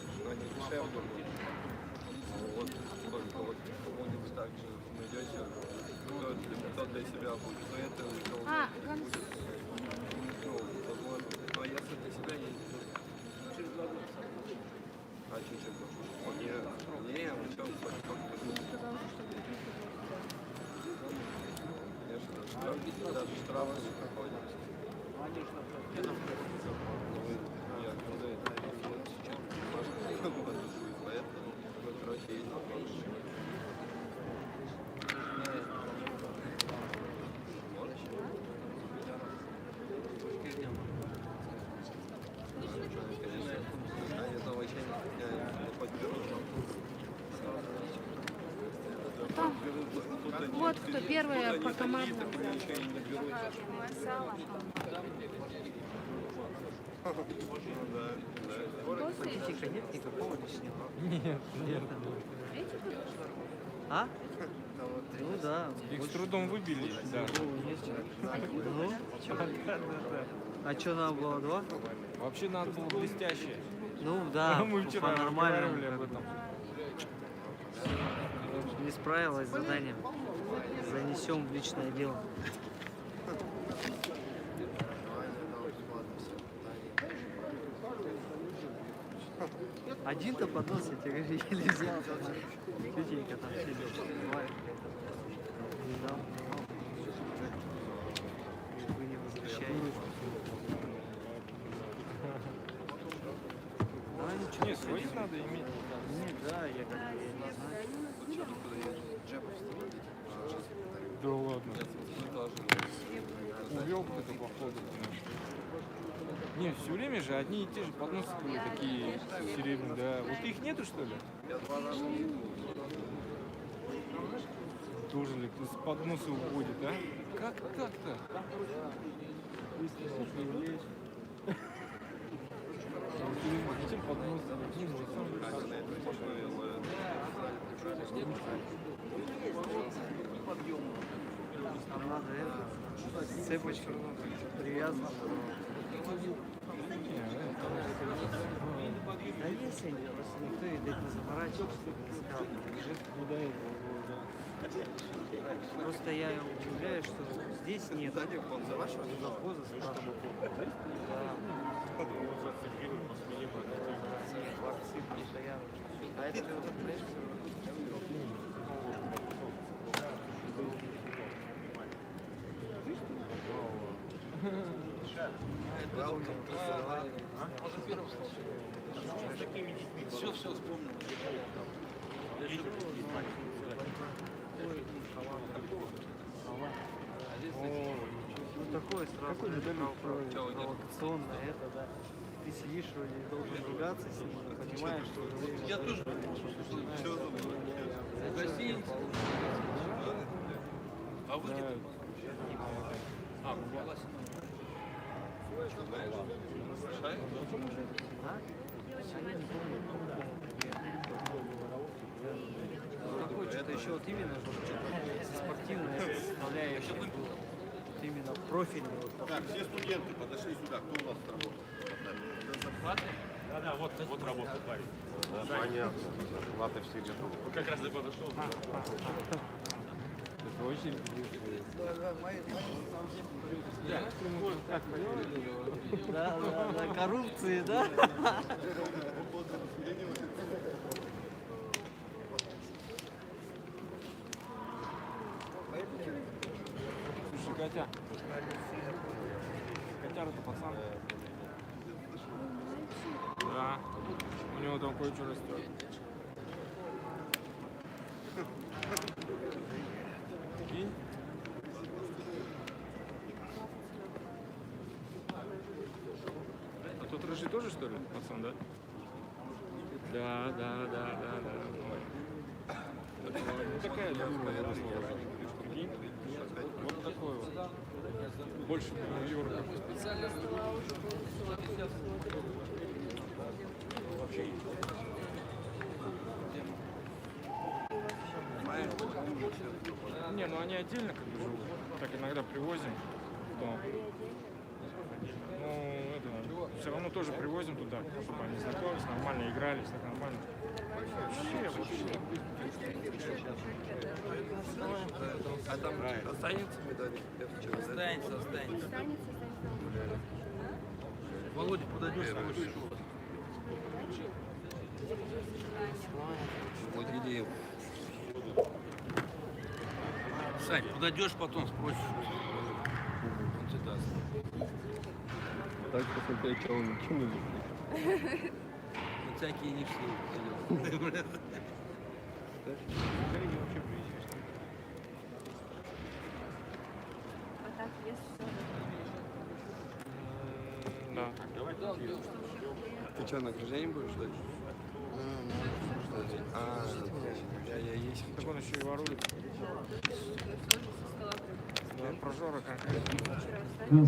S4: Вот, только вот кому-нибудь так же найдете, кто для себя будет. Но это будет, ну, возможно. Но если для себя не через 2 года. А через год? Не, вы что, конечно, даже штрафы проходят.
S14: Вот кто первый по командам.
S2: Тихо, нет никакого лишнего.
S12: Нет.
S2: А? Ну да.
S12: Их с трудом выбили, да.
S2: Ну, а что надо было 2?
S12: Вообще надо было блестяще.
S2: Ну да,
S12: Мы вчера
S2: нормально.
S12: разговаривали об этом.
S2: Не справилась с заданием. Занесем в личное дело. Один-то поднос, я тебе говорю, еле взял. Тетенька там сидел. Не дал. Вы не возвращаете. Давай ничего.
S12: Не, своих надо иметь.
S2: Нет, да, я как бы не знаю.
S12: Да ладно. Увел кто-то походу. Не, все время же одни и те же подносы были такие серебряные, да. Вот их нету, что ли? Тоже ли кто с подноса уходит, а? Как так-то? Зачем поднос?
S2: Там надо это, цепочку привязывать. Да есть они, просто никто, видать, не заморачивается, не сказал. Просто я удивляюсь, что здесь нет завхоза справа. Ларцы постоянно. А это вот, знаешь,
S11: Все вспомнил.
S2: ну такое сразу провокационное, это да. Ты сидишь, вроде должен ругаться с ним, понимаешь, что уже
S11: Я тоже А вы где-то? А, купалась?
S2: какой что-то еще вот именно что-то спортивное составляющее было. Вот именно профильный. Вот,
S7: Так, все студенты подошли сюда. Кто у нас работает?
S3: Да, вот работает парень.
S7: Понятно. Зарплаты все готовы.
S3: Как раз и подошел.
S12: очередь будет.
S6: Да, да, коррупции, да?
S12: Слушай, Катя. Котяра-то пацан. Да. У него там кое-что растет. Кинь. А тот рыжий тоже, что ли, пацан, да? Да. Ну такая легкая выросла. Прикинь? Вот такой вот. Больше Нью-Йорка. Вообще. Не, ну они отдельно как бы живут. Так иногда привозим. То, ну, это, все равно тоже привозим туда, чтобы они знакомились, нормально игрались, так нормально. Вообще.
S4: А там останется медаль?
S11: Останется. Володя, подойдешь, спросишь. Вот где. Сань, подойдешь, потом спросишь. Он тебе даст.
S4: Так посмотреть, что он кинули.
S11: Вот всякие не все.
S8: А так, вес все.
S12: Да.
S4: Ты что, награждение будешь ждать? Я есть.
S12: Так он еще и ворует. Да, прожора конкретно. Он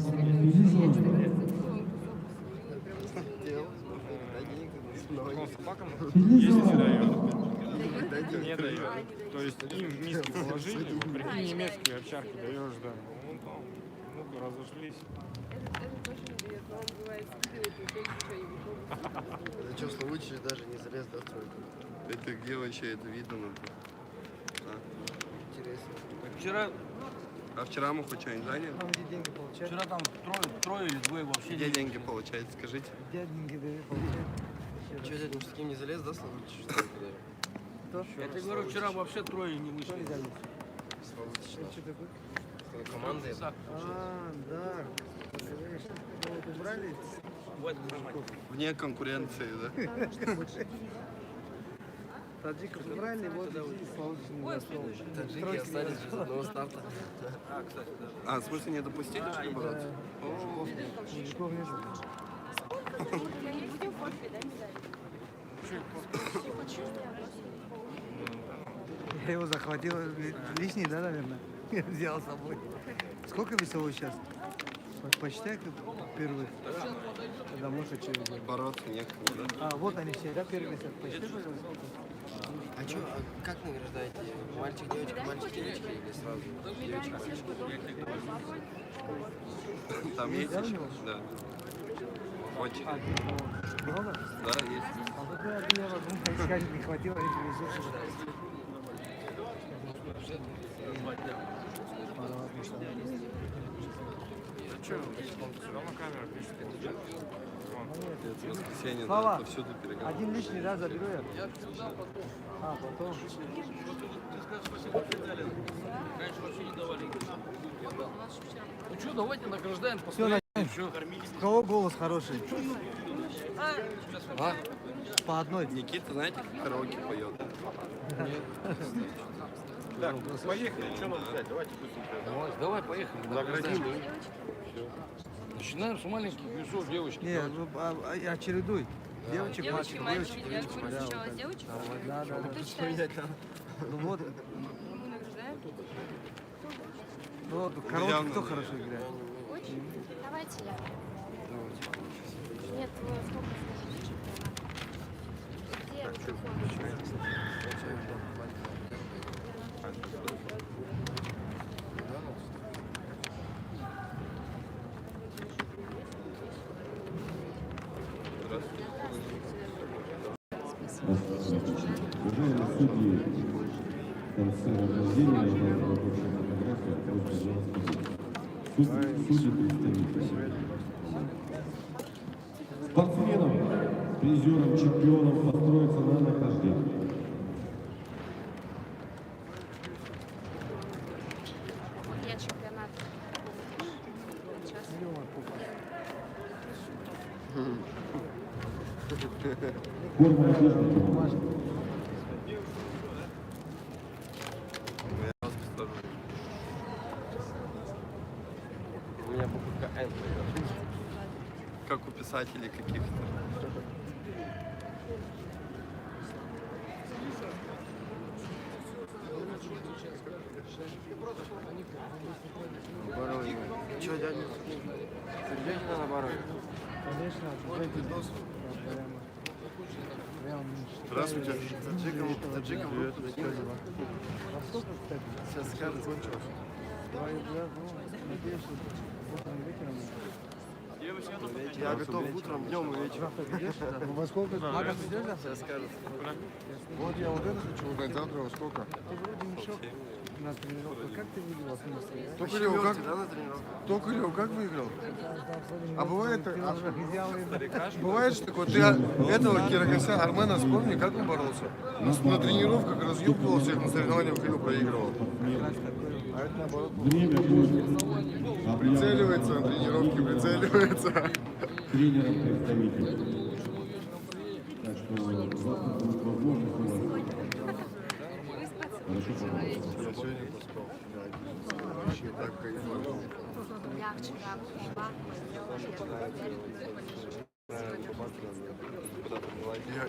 S12: собакам есть не дает. Не дает. То есть им в миски положили, вот прикинь, немецкие овчарки даешь, да. Вон там, ну-ка, разошлись.
S8: Это тоже не дает, но он бывает скидывает, и опять ничего не выходит.
S10: Это что, случай даже не залез до стройки?
S4: Это где вообще это видно?
S10: Интересно.
S11: Вчера,
S4: А вчера мы хоть что-нибудь заняли?
S10: Там где деньги получают?
S11: вчера там трое или двое вообще
S4: Где
S11: не
S4: деньги получается, скажите?
S10: Где деньги получают? Что, дядь, с кем не залез, да, случай, что ли? Кто?
S11: Я тебе говорю, вчера вообще трое не вышли.
S10: Что такое?
S4: Команды.
S10: А, да. Вот убрали.
S4: Вне конкуренции, да?
S10: Таджиков убрали, вот и
S6: Таджики остались без одного старта.
S11: Кстати, да.
S4: А, в смысле не допустили, что ли, бороться?
S10: мужиков нет.
S8: Не будем фотки, да, медаль?
S10: Я его захватил лишний, да, наверное? Я взял с собой. Сколько весовой сейчас? Почти как первый. Когда муж очередной.
S4: Бороться некому, да?
S10: А, вот они все, да, первый висят. Почти, пожалуйста.
S6: А что, как награждаете? Мальчик, девочка, мальчик, девочка или сразу? Девочка, мальчик.
S4: Там есть еще? Да. Очень.
S10: Много?
S4: Да, есть.
S10: А какой один я могу искать, не хватило этих весов.
S12: Что, все равно камера пишет.
S4: Это воскресенье,
S10: Слава,
S4: да, повсюду перегон.
S10: один лишний раз заберу я. А, потом.
S11: Ты скажешь, спасибо, что дали. Раньше вообще не давали.
S9: Ну что, давайте награждаем,
S10: Все,
S9: посмотрим.
S10: у кого голос хороший?
S4: А?
S10: По одной.
S4: Никита, знаете, как караоке поет?
S7: Так, поехали, что нам взять? Давайте быстренько.
S9: Давай, поехали.
S7: Наградим.
S9: Начинаем с маленьких весов, девочки.
S10: Не, ну, чередуй. Девочек,
S8: Девочки,
S10: мальчик,
S8: мальчики.
S10: девочек.
S8: Я
S10: девочек.
S8: говорю
S10: Да,
S8: сначала
S10: вот
S8: с девочек.
S10: Да, да, да.
S8: Кто читает?
S10: Ну вот,
S8: Мы награждаем.
S10: ну вот,
S4: явно
S10: караоке кто
S4: не.
S10: хорошо играет?
S8: Очень? Давайте я. Нет, сколько слушаете чемпионат? Где?
S15: Уважаемые судьи, конце награждения у нас будет общая фотография, просто судьи представители. Спортсменам, призерам, чемпионам построиться на награждение.
S14: Я чемпионат. Сейчас.
S15: Форма одежды.
S4: У меня буква Н. Как у писателей каких-то.
S6: Обороне. Че, дядя? Сердечко на обороне.
S10: Конечно,
S6: Здравствуйте. Таджиком. Сейчас скажет. Я готов утром, днем и вечером.
S10: Во сколько?
S6: Сейчас скажет.
S10: Вот я вот это хочу узнать завтра во сколько. Ты вроде мешок на тренировку. Как ты выиграл с ним?
S6: Токарев, как? Токарев, как выиграл? А бывает, что такое, ты этого Кирогося Армена вспомни, как он боролся? На тренировках разъебывал всех, на соревнованиях ходил, проигрывал. А это наоборот. Прицеливается на тренировке, прицеливается.
S15: Тренером представитель. Так что завтра будет возможность у вас. Хорошо, пожалуйста.
S6: Я сегодня поспал. Вообще так кайфово.
S14: Я вчера пришла, сделала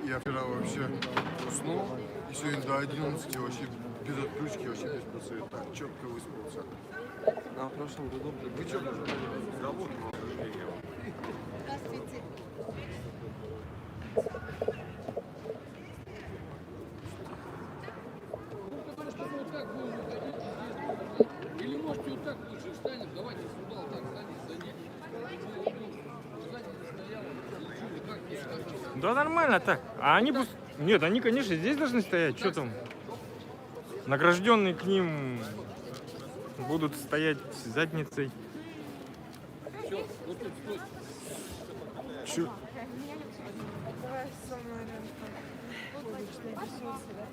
S6: Я вчера вообще уснул, и сегодня до 11 вообще без отключки, вообще без просыпа. Так четко выспался. А в прошлом году вы что?
S5: Здравствуйте.
S9: Или можете вот так лучше встанет, давайте сюда, вот так встанет, садитесь.
S12: Да нормально так. А они пусть... Нет, они, конечно, здесь должны стоять. Что там? Награжденные к ним будут стоять задницей. Чё?
S8: Давай со мной рядом. Будешь написаться, да?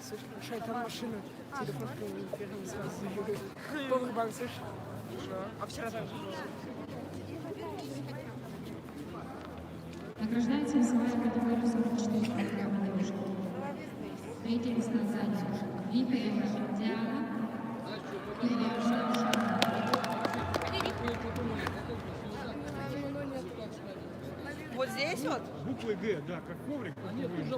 S8: Слушай, там машина. Телефон первым сразу. Полный банк, слышишь? А вчера так же было.
S16: Награждается весовая категория 44 килограмма девушки. Третье место сзади. Вихарева Диана.
S5: Вот здесь вот?
S12: Буквой Г, да, как коврик.
S9: Нет, уже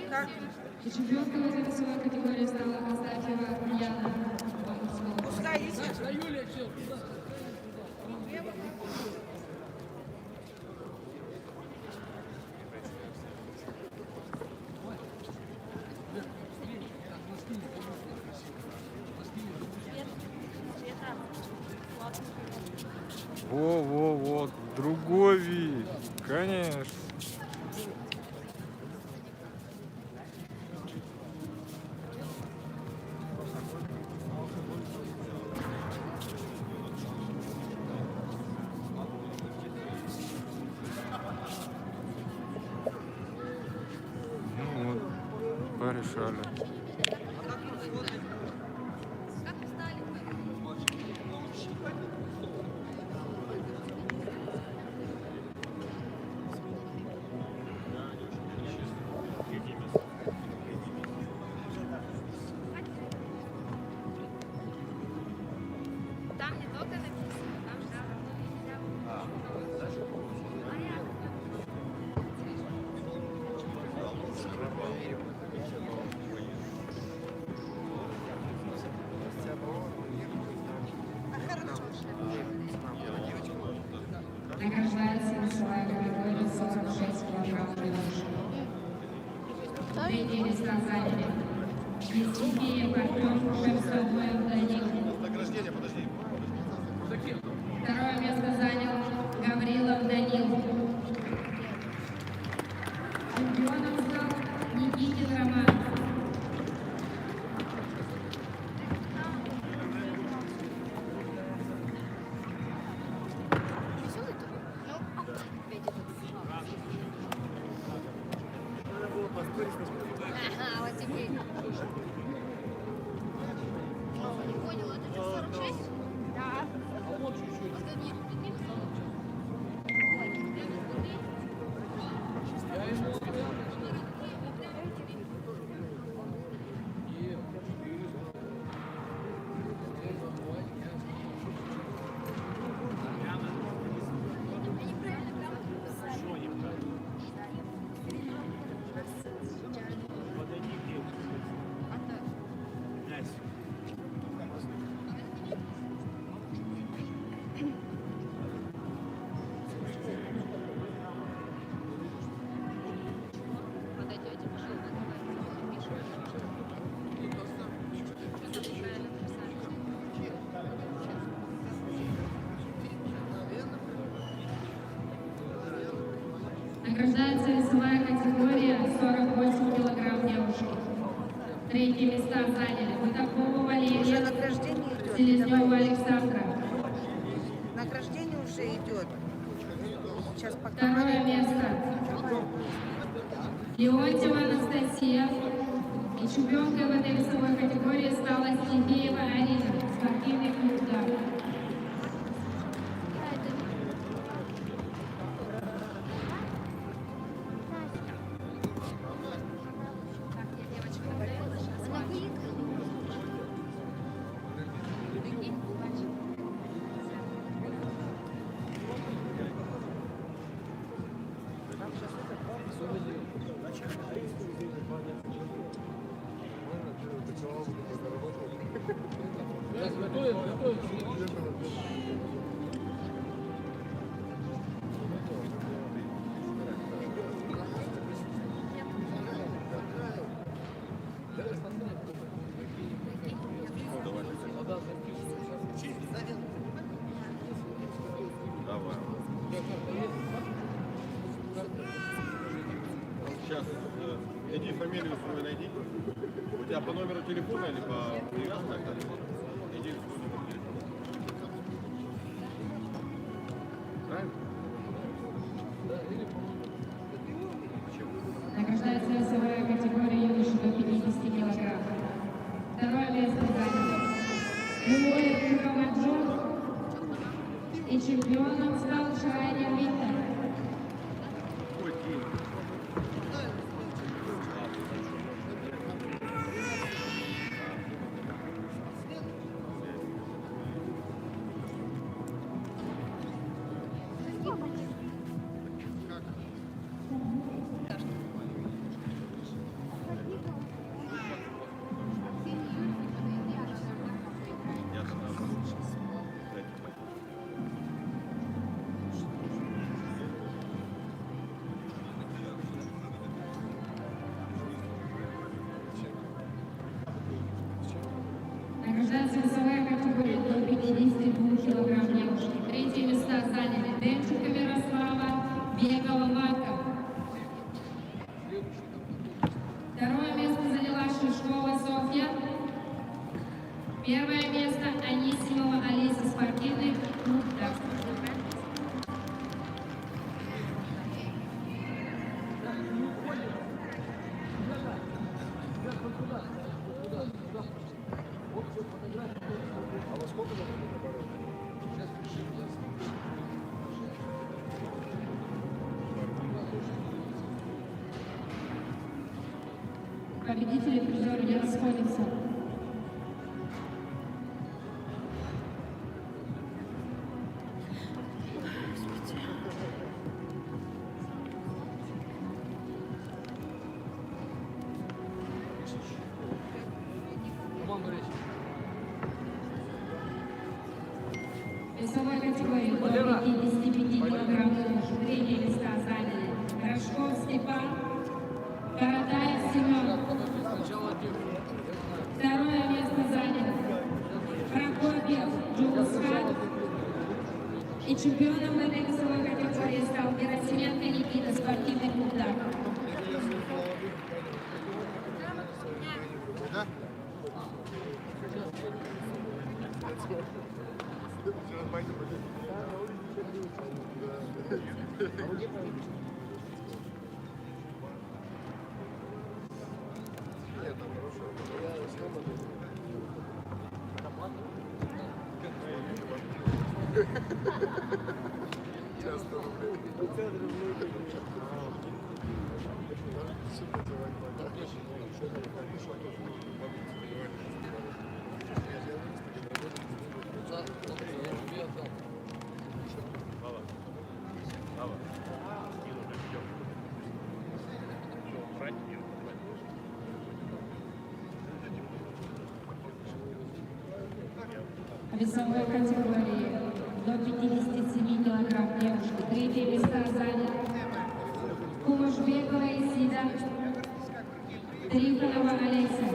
S5: Как?
S16: И чемпионкой в этой весовой категории стала Астафьева Яна.
S5: Пускай идите.
S9: Юлия, все, туда.
S12: Во, другой вид, конечно. Ну вот, порешали.
S14: Там не только написано, там же
S16: Награждается весовая категория 46 килограмм девушки. Третье место заняли. Евгения Парфенов, Шерстовой Владимир.
S7: Награждение, подожди.
S16: Второе место занял Гаврилов Данил. Чемпионом стал Никитин Роман.
S8: Ага, вот теперь. Не понял, это что, 46? Да. Вот чуть-чуть.
S16: Награждается весовая категория 48 килограмм девушек. Третьи места заняли Бутакова Валерия, Селезнева Александра.
S5: Награждение уже идет. Сейчас пока.
S16: Второе место Леонтьева Анастасия. И чемпионкой в этой весовой категории стала Стихеева Арина, спортивный клуб «Дар».
S7: Давай. Сейчас иди фамилию свою найди. У тебя по номеру телефона или по привязке? Иди свой номер телефона. Правильно?
S16: Награждается весовая категория юноши до 50 килограмм. Второе место занял Любовь Мухаммаджон. И чемпионом стал Шайнер Виктор. Награждается весовая категория до 52 килограмм девушки. Третьи места заняли Демченко Мирослава, Бегова Марка. Второе место заняла Шишкова Софья. Первое место Анисимова Алиса, спортивный клуб «Дар». Победители и призеры не расходятся. Весовой категории до 55 килограмм девушек. Третьи места заняли Рожков Степан, Каратаев Семен. Второе место занял Прокопьев Джулсхан чемпионом в этой весовой категории стал Герасименко Никита, спортивный клуб «Дак». Весовой категории до 57 килограмм девушки. Третье места заняли Кумашбекова Исида, Трифонова Олеся.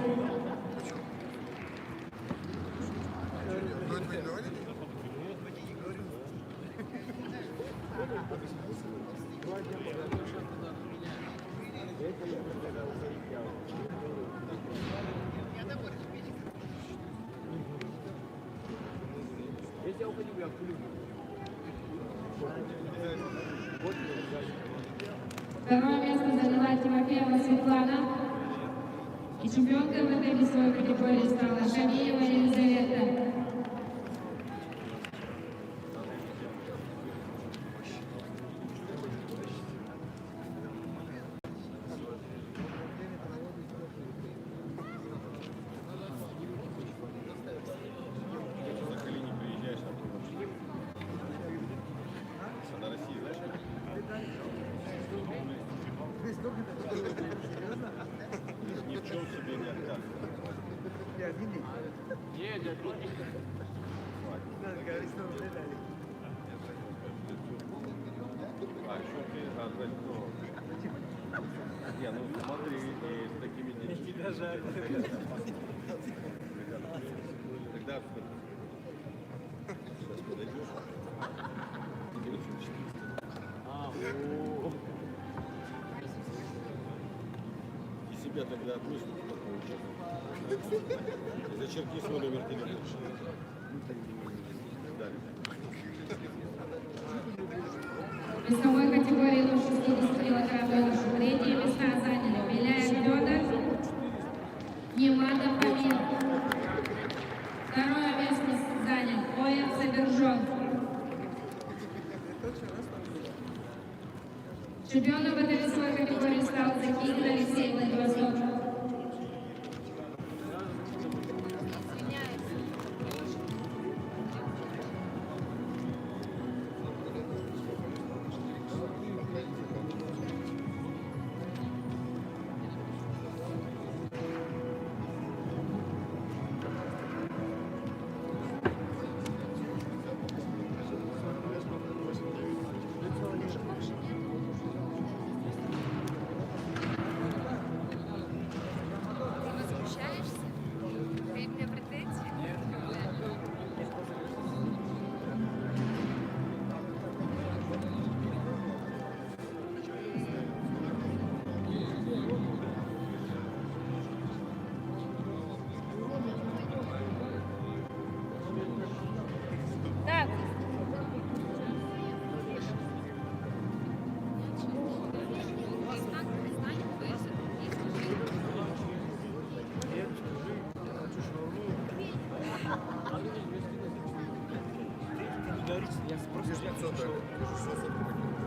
S16: Второе место заняла Тимофеева Светлана. И чемпионкой в этой весовой категории стала Шамиева Елизавета.
S7: Ничего себе не отказывай. А еще ты отдать, не, ну смотри, и с такими детьми. Тогда сейчас подойдешь. И себя тогда отмышь, что получается. И зачеркни свой номер телефона.
S16: В весовой категории до 60 килограмм девушек. Третье места заняли Беляев Федор, Нематов Амир. Второе место занял Оев Собержон. Чемпионом в этой весовой категории стал Закигин Алексей Владивосток.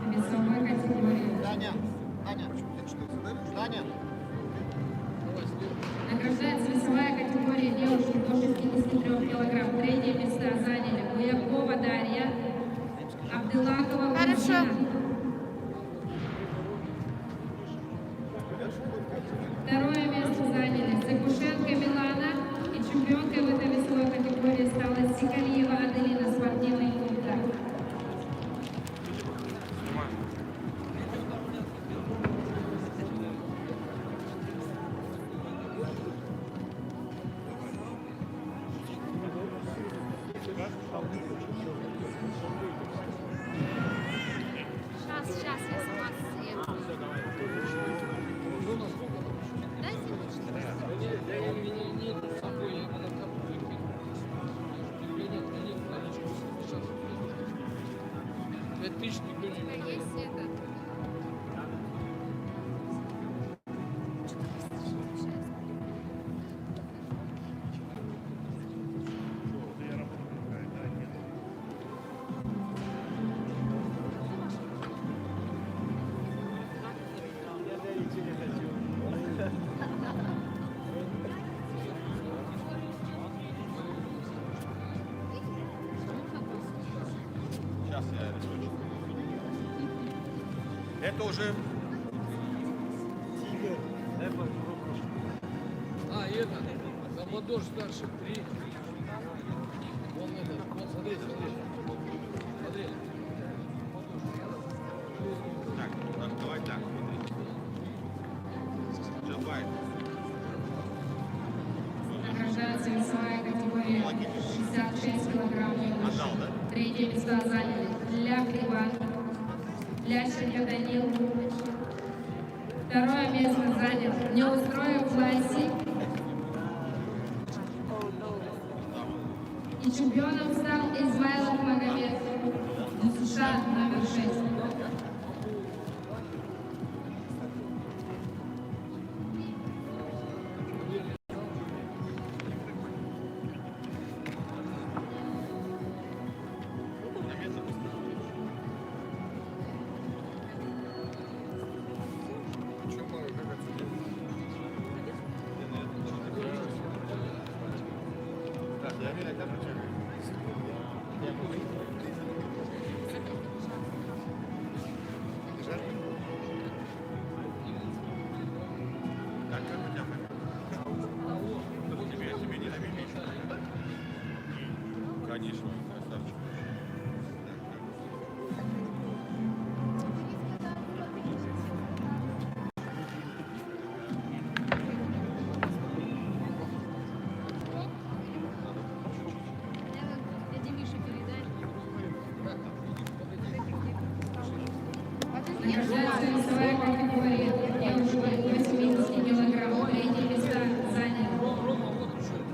S16: Весовой категории.
S10: Таня,
S16: Награждается весовая категория девушки до 63 килограмм. Третье места заняли Гуякова Дарья, Абдылакова Лузина. Второе место заняли Закушенко Милана. И чемпионкой в этой весовой категории стала Сикалиева Аделина, спортивный клуб «Дак».
S9: тысяч никто не
S14: У тебя есть это?
S7: Сейчас я рисую. Это уже...
S9: А, и это, там Ладош старший, 3. Вон это, вот смотри, смотри. Смотри.
S7: Так, давай так, смотри. Джабай.
S16: Награждается весовая категория 66 килограмм юноши. Третье место заняли Ляп Иван, Лященко Данил. Второе место занял Неустроев Власик. И чемпионом стал Измайлов Магомед, США номер 6.
S7: Конечно, красавчик.
S14: Дяде Мише передай.
S16: Награждается весовая категория девушек 80 килограмм. Третье места занял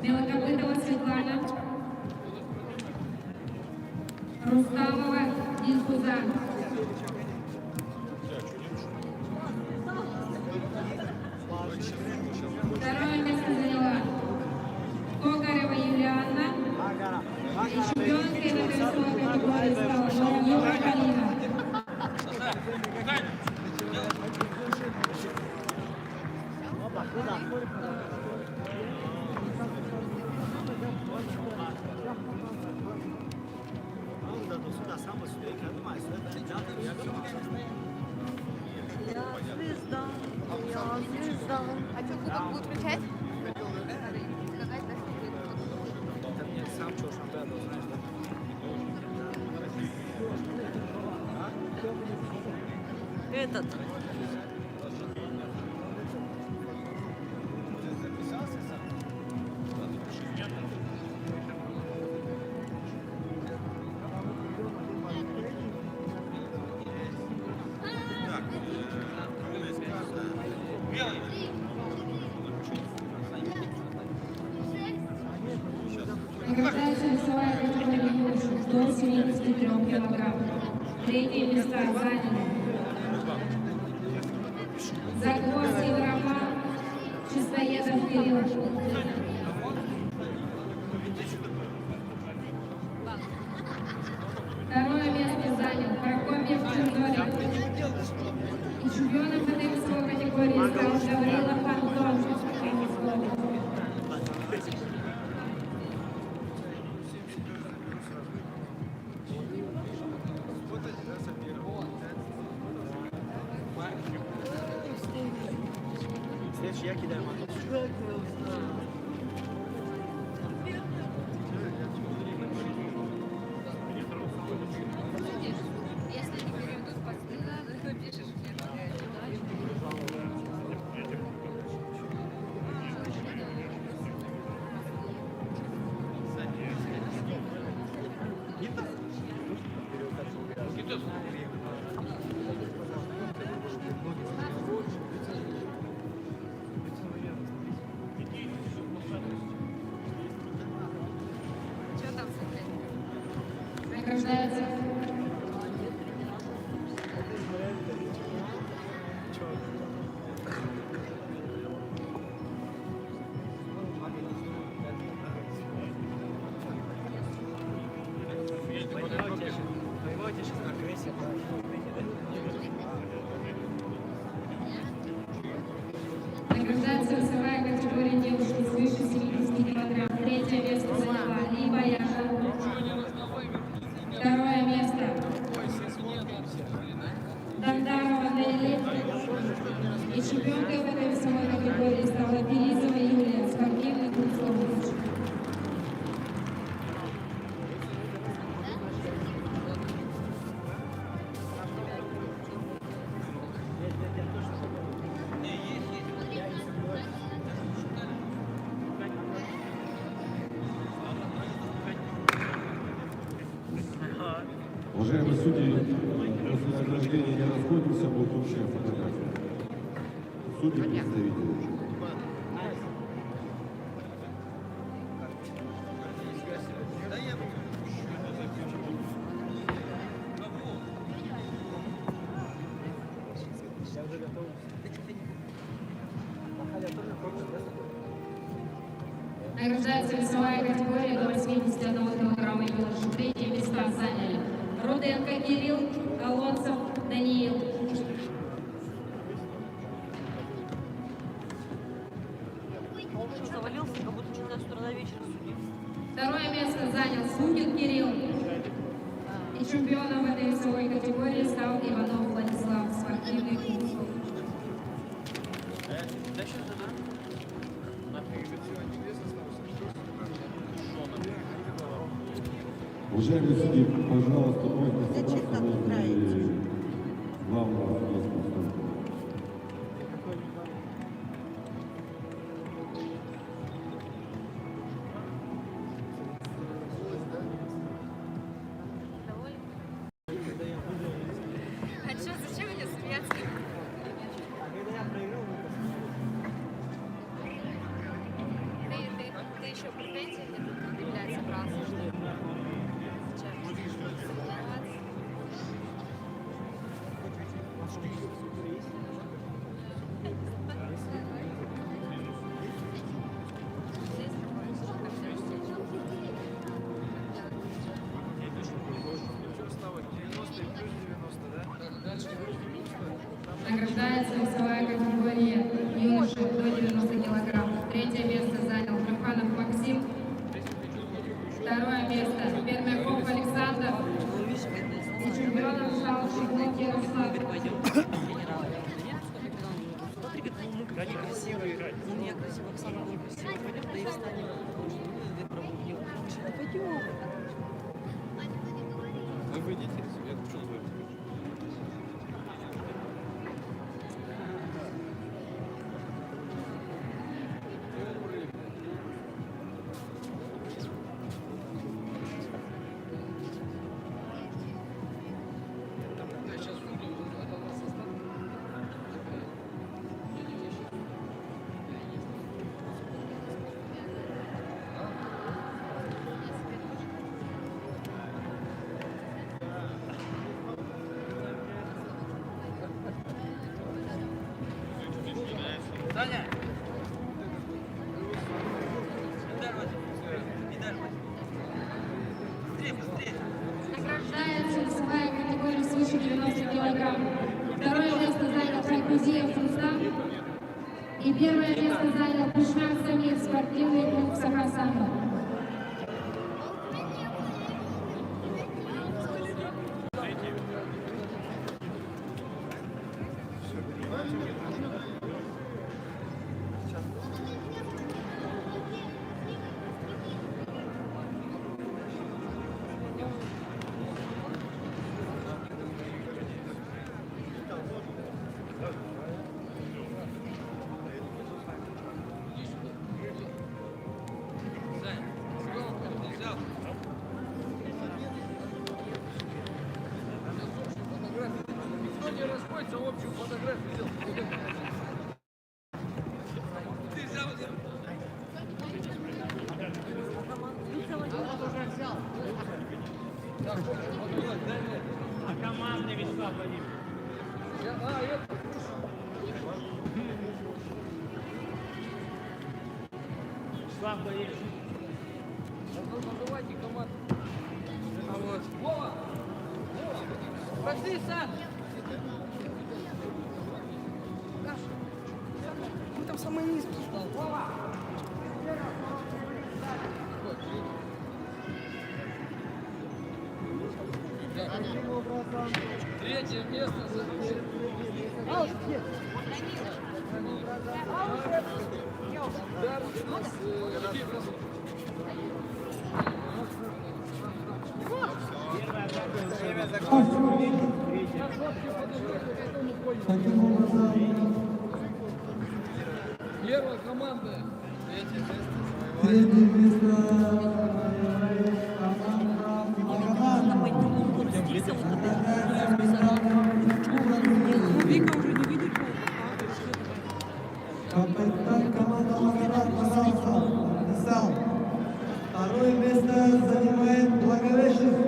S16: Белокопытова Светлана, Рустамова Дилкуза. Второе место заняла Когарева Юлианна. И чемпионкой на весовой категории стала Воронова Полина.
S14: А что, кубок будут включать?
S5: Этот.
S16: Награждается весовая категория юношей до 73 килограмм. Третье места заняли Загорский Роман, Чистоедов Кирилл. Второе место занял Прокопьев Чернорик. И чемпионом этой весовой категории стал Гаврилов Антон.
S2: Следующий я кидаю мотор.
S14: Если не переведут, напишешь мне.
S16: Награждается
S15: Уважаемые судьи, после награждения не расходимся, будет общая фотография. Судьи представители.
S16: Награждается весовая категория до 81 килограмма юноши. Третье места заняли Руденко Кирилл, Колонцев Даниил.
S8: Завалился, как будто что-то с утра до вечера судил.
S16: Второе место занял Слугин Кирилл. И чемпионом в этой весовой категории стал Иванов Владислав, спортивный клуб.
S15: Уважаемые судьи, пожалуйста, просьба собраться возле главного судейского столика.
S14: А что, зачем мне смеяться? Ты еще претензии предъявлять собрался, что ли?
S16: Награждается весовая категория юноши до 90 килограммов. Третье место занял Трюханов Максим. Второе место Пермяков Александр. И чемпионом стал Шиглов Ярослав.
S8: Они красивые играть. Ну, я красиво, Оксана была красивая. Пойдем, да и встанем. Пойдем.
S4: Вы выйдите, я хочу выйти.
S11: Таня!
S16: Награждается весовая категория свыше 90 килограмм. Второе место занял Хайкузиев Рустам. И первое место занял Пушнак Самир, спортивный клуб Сахасана.
S9: Никто не расходится, общую фотографию сделал. Ты взял один.
S1: А командный Вячеслав Владимирович?
S9: Это.
S1: Вячеслав Владимирович.
S9: Называйте команду. Вот. Вова! Пошли, Сан!
S5: Ну там самый низкий стал.
S9: Вова! Третье место за Первая команда.
S1: Третье место.
S8: заметил вот это. Вика уже не видит.
S17: Капитан команды Магадан, пожалуйста, написал. Второе место занимает Благовещенск.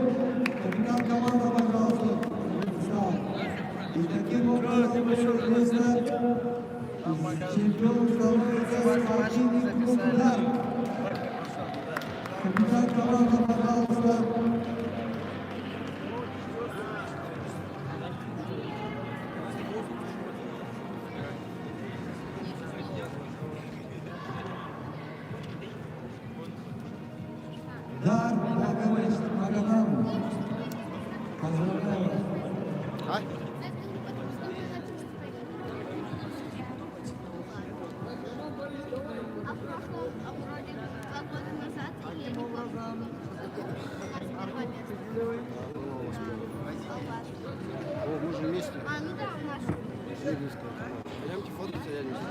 S17: Капитан команды, пожалуйста, написал. И таким образом место чемпионом становится спортивный клуб «Удар». Капитан команды, пожалуйста. Дар Благовещенск, Магадан. Поздравляю.
S10: О, мы же вместе.
S8: А, ну да, наш.
S10: Ленинская команда. Пойдемте фоткаться, я не знаю.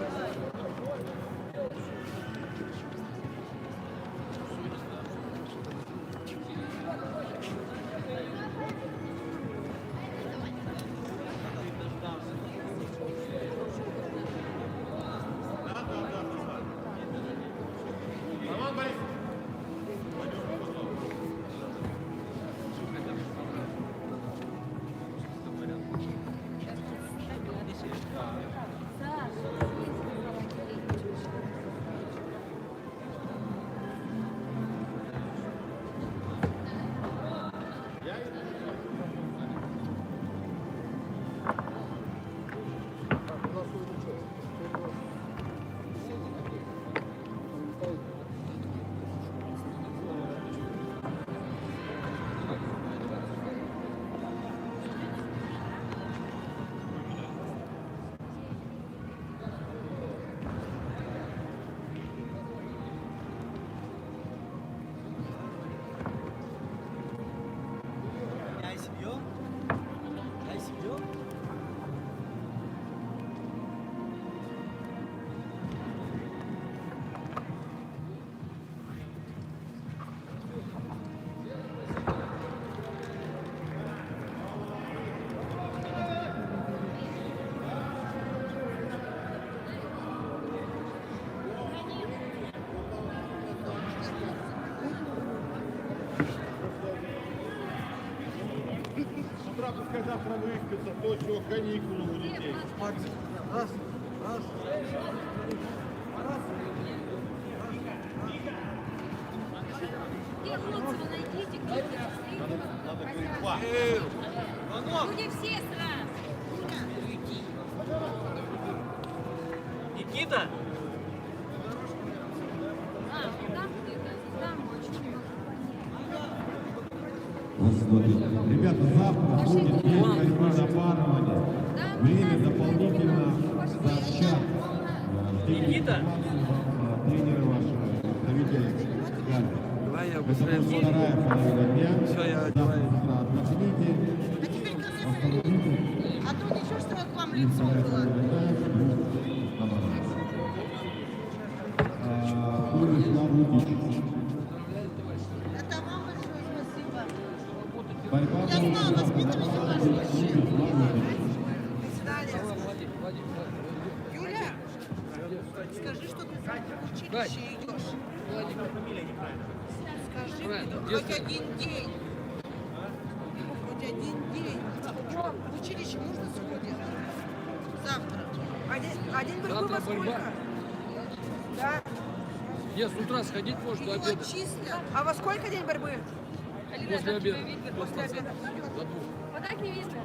S7: Пускай завтра выспится, то что каникулы у детей.
S10: Раз, раз.
S8: Где хлопцы, вы найдите, где
S7: Надо говорить, па.
S8: Люди все сразу.
S3: Никита?
S8: А, там где-то, там очень
S15: Ребята, завтра будет день борьбы за парование. Время дополнительно сообщат.
S3: Никита?
S15: Тренеры ваши, представители Галя.
S4: Давай я
S15: Это
S4: быстрее
S15: будет вторая половина дня.
S4: Все, я
S15: Завтра отдохните.
S5: А тут еще что к вам лицо было.
S15: Владислав Лукич.
S5: Это вам большое спасибо.
S15: Борьба
S5: Я знала, воспитывайте вашу вообще. Юля, скажи, что ты в училище идешь. Скажи мне, хоть один день. Хоть один день. В училище можно сходить? Завтра. А день борьбы во
S9: Завтра
S5: сколько?
S9: борьба.
S5: Да.
S9: Нет, с утра сходить можно до
S5: Его
S9: обеда.
S5: числят. А во сколько день борьбы?
S9: После обеда.
S5: После обеда.
S14: Вот так не видно.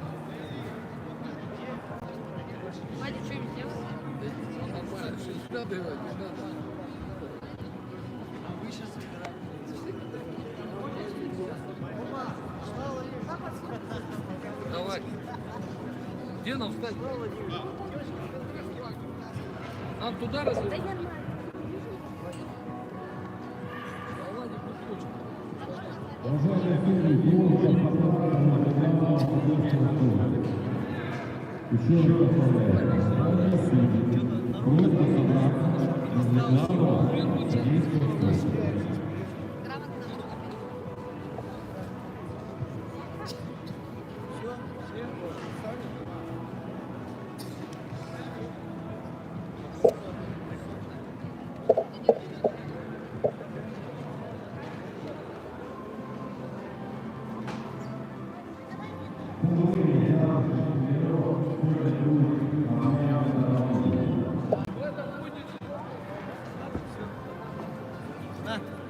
S14: Вадик, что-нибудь сделал?
S9: Нормально, не надо, Иван, не надо. Давай. Где нам встать? Нам туда развернуть?
S15: Уважаемые судьи, клуб программа еще раз повторяю, главные судьи, просьба собраться для главного судейского стола.
S17: На.